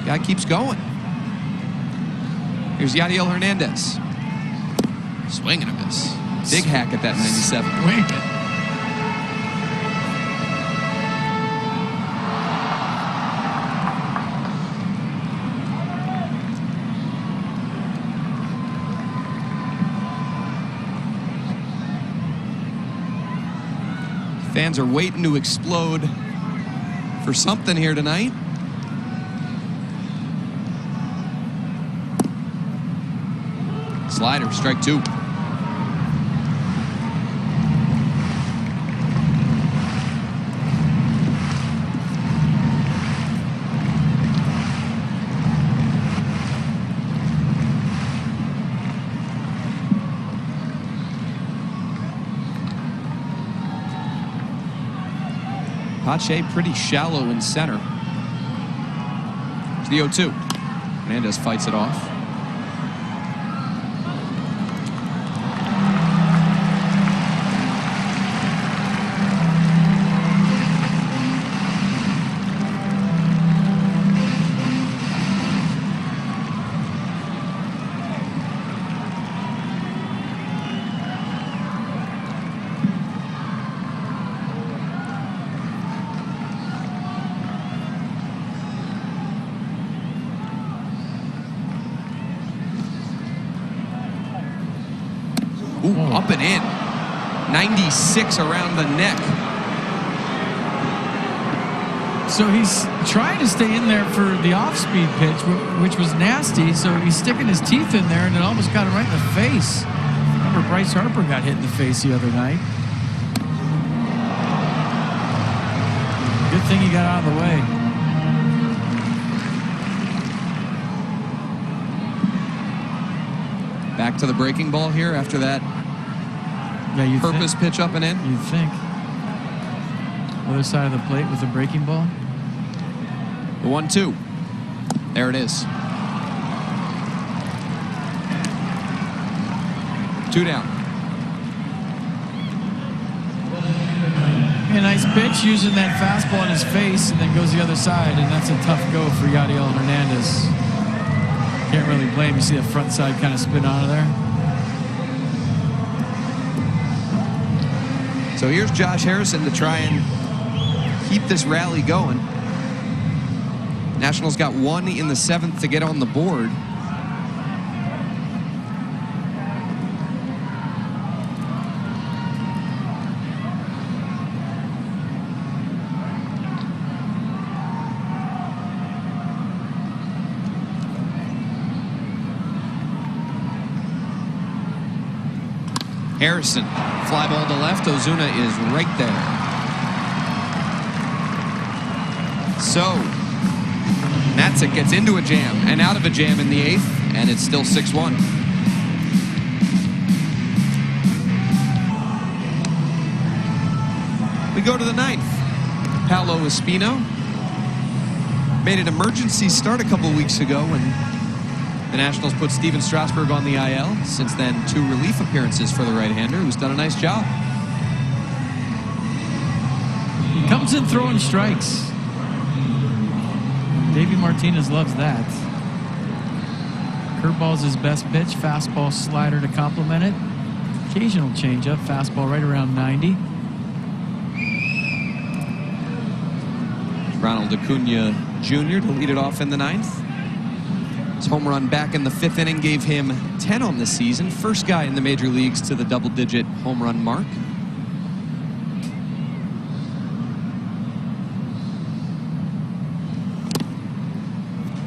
Guy keeps going. Here's Yadiel Hernandez. Swing and a miss. Big hack at that 97. Swing it. Fans are waiting to explode for something here tonight. Slider, strike 2. Pache pretty shallow in center. It's the 0-2. Hernandez fights it off. Ooh, up and in. 96 around the neck. So he's trying to stay in there for the off-speed pitch, which was nasty. So he's sticking his teeth in there, and it almost got him right in the face. Remember, Bryce Harper got hit in the face the other night. Good thing he got out of the way. Back to the breaking ball here after that Yeah, you purpose pitch up and in. You'd think. Other side of the plate with the breaking ball. The 1-2. There it is. 2 down. A nice pitch using that fastball in his face and then goes the other side, and that's a tough go for Yadiel Hernandez. Can't really blame. You see that front side kind of spin out of there. So here's Josh Harrison to try and keep this rally going. Nationals got 1 in the 7th to get on the board. Harrison, fly ball to left. Ozuna is right there. So, Matzek gets into a jam and out of a jam in the 8th, and it's still 6-1. We go to the 9th. Paolo Espino made an emergency start a couple weeks ago when the Nationals put Steven Strasburg on the IL. Since then, 2 relief appearances for the right-hander, who's done a nice job. He comes in throwing strikes. Davey Martinez loves that. Curveball's his best pitch. Fastball, slider to complement it. Occasional changeup. Fastball right around 90. Ronald Acuna Jr. to lead it off in the 9th. His home run back in the 5th inning gave him 10 on the season. First guy in the major leagues to the double-digit home run mark.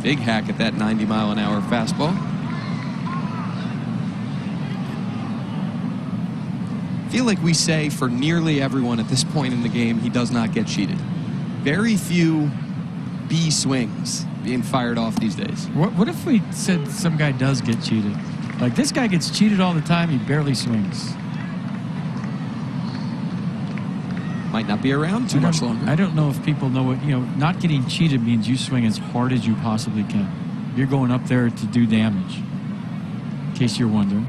Big hack at that 90-mile-an-hour fastball. I feel like we say for nearly everyone at this point in the game, he does not get cheated. Very few B swings being fired off these days. What if we said some guy does get cheated? Like, this guy gets cheated all the time. He barely swings. Might not be around too much longer. I don't know if people know what, not getting cheated means you swing as hard as you possibly can. You're going up there to do damage, in case you're wondering.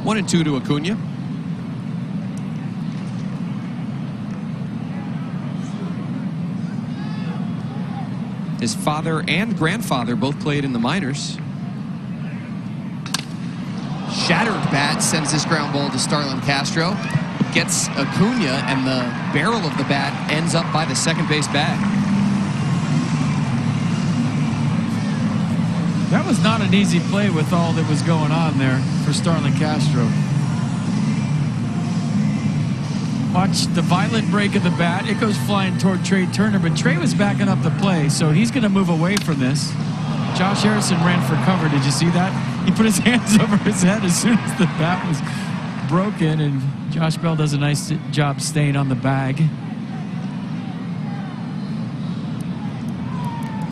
One and 2 to Acuna. His father and grandfather both played in the minors. Shattered bat sends this ground ball to Starlin Castro. Gets Acuna, and the barrel of the bat ends up by the second base bag. That was not an easy play with all that was going on there for Starlin Castro. Watch the violent break of the bat. It goes flying toward Trey Turner, but Trey was backing up the play, so he's going to move away from this. Josh Harrison ran for cover. Did you see that? He put his hands over his head as soon as the bat was broken, and Josh Bell does a nice job staying on the bag.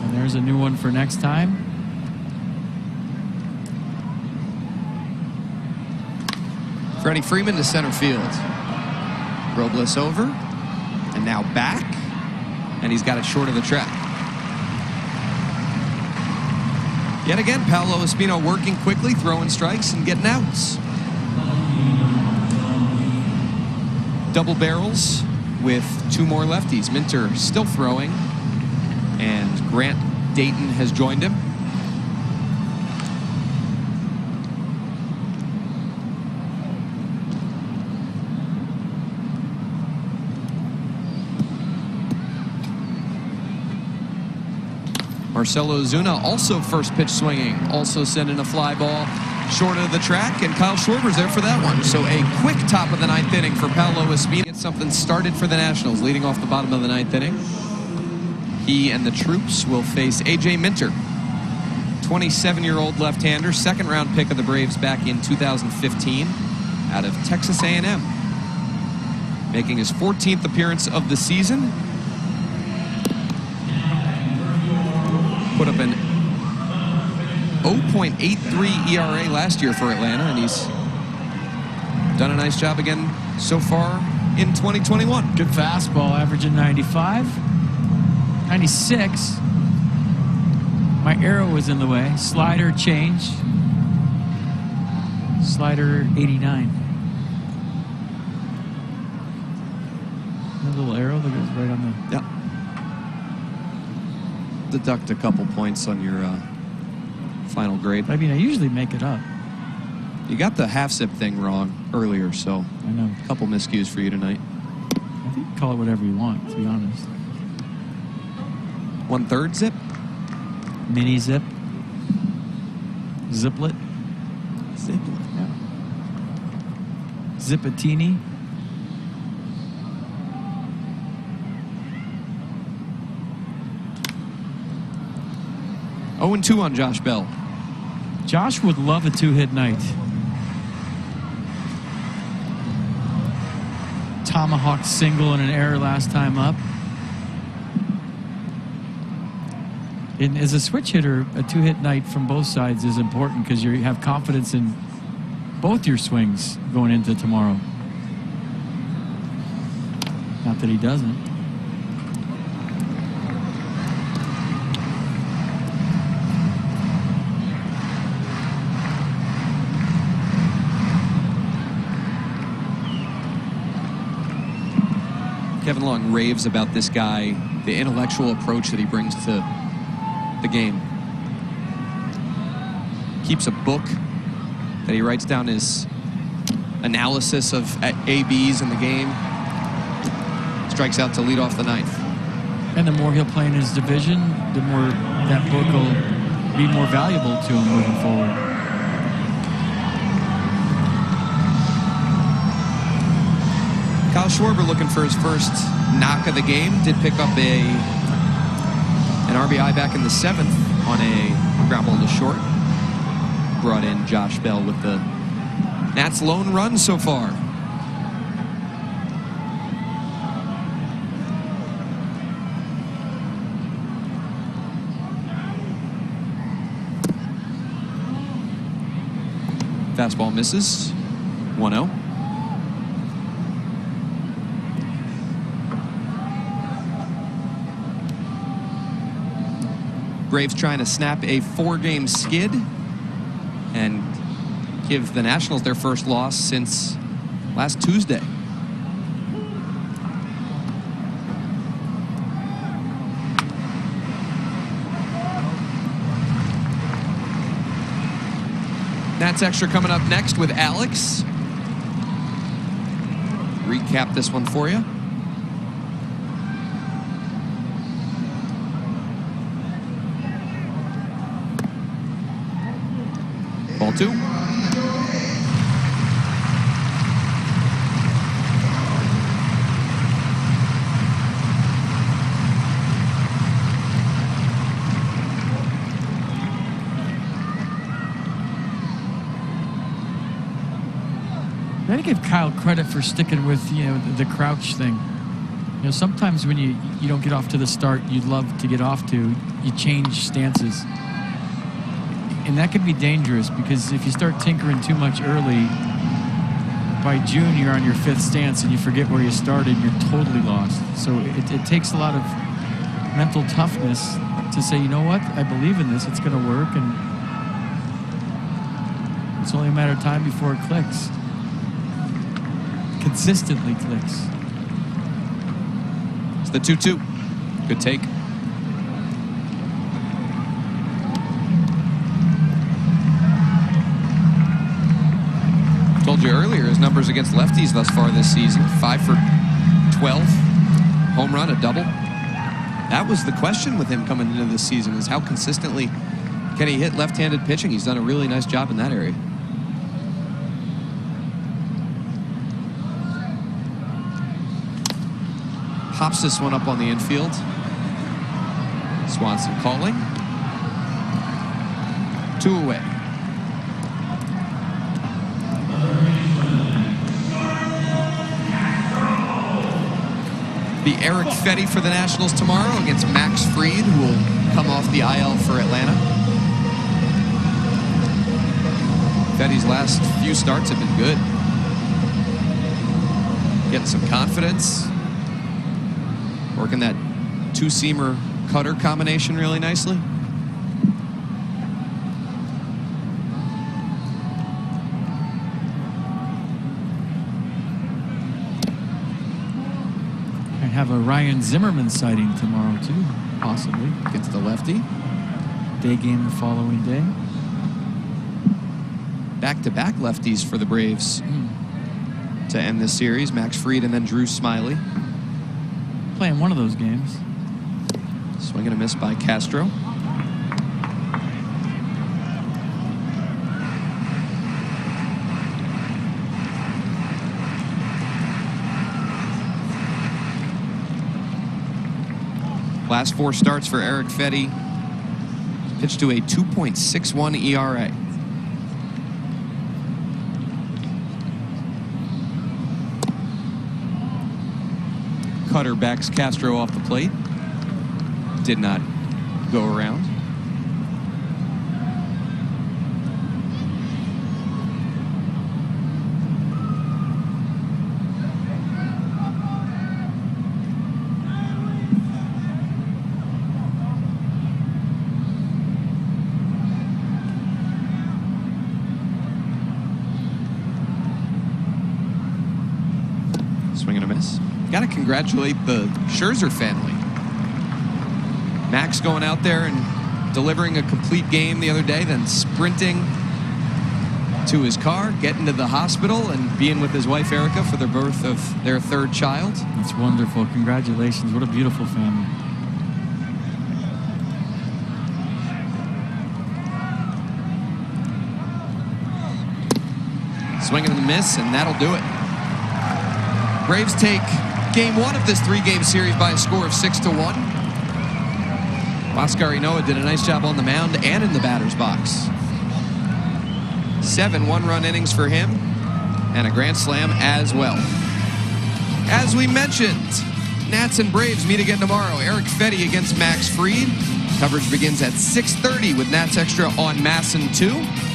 And there's a new one for next time. Freddie Freeman to center field. Robles over, and now back, and he's got it short of the track. Yet again, Paolo Espino working quickly, throwing strikes and getting outs. Double barrels with 2 more lefties. Minter still throwing, and Grant Dayton has joined him. Marcelo Ozuna also first pitch swinging, also sending a fly ball short of the track, and Kyle Schwarber's there for that one. So a quick top of the 9th inning for Paolo Espino. Get something started for the Nationals, leading off the bottom of the 9th inning. He and the troops will face A.J. Minter, 27-year-old left-hander, second-round pick of the Braves back in 2015. out of Texas A&M. Making his 14th appearance of the season. Put up an 0.83 ERA last year for Atlanta, and he's done a nice job again so far in 2021. Good fastball, averaging 95. 96. My arrow was in the way. Slider change. Slider 89. That little arrow that goes right on the... Yeah. Deduct a couple points on your final grade. I mean, I usually make it up. You got the half zip thing wrong earlier, so I know. a couple miscues for you tonight. I think you can call it whatever you want, to be honest. 1/3 zip? Mini zip. Ziplet. Ziplet. Yeah. Zipatini. Oh, 0-2 on Josh Bell. Josh would love a 2-hit night. Tomahawk single and an error last time up. And as a switch hitter, a 2-hit night from both sides is important because you have confidence in both your swings going into tomorrow. Not that he doesn't. Kevin Long raves about this guy, the intellectual approach that he brings to the game. Keeps a book that he writes down his analysis of ABs in the game. Strikes out to lead off the ninth. And the more he'll play in his division, the more that book will be more valuable to him moving forward. Kyle Schwarber looking for his first knock of the game. Did pick up an RBI back in the 7th on a ground ball to short. Brought in Josh Bell with the Nats' lone run so far. Fastball misses. 1-0. Braves trying to snap a 4-game skid and give the Nationals their first loss since last Tuesday. Nats Extra coming up next with Alex. Recap this one for you. Ball 2. I gotta give Kyle credit for sticking with, the crouch thing. Sometimes when you don't get off to the start you'd love to get off to, you change stances. And that can be dangerous because if you start tinkering too much early, by June you're on your 5th stance and you forget where you started, you're totally lost. So it takes a lot of mental toughness to say, you know what, I believe in this, it's gonna work, and it's only a matter of time before it clicks. Consistently clicks. It's the 2-2. Good take. Told you earlier, his numbers against lefties thus far this season. 5 for 12. Home run, a double. That was the question with him coming into this season, is how consistently can he hit left-handed pitching. He's done a really nice job in that area. Pops this one up on the infield. Swanson calling. 2 away. be Eric Fetty for the Nationals tomorrow against Max Fried, who will come off the IL for Atlanta. Fetty's last few starts have been good. Getting some confidence. Working that two-seamer cutter combination really nicely. I have a Ryan Zimmerman sighting tomorrow too, possibly. Gets the lefty. Day game the following day. Back-to-back lefties for the Braves to end this series. Max Fried and then Drew Smiley. Playing one of those games. Swing and a miss by Castro. Last 4 starts for Eric Fetty. Pitched to a 2.61 ERA. Cutter backs Castro off the plate. Did not go around. Swing and a miss. Got to congratulate the Scherzer family. Max going out there and delivering a complete game the other day, then sprinting to his car, getting to the hospital, and being with his wife Erica for the birth of their 3rd child. That's wonderful. Congratulations. What a beautiful family. Swinging and a miss, and that'll do it. Braves take game 1 of this 3-game series by a score of 6-1. Oscar Inoa did a nice job on the mound and in the batter's box. 7 one-run innings for him and a grand slam as well. As we mentioned, Nats and Braves meet again tomorrow. Eric Fetty against Max Fried. Coverage begins at 6:30 with Nats Extra on MASN 2.